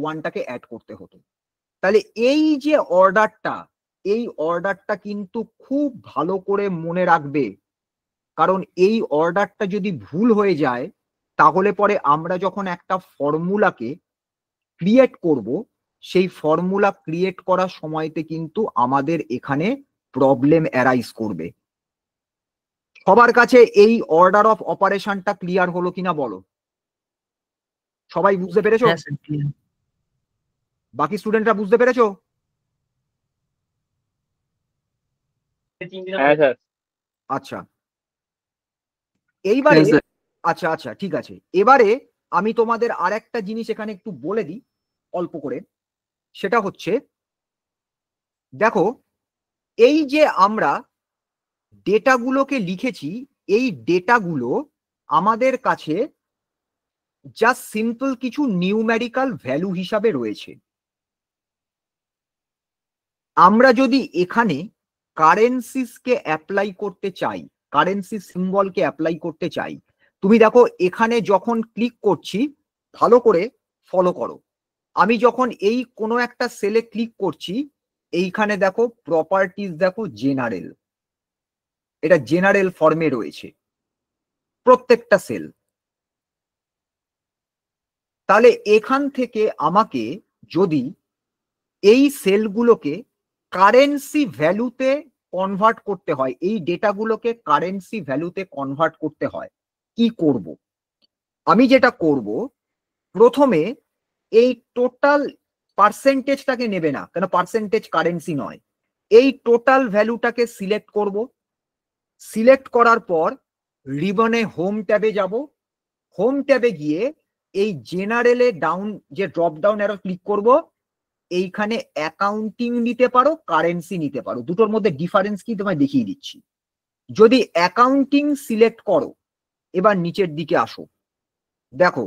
1টাকে অ্যাড করতে হতো। তাহলে এই যে অর্ডারটা, এই অর্ডারটা কিন্তু খুব ভালো করে মনে রাখবে, কারণ এই অর্ডারটা যদি ভুল হয়ে যায় তাহলে পরে আমরা যখন একটা ফর্মুলাকে ক্রিয়েট করব, সেই ফর্মুলা ক্রিয়েট করার সময়তে কিন্তু আমাদের এখানে প্রবলেম অ্যারাইজ করবে। সবার কাছে এই অর্ডার অফ অপারেশনটা ক্লিয়ার হলো কিনা বলো? সবাই বুঝতে পেরেছো? হ্যাঁ স্যার, ক্লিয়ার। বাকি স্টুডেন্টরা বুঝতে পেরেছো? হ্যাঁ স্যার। আচ্ছা, এইবারে হ্যাঁ, স্যার। আচ্ছা আচ্ছা ঠিক আছে, এবারে আমি তোমাদের আর একটা জিনিস এখানে একটু বলে দিই অল্প করে। সেটা হচ্ছে, দেখো এই যে আমরা ডেটাগুলোকে লিখেছি, এই ডেটাগুলো আমাদের কাছে জাস্ট সিম্পল কিছু নিউমেরিক্যাল ভ্যালু হিসাবে রয়েছে। আমরা যদি এখানে কারেন্সিসকে অ্যাপ্লাই করতে চাই, কারেন্সি সিম্বলকে অ্যাপ্লাই করতে চাই, তুমি দেখো এখানে যখন ক্লিক করছি, ভালো করে ফলো করো, আমি যখন এই কোনো একটা সেলে ক্লিক করছি, এইখানে দেখো প্রপার্টিজ, দেখো জেনারেল, এটা জেনারেল ফর্মে রয়েছে প্রত্যেকটা সেল। তাহলে এখান থেকে আমাকে যদি এই সেলগুলোকে কারেন্সি ভ্যালুতে কনভার্ট করতে হয়, এই ডেটাগুলোকে কারেন্সি ভ্যালুতে কনভার্ট করতে হয়, কি করব? আমি যেটা করব, প্রথমে এই টোটাল পার্সেন্টেজটাকে নেবে না, কেন পার্সেন্টেজ কারেন্সি নয়, এই টোটাল ভ্যালুটাকে সিলেক্ট করব। সিলেক্ট করার পর রিবনে হোম ট্যাবে যাব। হোম ট্যাবে গিয়ে এই জেনারেলে ডাউন যে ড্রপ ডাউন অ্যারো ক্লিক করব, এইখানে অ্যাকাউন্টিং নিতে পারো, কারেন্সি নিতে পারো, দুটোর মধ্যে ডিফারেন্স কি তোমায় দেখিয়ে দিচ্ছি। যদি অ্যাকাউন্টিং সিলেক্ট করো, এবার নিচের দিকে আসো, দেখো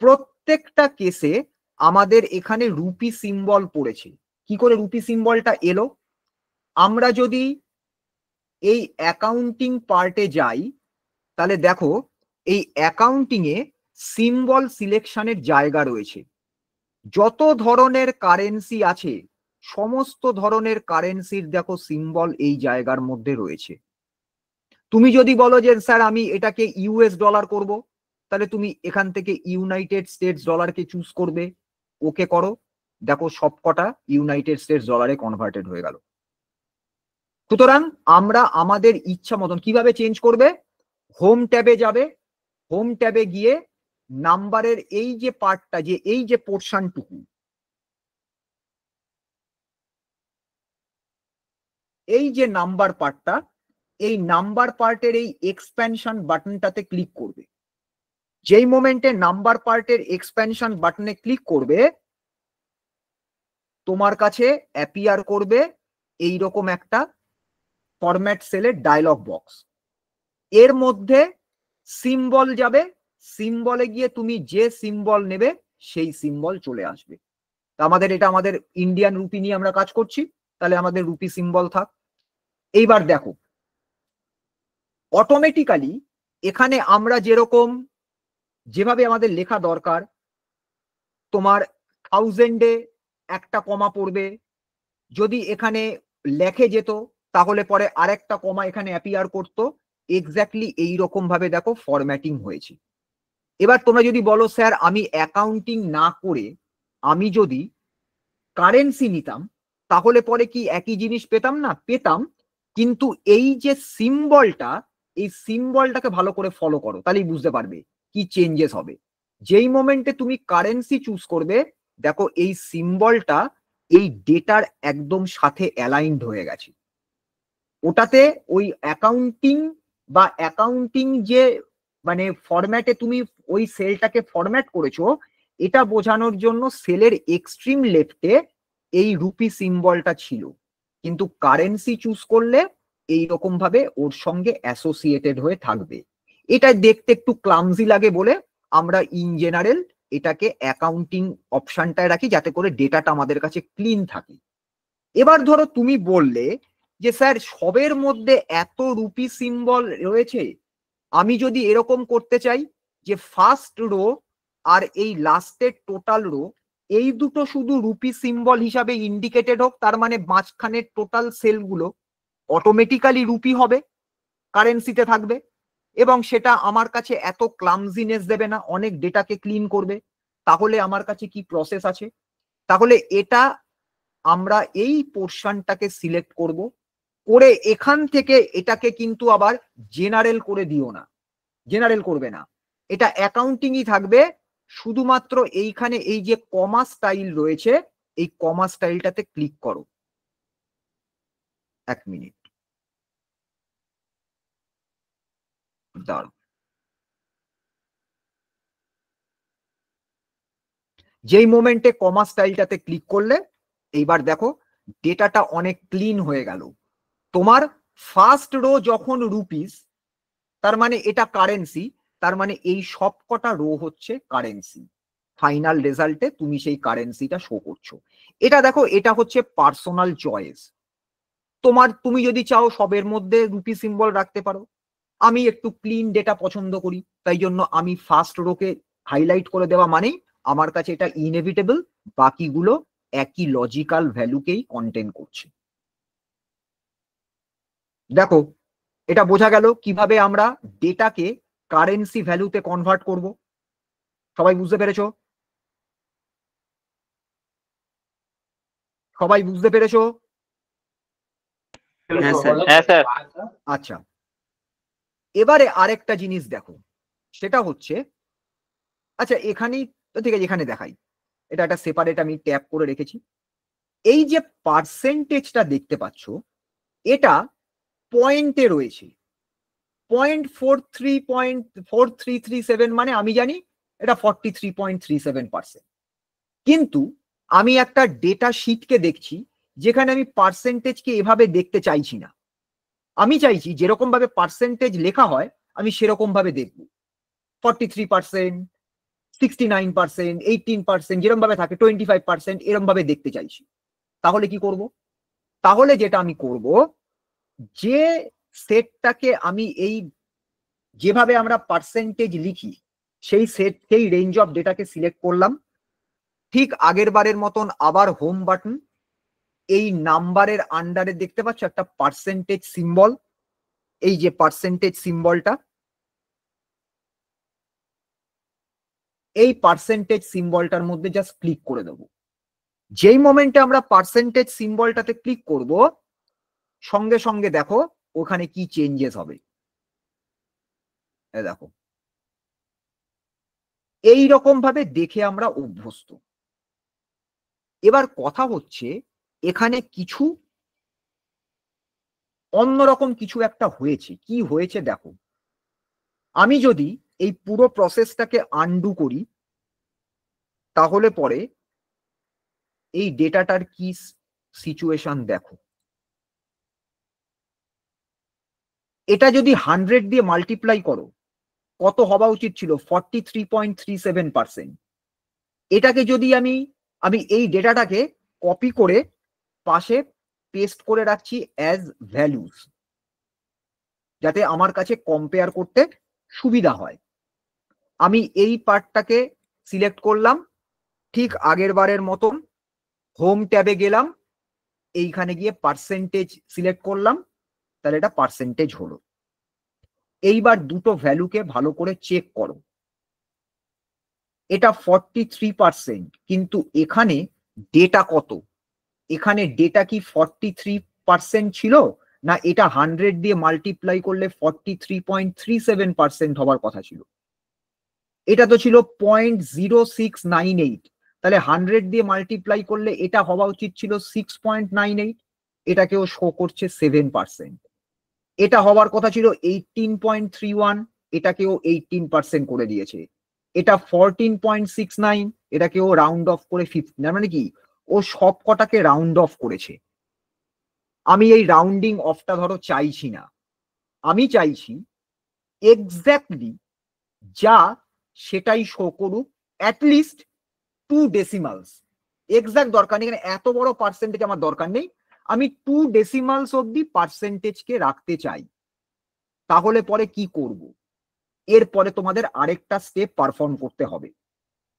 প্রত্যেকটা কেসে আমাদের এখানে রুপি সিম্বল পড়েছে। কি করে রুপি সিম্বলটা এলো? আমরা যদি এই অ্যাকাউন্টিং পার্টে যাই, তাহলে দেখো এই অ্যাকাউন্টিং এ সিম্বল সিলেকশনের জায়গা রয়েছে। যত ধরনের কারেন্সি আছে, সমস্ত ধরনের কারেন্সির দেখো সিম্বল এই জায়গার মধ্যে রয়েছে। তুমি যদি বলো যে স্যার আমি এটাকে ইউএস ডলার করব, তাহলে তুমি এখান থেকে ইউনাইটেড স্টেটস ডলারকে চুজ করবে, ওকে করো, দেখো সবকটা ইউনাইটেড স্টেটস ডলারে কনভার্টেড হয়ে গেল। সুতরাং আমরা আমাদের ইচ্ছা মতন কিভাবে চেঞ্জ করবে, হোম ট্যাবে যাবে, হোম ট্যাবে গিয়ে নাম্বারের এই যে পার্টটা, যে এই যে পোর্শনটুকু, এই যে নাম্বার পার্টটা, এই নাম্বার পার্টের এই এক্সপ্যানশন বাটনটাতে ক্লিক করবে। যেই মোমেন্টে নাম্বার পার্টের এক্সপ্যানশন বাটনে ক্লিক করবে, তোমার কাছে অ্যাপিয়ার করবে এইরকম একটা ফরম্যাট সেলের ডায়লগ বক্স। এর মধ্যে সিম্বল যাবে, সিম্বলে গিয়ে তুমি যে সিম্বল নেবে সেই সিম্বল চলে আসবে। আমাদের এটা আমাদের ইন্ডিয়ান রুপি নিয়ে আমরা কাজ করছি, তাহলে আমাদের রুপি সিম্বল থাক। এইবার দেখো অটোমেটিক্যালি এখানে আমরা যেরকম যেভাবে আমাদের লেখা দরকার, তোমার 1000-এ একটা কমা পড়বে, যদি এখানে লেখে যেত তাহলে পরে আরেকটা কমা এখানে অ্যাপিয়ার করতো, এক্স্যাক্টলি এইরকম ভাবে দেখো ফরম্যাটিং হয়েছে। এবার তোমরা যদি বলো স্যার আমি অ্যাকাউন্টিং না করে আমি যদি কারেন্সি নিতাম, তাহলে পরে কি একই জিনিস পেতাম না? পেতাম, কিন্তু এই যে সিম্বলটা, এই সিম্বলটাকে ভালো করে ফলো করো, তাহলেই বুঝতে পারবে কি চেঞ্জেস হবে। যেই মোমেন্টে তুমি কারেন্সি চুজ করবে, দেখো এই সিম্বলটা এই ডেটার একদম সাথে অ্যালাইনড হয়ে গেছে। ওটাতে ওই অ্যাকাউন্টিং বা অ্যাকাউন্টিং যে মানে ফরম্যাটে তুমি ওই সেলটাকে ফরম্যাট করেছো, এটা বোঝানোর জন্য সেলের এক্সট্রিম লেফটে এই রুপি সিম্বলটা ছিল, কিন্তু কারেন্সি চুজ করলে এইরকম ভাবে ওর সঙ্গে অ্যাসোসিয়েটেড হয়ে থাকবে। এটা দেখতে একটু ক্লামজি লাগে বলে আমরা ইন জেনারেল এটাকে অ্যাকাউন্টিং অপশনটায় রাখি, যাতে করে ডেটাটা আমাদের কাছে ক্লিন থাকে। এবার ধরো তুমি বললে যে স্যার সবের মধ্যে এত রুপি সিম্বল রয়েছে, আমি যদি এরকম করতে চাই যে ফার্স্ট রো আর এই লাস্টের টোটাল রো এই দুটো শুধু রুপি সিম্বল হিসাবে ইন্ডিকেটেড হোক, তার মানে মাঝখানের টোটাল সেলগুলো অটোমেটিক্যালি রুপি হবে, কারেন্সিতে থাকবে, এবং সেটা আমার কাছে এত ক্লামজিনেস দেবে না, অনেক ডেটাকে ক্লিন করবে, তাহলে আমার কাছে কি প্রসেস আছে? তাহলে এটা আমরা এই পোর্শনটাকে সিলেক্ট করব, করে এখান থেকে এটাকে কিন্তু আবার জেনারেল করে দিও না, জেনারেল করবে না, এটা অ্যাকাউন্টিংই থাকবে। শুধুমাত্র এইখানে এই যে কমা স্টাইল রয়েছে, এই কমা স্টাইলটাতে ক্লিক করো। এক মিনিট দাঁড়াও। যেই মোমেন্টে কমা স্টাইলটাতে ক্লিক করলে, এইবার দেখো ডেটাটা অনেক ক্লিন হয়ে গেল। তোমার ফার্স্ট রো যখন রুপিস, তার মানে এটা কারেন্সি, তার মানে এই সবকটা রো হচ্ছে কারেন্সি। ফাইনাল রেজাল্টে তুমি সেই কারেন্সিটা শো করছো। এটা দেখো, এটা হচ্ছে পার্সোনাল চয়েস। তুমি যদি চাও সবের মধ্যে রুপি সিম্বল রাখতে পারো। আমি একটু ক্লিন ডেটা পছন্দ করি, তাই জন্য আমি ফার্স্ট রোকে হাইলাইট করে দেওয়া মানেই আমার কাছে এটা ইনএভিটেবল বাকিগুলো একই লজিক্যাল ভ্যালুকেই কন্টেন করছে। দেখো এটা বোঝা গেল কিভাবে আমরা ডেটাকে কারেন্সি ভ্যালুতে কনভার্ট করব। সবাই বুঝতে পেরেছো? সবাই বুঝতে পেরেছো? হ্যাঁ স্যার। আচ্ছা, এবারে আরেকটা জিনিস দেখো, সেটা হচ্ছে, আচ্ছা এখানেই তো ঠিক আছে, এখানে দেখাই, এটা একটা সেপারেট আমি ট্যাব করে রেখেছি। এই যে পার্সেন্টেজটা দেখতে পাচ্ছ, এটা পয়েন্টে রয়েছে 0.43.4337, মানে আমি জানি এটা 43.37%। কিন্তু আমি একটা ডেটা শিটকে দেখছি যেখানে আমি পার্সেন্টেজকে এভাবে দেখতে চাইছি না। আমি চাইছি যেরকম ভাবে পার্সেন্টেজ লেখা হয় আমি সেরকম ভাবে দেখব, 43%, 69%, 18%, যেরকম ভাবে থাকে 25%, এরকম ভাবে দেখতে চাইছি। তাহলে কি করব? তাহলে যেটা আমি করব, যে সেটটাকে আমি এই যেভাবে আমরা পার্সেন্টেজ লিখি সেই সেট, সেই রেঞ্জ অফ ডেটাকে সিলেক্ট করলাম। ঠিক আগের বারের মতন আবার হোম বাটন, এই নাম্বারের আন্ডারে দেখতে পাচ্ছ একটা পার্সেন্টেজ সিম্বল, এই যে পার্সেন্টেজ সিম্বলটা, এই পার্সেন্টেজ সিম্বলটার মধ্যে জাস্ট ক্লিক করে দেবো। যেই মোমেন্টে আমরা পার্সেন্টেজ সিম্বলটাতে ক্লিক করব, সঙ্গে সঙ্গে দেখো ওখানে কি চেঞ্জেস হবে। দেখো এই রকম ভাবে দেখে আমরা অভ্যস্ত। এবার কথা হচ্ছে এখানে কিছু অন্যরকম কিছু একটা হয়েছে। কি হয়েছে দেখো, আমি যদি এই পুরো প্রসেসটাকে আনডু করি, তাহলে পরে এই ডেটাটার কি সিচুয়েশন দেখো। এটা যদি 100 দিয়ে মাল্টিপ্লাই করো, কত হওয়া উচিত ছিল? 43.37%। এটাকে যদি আমি এই ডেটাটাকে কপি করে পাশে পেস্ট করে রাখছি অ্যাজ ভ্যালুস, যাতে আমার কাছে কম্পেয়ার করতে সুবিধা হয়। আমি এই পার্টটাকে সিলেক্ট করলাম, ঠিক আগের বারের মতন হোম ট্যাবে গেলাম, এইখানে গিয়ে পার্সেন্টেজ সিলেক্ট করলাম, তাহলে এটা পার্সেন্টেজ হলো। এইবার দুটো ভ্যালুকে ভালো করে চেক করো, এটা 43%, কিন্তু এখানে ডেটা কত? এখানে ডেটা কি 43% ছিল, না এটা 100 দিয়ে মাল্টিপ্লাই করলে 43.37% হবার কথা ছিল? এটা তো ছিল 0.0698, তাহলে 100 দিয়ে মাল্টিপ্লাই করলে এটা হওয়া উচিত ছিল 6.98, এটাকেও শো করছে 7%। এটা হওয়ার কথা ছিল 18.31, এটাকেও 18% করে দিয়েছে। এটা 14.69, এটাকেও রাউন্ড অফ করে 15, মানে কি ও সব কটাকে রাউন্ড অফ করেছে। আমি এই রাউন্ডিং অফটা ধরো চাইছি না, আমি চাইছি এক্স্যাক্টলি যা সেটাই শো করুক, অ্যাটলিস্ট 2 ডেসিমালস। এক্সাক্ট দরকার নেই, এখানে এত বড় পার্সেন্টেজ আমার দরকার নেই, আমি 2 ডেসিমালস অব্দি পার্সেন্টেজকে রাখতে চাই। তাহলে পরে কি করব? এরপরে তোমাদের আরেকটা স্টেপ পারফর্ম করতে হবে,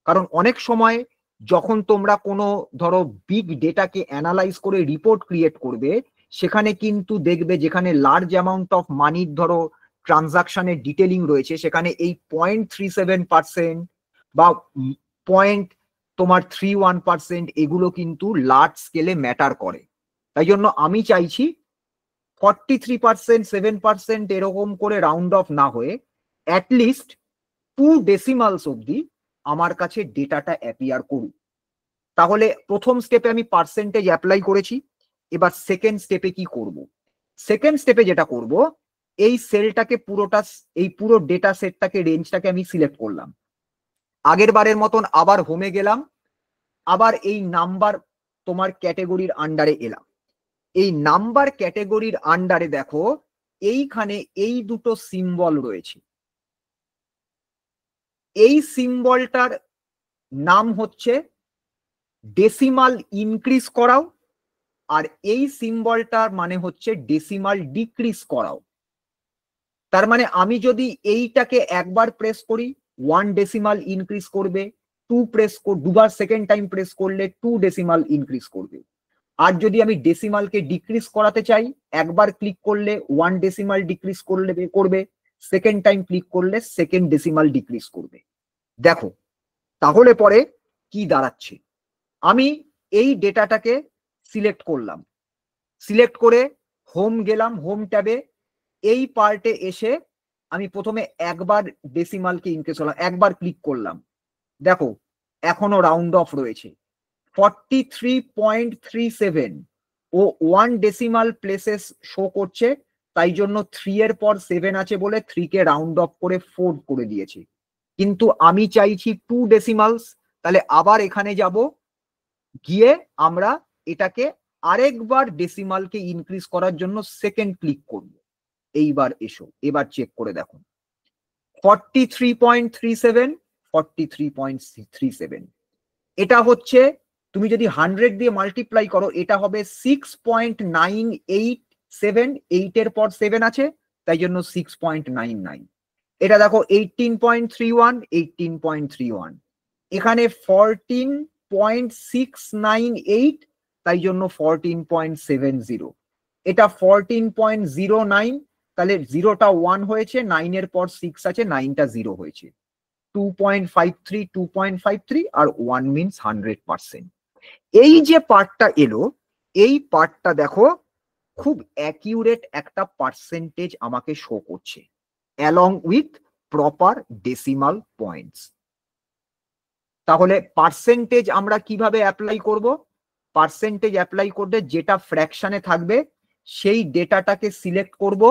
কারণ অনেক সময় যখন তোমরা কোনো ধরো বিগ ডেটাকে অ্যানালাইজ করে রিপোর্ট ক্রিয়েট করবে, সেখানে কিন্তু দেখবে যেখানে লার্জ অ্যামাউন্ট অফ মানির ধরো ট্রানজাকশনের ডিটেলিং রয়েছে, সেখানে এই 0.37% বা 0.31% এগুলো কিন্তু লার্জ স্কেলে ম্যাটার করে। তাই জন্য আমি চাইছি 43%, 7% এরকম করে রাউন্ড অফ না হয়ে অ্যাটলিস্ট 2 ডেসিমালস অব্দি আমার কাছে ডেটাটা অ্যাপিয়ার করুক। তাহলে প্রথম স্টেপে আমি পার্সেন্টেজ অ্যাপ্লাই করেছি, এবার সেকেন্ড স্টেপে কি করব? সেকেন্ড স্টেপে যেটা করব, এই সেলটাকে পুরোটা, এই পুরো ডেটা সেটটাকে, রেঞ্জটাকে আমি সিলেক্ট করলাম। আগের বারের মতন আবার হোমে গেলাম, আবার এই নাম্বার তোমার ক্যাটেগরির আন্ডারে এলাম। এই নাম্বার ক্যাটেগরির আন্ডারে দেখো এইখানে এই দুটো সিম্বল রয়েছে। এই সিম্বলটার নাম হচ্ছে ডেসিমাল ইনক্রিজ করাও, আর এই সিম্বলটার মানে হচ্ছে ডেসিমাল ডিক্রিজ করাও। তার মানে আমি যদি এইটাকে একবার প্রেস করি 1 ডেসিমাল ইনক্রিজ করবে, 2 দুবার সেকেন্ড টাইম প্রেস করলে 2 ডেসিমাল ইনক্রিজ করবে। আর যদি আমি ডেসিমালকে ডিক্রিজ করাতে চাই, একবার ক্লিক করলে 1 ডেসিমাল ডিক্রিজ করবে, সেকেন্ড টাইম ক্লিক করলে সেকেন্ড ডেসিমাল ডিক্রিজ করবে। দেখো তাহলে পরে কি দাঁড়াচ্ছে, আমি এই ডেটাটাকে সিলেক্ট করলাম, সিলেক্ট করে হোম গেলাম, হোম ট্যাবে এই পার্টে এসে আমি প্রথমে একবার ডেসিমালকে ইনক্রিজ করলাম, একবার ক্লিক করলাম, দেখো এখনো রাউন্ড অফ রয়েছে 43.37 ও 1 ডেসিমাল প্লেসেস শো করছে, তাই জন্য 3 এর পর 7 আছে বলে 3 কে রাউন্ড অফ করে 4 করে দিয়েছি। কিন্তু আমি চাইছি 2 ডেসিমালস, তাহলে আবার এখানে যাব, গিয়ে আমরা এটাকে আরেকবার ডেসিমালকে ইনক্রিজ করার জন্য সেকেন্ড ক্লিক করব। এইবার এসো, এবার চেক করে দেখো 43.37 43.37, এটা হচ্ছে তুমি যদি 100 দিয়ে মাল্টিপ্লাই করো এটা হবে 6.987, 8 এর পর 7 আছে তাই জন্য 6.99। এটা দেখো 18.31 18.31, এখানে 14.698 তাই জন্য 14.70, এটা 14.09, তাহলে 0টা 1 হয়েছে, 9 এর পর 6 আছে, 9টা 0 হয়েছে, 2.53 2.53 আর 1 মিনস 100%। এই যে পার্টটা এলো, এই পার্টটা দেখো খুব অ্যাকিউরেট একটা পার্সেন্টেজ আমাকে শো করছে along with proper decimal points. তাহলে পার্সেন্টেজ আমরা কিভাবে অ্যাপ্লাই করব? পার্সেন্টেজ অ্যাপ্লাই করতে যেটা ফ্র্যাকশনে থাকবে সেই ডেটাটাকে সিলেক্ট করব,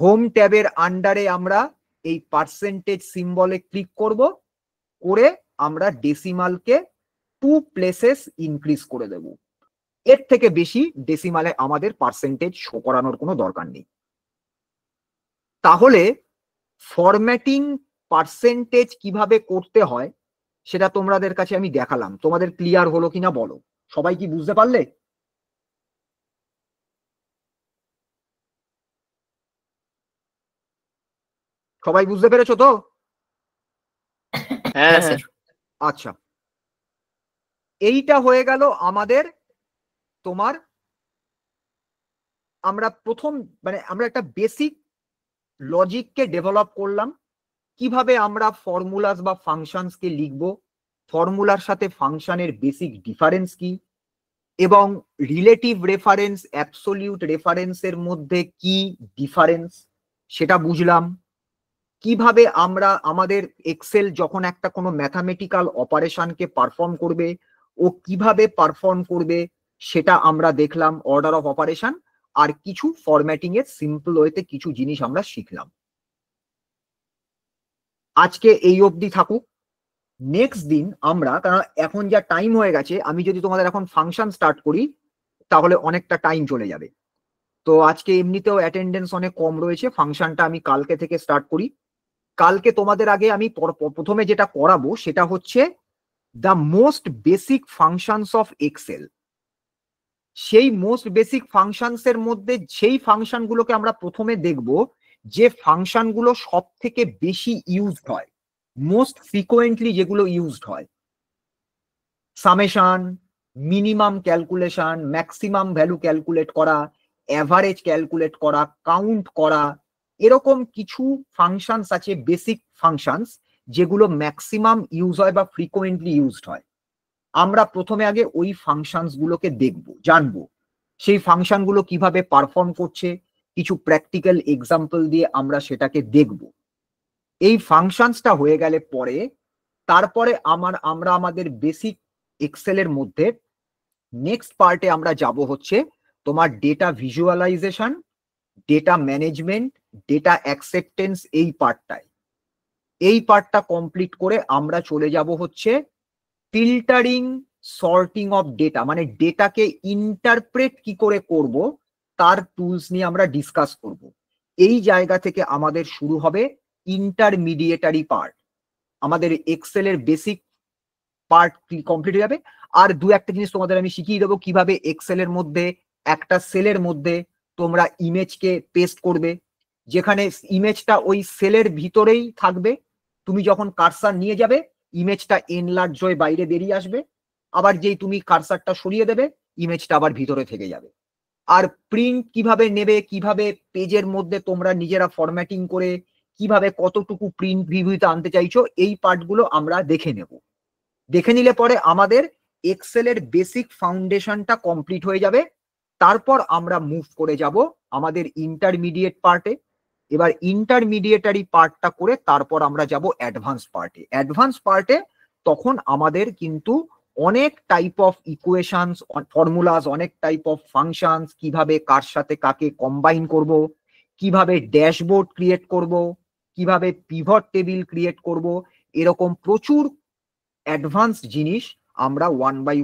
হোম ট্যাবের আন্ডারে আমরা এই পার্সেন্টেজ সিম্বলে ক্লিক করব, করে আমরা ডেসিমালকে 2 প্লেসেস ইনক্রিজ করে দেব। এর থেকে বেশি ডেসিমালে আমাদের পার্সেন্টেজ শো করানোর কোনো দরকার নেই। তাহলে ফরম্যাটিং পার্সেন্টেজ কিভাবে করতে হয় সেটা তোমাদের কাছে আমি দেখালাম, তোমাদের ক্লিয়ার হলো কিনা বলো, সবাই কি বুঝতে পারলে? সবাই বুঝতে পেরেছো তো? হ্যাঁ স্যার। আচ্ছা, এইটা হয়ে গেল আমাদের তোমার, আমরা প্রথম আমরা একটা বেসিক লজিককে ডেভেলপ করলাম, কিভাবে আমরা ফর্মুলাস বা ফাংশনসকে লিখব, ফর্মুলার সাথে ফাংশনের বেসিক ডিফারেন্স কি, এবং রিলেটিভ রেফারেন্স অ্যাবসলিউট রেফারেন্সের মধ্যে কি ডিফারেন্স সেটা বুঝলাম। কিভাবে আমরা আমাদের এক্সেল যখন একটা কোনো ম্যাথামেটিক্যাল অপারেশনকে পারফর্ম করবে ও কিভাবে পারফর্ম করবে সেটা আমরা দেখলাম, অর্ডার অফ অপারেশন, আর কিছু ফরম্যাটিং এর সিম্পল ওয়েতে কিছু জিনিস আমরা শিখলাম। আজকে এই অবধি থাকুক। নেক্সট দিন আমরা, কারণ এখন যা টাইম হয়ে গেছে, আমি যদি তোমাদের এখন ফাংশন স্টার্ট করি তাহলে অনেকটা টাইম চলে যাবে। তো আজকে এমনিতেও অ্যাটেন্ডেন্স অনেক কম রয়েছে, ফাংশনটা আমি কালকে থেকে স্টার্ট করি। কালকে তোমাদের আগে আমি প্রথমে যেটা করাবো সেটা হচ্ছে the most basic functions of Excel. সেই মোস্ট বেসিক ফাংশনস এর মধ্যে সেই ফাংশনগুলোকে আমরা প্রথমে দেখব যে ফাংশনগুলো সব থেকে বেশি ইউজড হয়, মোস্ট ফ্রিকোয়েন্টলি যেগুলো ইউজড হয়। Summation, minimum calculation, maximum value calculate করা, অ্যাভারেজ ক্যালকুলেট করা, কাউন্ট করা, এরকম কিছু ফাংশনস আছে, বেসিক ফাংশনস যেগুলো ম্যাক্সিমাম ইউজ হয় বা ফ্রিকোয়েন্টলি ইউজড হয়। আমরা প্রথমে আগে ওই ফাংশনস গুলোকে দেখবো, জানবো সেই ফাংশনগুলো কিভাবে পারফর্ম করছে, কিছু প্র্যাকটিক্যাল এক্সাম্পল দিয়ে আমরা সেটাকে দেখব। এই ফাংশনসটা হয়ে গেলে পরে তারপরে আমরা আমাদের বেসিক এক্সেলের মধ্যে নেক্সট পার্টে আমরা যাব হচ্ছে তোমার data visualization, data management, data acceptance. এই পার্টটা কমপ্লিট করে আমরা চলে যাব হচ্ছে ফিল্টারিং, সর্টিং অফ ডেটা, মানে ডেটাকে ইন্টারপ্রেট কি করে করব তার টুলস নিয়ে আমরা ডিসকাস করব। এই জায়গা থেকে আমাদের শুরু হবে ইন্টারমিডিয়েটারি পার্ট, আমাদের এক্সেলের বেসিক পার্ট কমপ্লিট হয়ে যাবে। আর দু একটা জিনিস তোমাদের আমি শিখিয়ে দেবো কিভাবে এক্সেলের মধ্যে একটা সেলের মধ্যে তোমরা ইমেজকে পেস্ট করবে, যেখানে ইমেজটা ওই সেলের ভিতরেই থাকবে, তুমি যখন কার্সার নিয়ে যাবে ইমেজটা এনলার্জ হয়ে বাইরে বেরিয়ে আসবে, আবার যেই তুমি কার্সারটা সরিয়ে দেবে ইমেজটা আবার ভিতরে থেকে যাবে। আর প্রিন্ট কিভাবে নেবে, কিভাবে পেজের মধ্যে তোমরা নিজেরা ফরম্যাটিং করে কিভাবে কতটুকু প্রিন্ট ভিউতে আনতে চাইছো, এই পার্টগুলো আমরা দেখে নেব। দেখে নিলে পরে আমাদের এক্সেলের বেসিক ফাউন্ডেশনটা কমপ্লিট হয়ে যাবে। তারপর আমরা মুভ করে যাব আমাদের ইন্টারমিডিয়েট পার্টে। এবার ইন্টারমিডিয়েটারি পার্টটা করে তারপর আমরা যাব অ্যাডভান্স পার্টে। অ্যাডভান্স পার্টে তখন আমাদের কিন্তু অনেক টাইপ অফ ইকুয়েশনস, ফর্মুলাস, অনেক টাইপ অফ ফাংশনস, কিভাবে কার সাথে কাকে কম্বাইন করব, কিভাবে ড্যাশবোর্ড ক্রিয়েট করব, কিভাবে পিভট টেবিল ক্রিয়েট করব, এরকম প্রচুর অ্যাডভান্স জিনিস আমরা ওয়ান বাই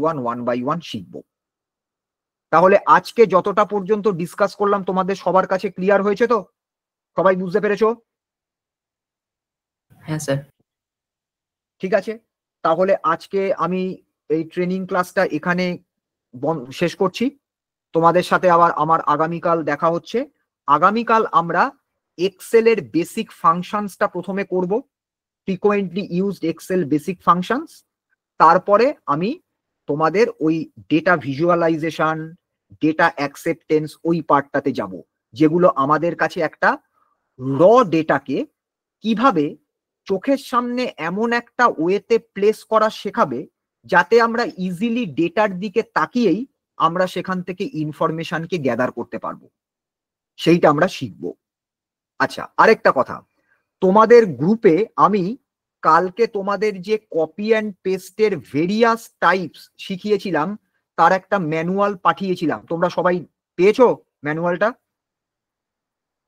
ওয়ান শিখব। তাহলে আজকে যতটা পর্যন্ত ডিসকাস করলাম তোমাদের সবার কাছে ক্লিয়ার হয়েছে তো? সবাই বুঝতে পেরেছো? হ্যাঁ স্যার। ঠিক আছে, তাহলে আজকে আমি এই ট্রেনিং ক্লাসটা এখানে শেষ করছি। তোমাদের সাথে আবার আমার আগামীকাল দেখা হচ্ছে। আগামীকাল আমরা এক্সেলের বেসিক ফাংশনসটা প্রথমে করব, frequently used Excel basic functions. তারপরে আমি তোমাদের ওই ডেটা ভিজুয়ালাইজেশন, ডেটা অ্যাকসেপ্টেন্স ওই পার্টটাতে যাব, যেগুলো আমাদের কাছে একটা র ডেটাকে কিভাবে চোখের সামনে এমন একটা ওয়েতে প্লেস করা শেখাবে যাতে আমরা ইজিলি ডেটার দিকে তাকিয়েই আমরা সেখান থেকে ইনফরমেশনকে গ্যাদার করতে পারবো, সেইটা আমরা শিখবো। আচ্ছা, আরেকটা কথা, তোমাদের গ্রুপে আমি কালকে তোমাদের যে কপি অ্যান্ড পেস্টের ভেরিয়াস টাইপস শিখিয়েছিলাম তার একটা ম্যানুয়াল পাঠিয়েছিলাম, তোমরা সবাই পেয়েছো ম্যানুয়ালটা?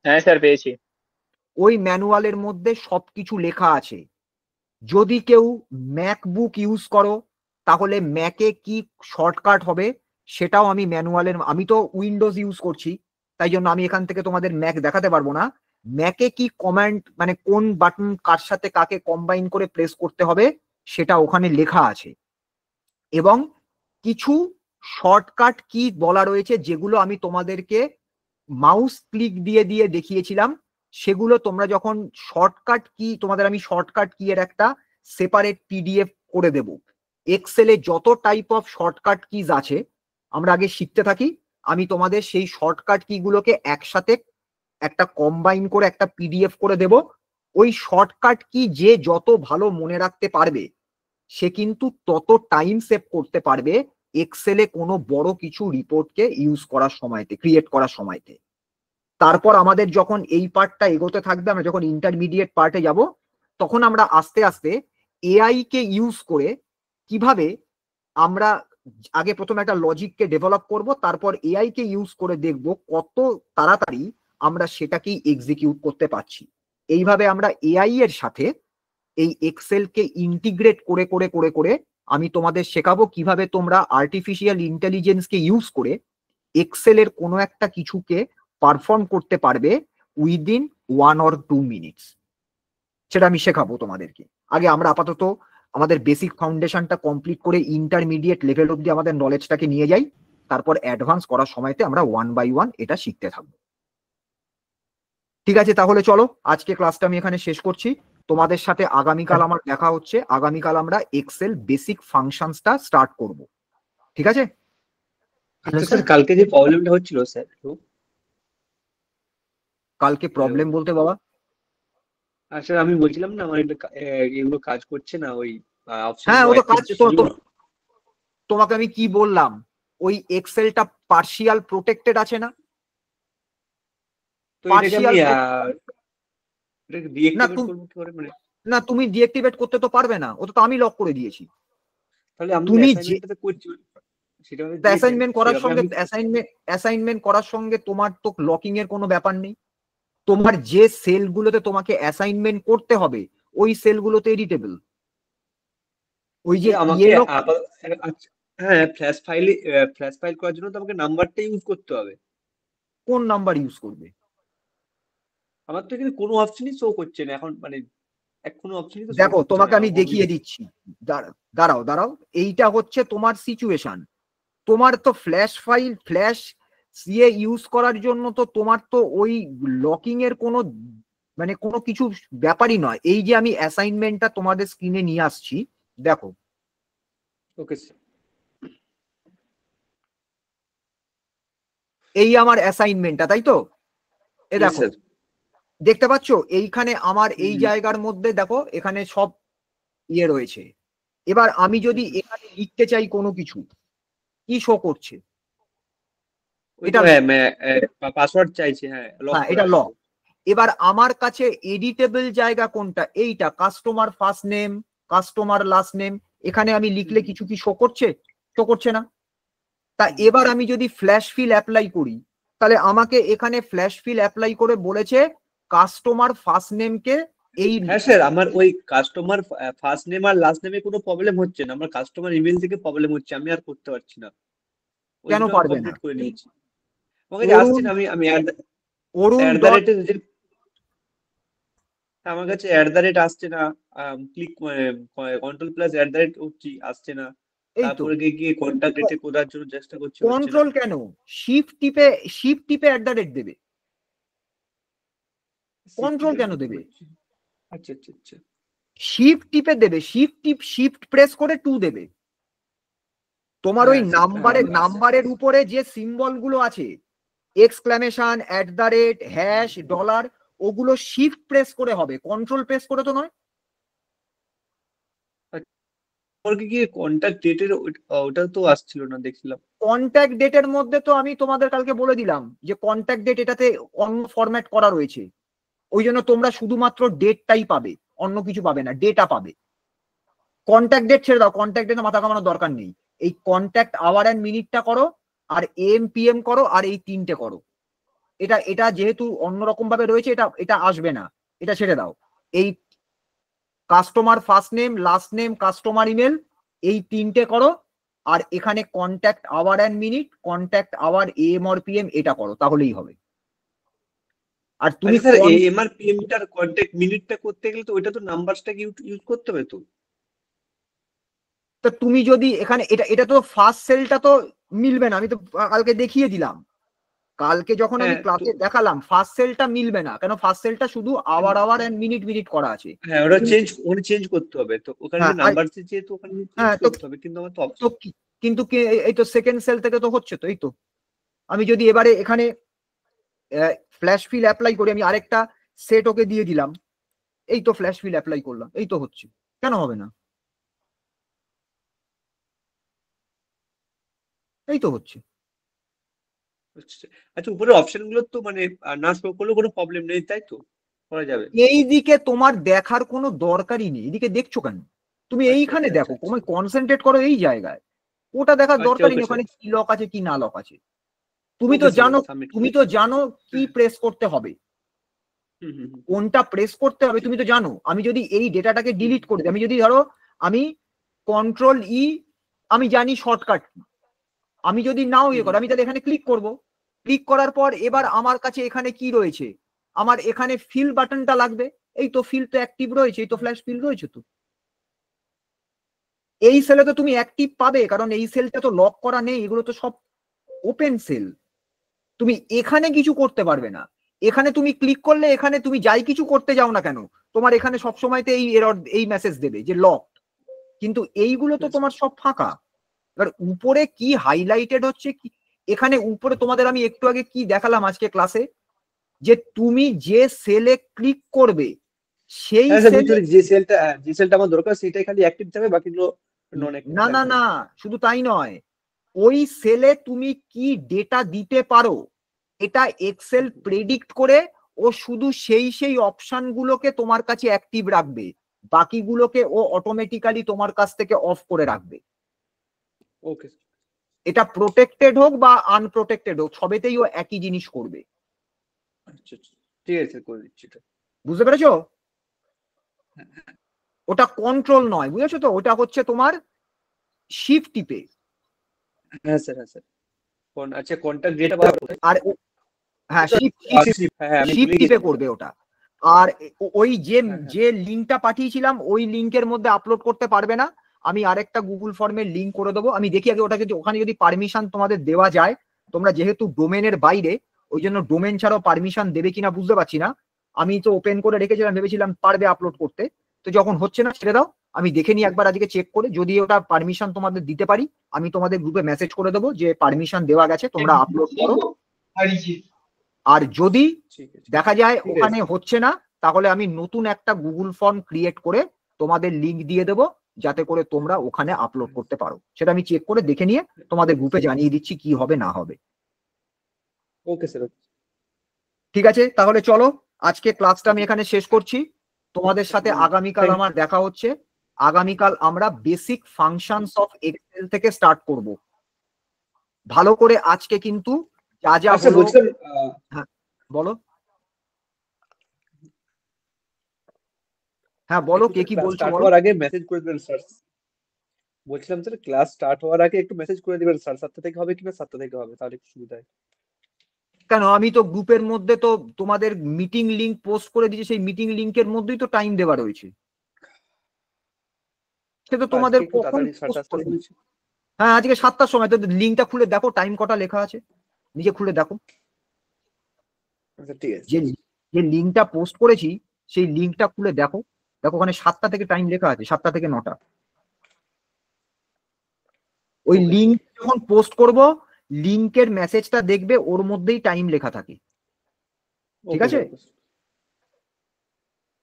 হ্যাঁ স্যার, পেয়েছি। ওই ম্যানুয়ালের মধ্যে সবকিছু লেখা আছে। যদি কেউ ম্যাকবুক ইউজ করো তাহলে ম্যাকে কি শর্টকাট হবে সেটাও আমি ম্যানুয়ালের, আমি তো উইন্ডোজ ইউজ করছি তাই জন্য আমি এখান থেকে তোমাদের ম্যাক দেখাতে পারবো না। ম্যাকে কি কমান্ড, মানে কোন বাটন কার সাথে কাকে কম্বাইন করে প্রেস করতে হবে সেটা ওখানে লেখা আছে, এবং কিছু শর্টকাট কি বলা রয়েছে যেগুলো আমি তোমাদেরকে মাউস ক্লিক দিয়ে দিয়ে দেখিয়েছিলাম। সেগুলো তোমরা যখন শর্টকাট কি, তোমাদের আমি শর্টকাট কি এর একটা সেপারেট পিডিএফ করে দেব। এক্সেলে যত টাইপ অফ শর্টকাট কিজ আছে আমরা আগে শিখতে থাকি, আমি তোমাদের সেই শর্টকাট কি গুলোকে একসাথে একটা কম্বাইন করে একটা পিডিএফ করে দেব। ওই শর্টকাট কি যে যত ভালো মনে রাখতে পারবে সে কিন্তু তত টাইম সেভ করতে পারবে এক্সেলে কোনো বড় কিছু রিপোর্টকে ইউজ করার সময়তে, ক্রিয়েট করার সময়তে। তারপর আমাদের যখন এই পার্টটা এগোতে থাকবে, আমরা যখন ইন্টারমিডিয়েট পার্টে যাব তখন আমরা আস্তে আস্তে এআই কে ইউজ করে কিভাবে আমরা আগে প্রথমে একটা লজিককে ডেভেলপ করব, তারপর এআই কে ইউজ করে দেখব কত তাড়াতাড়ি আমরা সেটাকেই এক্সিকিউট করতে পারছি। এইভাবে আমরা এআই এর সাথে এই এক্সেলকে ইন্টিগ্রেট করে করে করে করে আমি তোমাদের শেখাবো কিভাবে তোমরা আর্টিফিশিয়াল ইন্টেলিজেন্সকে ইউজ করে এক্সেলের কোনো একটা কিছুকে পারফর্ম করতে পারবে উইদিন 1 or 2 মিনিটস। সেটা আমি শেখাবো তোমাদেরকে। আগে আমরা আপাতত আমাদের বেসিক ফাউন্ডেশনটা কমপ্লিট করে ইন্টারমিডিয়েট লেভেল অব্দি আমাদের নলেজটাকে নিয়ে যাই, তারপর অ্যাডভান্স করার সময়তে আমরা 1 by 1 এটা শিখতে থাকবো। ঠিক আছে, তাহলে চলো আজকে ক্লাসটা আমি এখানে শেষ করছি। তোমাদের সাথে আগামীকাল আমার দেখা হচ্ছে। আগামীকাল আমরা এক্সেল বেসিক ফাংশনসটা স্টার্ট করব, ঠিক আছে? স্যার কালকে যে প্রবলেমটা হচ্ছিল স্যার, কালকে প্রবলেম বলতে বাবা? আচ্ছা আমি বলছিলাম না আমার এগুলো কাজ করছে না, ওই অপশন। হ্যাঁ, ও তো কাজ, তোমাকে আমি কি বললাম, ওই এক্সেলটা পার্শিয়াল প্রোটেক্টেড আছে না? তো এটাকে আমি এটাকে ডিঅ্যাক্টিভেট করব কি করে? মানে না, তুমি ডিঅ্যাক্টিভেট করতে তো পারবে না, ওটা তো আমি লক করে দিয়েছি। তাহলে আমি তুমি অ্যাসাইনমেন্টটা করছি, সেটা আমি অ্যাসাইনমেন্ট করার সঙ্গে তোমার তো লকিং এর কোনো ব্যাপার নেই। তোমার যে সেলগুলোতে তোমাকে অ্যাসাইনমেন্ট করতে হবে ওই সেলগুলোতে এডিটেবল। ওই যে আমাকে হ্যাঁ ফ্ল্যাশ ফাইল করার জন্য তো আমাকে নাম্বারটা ইউজ করতে হবে। কোন নাম্বার ইউজ করবে? আমার তো এখানে কোনো অপশনই শো করছে না এখন, মানে কোনো অপশনই তো। দেখো তোমাকে আমি দেখিয়ে দিচ্ছি, দাঁড়াও দাঁড়াও, এইটা হচ্ছে তোমার সিচুয়েশন। তোমার তো ফ্ল্যাশ ইউজ করার জন্য তো তোমার তো ওই লকিং এর কোনো মানে কোনো কিছু ব্যাপারই নয়। এই যে আমি অ্যাসাইনমেন্টটা তোমাদের স্ক্রিনে নিয়ে আসছি, দেখো ওকে এই আমার অ্যাসাইনমেন্টটা, তাই তো? এ দেখো স্যার। দেখতে পাচ্ছ এইখানে আমার এই হুম। জায়গার মধ্যে দেখো এখানে সব ইয়ে রয়েছে। এবার আমি যদি এখানে লিখতে চাই কোনো কিছু, কি শো করছে? ওই এটা তো পাসওয়ার্ড চাইছে, হ্যাঁ লক হ্যাঁ, করা এটা আছে লক। তো। এবার আমার কাছে এডিটেবল জায়গা কোনটা? এইটা, customer first name, customer last name. এখানে আমি লিখলে কিছু কি শো করছে? শো করছে না। তা এবার আমি যদি ফ্ল্যাশ ফিল অ্যাপ্লাই করি, তাহলে আমাকে এখানে ফ্ল্যাশ ফিল অ্যাপ্লাই করে বলেছে কাস্টমার ফার্স্ট নেমকে এই হ্যাঁ স্যার, আমার ওই কাস্টমার ফার্স্ট নেম আর লাস্ট নেমে কোনো প্রবলেম হচ্ছে না, আমার কাস্টমার ইমেল থেকে প্রবলেম হচ্ছে, আমি আর করতে পারছি না। ওই কেন জন্য আমি পারবে না? কমপ্লিট করে নিয়েছি। আমার কাছে আসছে না, আমি অরুণ অ্যাট দ্য রেটে যে আমার কাছে অ্যাট দ্য রেট আসছে না, click control plus at the rate করছি, আসছে না। এই তো তারপরে গিয়ে কন্ট্যাক্ট ডেটে খোঁজার জন্য চেষ্টা করছি, হচ্ছে না। কন্ট্রোল কেন, শিফট টিপে অ্যাট দ্য রেট দেবে। কন্ট্রোল কেন দেবে? আচ্ছা আচ্ছা আচ্ছা। শিফট টিপে দেবে, শিফট প্রেস করে 2 দেবে। তোমার ওই নাম্বারের উপরে যে সিম্বল গুলো আছে, exclamation, at the rate, hash, dollar, ওগুলো শিফট প্রেস করে হবে, কন্ট্রোল প্রেস করে তো নয়। তারপরে গিয়ে কন্ট্যাক্ট ডেটের ওটা তো আসছিল না, দেখছিলাম। কন্ট্যাক্ট ডেটের মধ্যে তো আমি তোমাদের কালকে বলে দিলাম যে কন্ট্যাক্ট ডেট এটাতে অন্য ফরম্যাট করা রয়েছে, ওই জন্য তোমরা শুধুমাত্র ডেটটাই পাবে, অন্য কিছু পাবে না, ডেটা পাবে। কন্ট্যাক্ট ডেট ছেড়ে দাও, কন্ট্যাক্ট ডেটে মাথা কামানোর দরকার নেই। এই কন্ট্যাক্ট আওয়ার অ্যান্ড মিনিটটা করো, আর এম পিএম করো, আর এই 3টে করো। এটা যেহেতু অন্যরকম ভাবে রয়েছে, এটা আসবে না, এটা ছেড়ে দাও। এই customer first name, last name, customer email, এই 3টে করো। আর এখানে contact hour and minute, contact hour AM or PM, এটা করো, তাহলেই হবে। আর তুমি স্যার এম আর পিএম টার কন্ট্যাক্ট মিনিটটা করতে গেলে তো ওইটা তো নাম্বারসটাকে ইউজ করতে হবে তো। তো তুমি যদি এখানে এটা তো ফার্স্ট সেলটা তো মিলবে না, আমি তো কালকে দেখিয়ে দিলাম। কালকে যখন আমি হ্যাঁ ক্লাসে দেখালাম, ফার্স্ট সেলটা মিলবে না, কেন? ফার্স্ট সেলটা শুধু আওয়ার এন্ড মিনিট করা আছে। হ্যাঁ, ওটা চেঞ্জ করতে হবে তো, ওখানে যে নাম্বার যেহেতু ওখানে চেঞ্জ হ্যাঁ, করতে হবে, কিন্তু আমার তো তো কিন্তু এই তো সেকেন্ড সেল থেকে তো হচ্ছে তো, এই তো। আমি যদি এবারে এখানে ফ্ল্যাশ ফিল অ্যাপ্লাই করি, আমি আরেকটা সেট ওকে দিয়ে দিলাম, এই তো ফ্ল্যাশ ফিল অ্যাপ্লাই করলাম, এই তো হচ্ছে। কেন হবে না? এই তো হচ্ছে। আচ্ছা, উপরের অপশন গুলো তো মানে না শো করলেও কোনো প্রবলেম নেই, তাই তো? করা যাবে। এই দিকে তোমার দেখার কোনো দরকারই নেই, এদিকে দেখছো কেন? তুমি আচ্ছা এইখানে আচ্ছা দেখো, আচ্ছা তুমি কনসেন্ট্রেট করো এই জায়গায়। ওটা দেখার আচ্ছা। দরকারই ওকে নেই, স্যার, ওখানে কি লক আছে কি না লক আছে। তুমি ওকে তো স্যার, জানো, সাবমিট তুমি করছি। তো জানো কি প্রেস করতে হবে, হুম। কোনটা প্রেস করতে হবে তুমি তো জানো। আমি যদি এই ডেটাটাকে ডিলিট করে দিই, আমি যদি ধরো আমি কন্ট্রোল ই, আমি জানি শর্টকাট, আমি যদি নাও ইয়ে করি, আমি তাহলে এখানে ক্লিক করব। ক্লিক করার পর এবার আমার কাছে এখানে কি রয়েছে? আমার এখানে ফিল বাটনটা লাগবে। এই তো ফিল তো অ্যাক্টিভ রয়েছে, এই তো ফ্ল্যাশ ফিল রয়েছে তো। এই সেলে তো তুমি অ্যাক্টিভ পাবে, কারণ এই সেলটা তো লক করা নেই, এগুলো তো সব ওপেন সেল। তুমি এখানে কিছু করতে পারবে না। এখানে তুমি ক্লিক করলে, এখানে তুমি যাই কিছু করতে যাও না কেন, তোমার এখানে সবসময়তে এই এরর, এই মেসেজ দেবে যে লক। কিন্তু এইগুলো তো তোমার সব ফাঁকা। এবার উপরে কি হাইলাইটেড হচ্ছে কি, এখানে উপরে তোমাদের আমি একটু আগে কি দেখালাম আজকে ক্লাসে, যে তুমি যে সেলে ক্লিক করবে সেই হ্যাঁ স্যার, বুঝতে সেলে, পেরেছি। যে সেলটা আমার দরকার সেটাই খালি অ্যাক্টিভ থাকবে, বাকিগুলো নন অ্যাক্টিভ না না থাকবে। না, শুধু তাই নয়, ওই সেলে তুমি কি ডেটা দিতে পারো এটা এক্সেল প্রেডিক্ট করে ও শুধু সেই অপশন গুলোকে তোমার কাছে অ্যাক্টিভ রাখবে, বাকিগুলোকে ও অটোমেটিক্যালি তোমার কাছ থেকে অফ করে রাখবে। ওকে। এটা প্রোটেক্টেড হোক বা আনপ্রোটেক্টেড হোক, সবেতেই ও একই জিনিস করবে। আচ্ছা, ঠিক আছে, করে দিচ্ছি এটা। বুঝতে পেরেছো? ওটা কন্ট্রোল নয়, বুঝেছো তো? ওটা হচ্ছে তোমার শিফট টিপে। হ্যাঁ স্যার। আচ্ছা, কন্ট্যাক্ট ডেটা আর হ্যাঁ, শিফট টিপে করবে ওটা। আর ওই যে লিঙ্কটা পাঠিয়েছিলাম, ওই লিঙ্কের মধ্যে আপলোড করতে পারবে না। আমি আরেকটা গুগল ফর্মের লিঙ্ক করে দেবো। আমি দেখি আগে ওটা যদি ওখানে যদি পারমিশন তোমাদের দেওয়া যায়। তোমরা যেহেতু ডোমেনের বাইরে, ওই জন্য ডোমেন ছাড়াও পারমিশন দেবে কিনা বুঝতে পারছি না। আমি তো ওপেন করে রেখেছিলাম, ভেবেছিলাম পারবে আপলোড করতে, তো যখন হচ্ছে না ছেড়ে দাও, আমি দেখে নিই একবার আজকে চেক করে, যদি ওটা পারমিশন তোমাদের দিতে পারি আমি তোমাদের গ্রুপে মেসেজ করে দেবো যে পারমিশন দেওয়া গেছে, তোমরা আপলোড করো। আর যদি ঠিক আছে, দেখা যায় ঠিক আছে। ওখানে হচ্ছে না, তাহলে আমি নতুন একটা গুগল ফর্ম ক্রিয়েট করে তোমাদের লিংক দিয়ে দেবো, যাতে করে তোমরা ওখানে আপলোড করতে পারো। সেটা আমি চেক করে দেখে নিয়ে তোমাদের গ্রুপে জানিয়ে দিচ্ছি কি হবে না হবে। Okay sir. ঠিক আছে, তাহলে চলো আজকে ক্লাসটা আমি এখানে শেষ করছি। তোমাদের সাথে আগামীকাল আমার দেখা হচ্ছে। আগামীকাল আমরা বেসিক ফাংশনস অফ এক্সেল থেকে স্টার্ট করব। ভালো করে আজকে কিন্তু যা যা আচ্ছা হলো, বলছিলাম হ্যাঁ বলো, হ্যাঁ বলো, কে কি ক্লাস বলছো স্টার্ট বলো। হওয়ার আগে মেসেজ করে দিবেন স্যার। বলছিলাম স্যার ক্লাস স্টার্ট হওয়ার আগে একটু মেসেজ করে দিবেন স্যার, 7টা থেকে হবে কিনা 7টা থেকে হবে, তাহলে একটু সুবিধা হয়। কেন, আমি তো গ্রুপের মধ্যে তো তোমাদের মিটিং লিংক পোস্ট করে দিয়েছি, সেই মিটিং লিংকের মধ্যেই তো টাইম দেওয়া রয়েছে। সে তো তোমাদের আজকে একটু কখন তাড়াতাড়ি post 7:30 করে দিই। বলেছি। হ্যাঁ আজকে 7টার সময়, তো লিংকটা খুলে দেখো টাইম কটা লেখা আছে, নিজে খুলে দেখো। আচ্ছা ঠিক আছে। যে যে লিংকটা পোস্ট করেছি সেই লিংকটা খুলে দেখো, দেখো ওখানে 7টা থেকে টাইম লেখা আছে, 7টা থেকে 9টা। ওই Okay. লিংক যখন পোস্ট করব, লিংকের মেসেজটা দেখবে ওর মধ্যেই টাইম লেখা থাকে। ঠিক Okay, আছে, sir.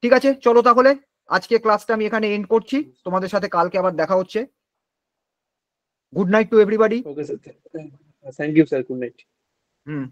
ঠিক আছে, চলো তাহলে আজকে ক্লাসটা আমি এখানে এন্ড করছি, তোমাদের সাথে কালকে আবার দেখা হচ্ছে। Good night to everybody. Okay, sir. Thank you, sir. Good night. Hmm.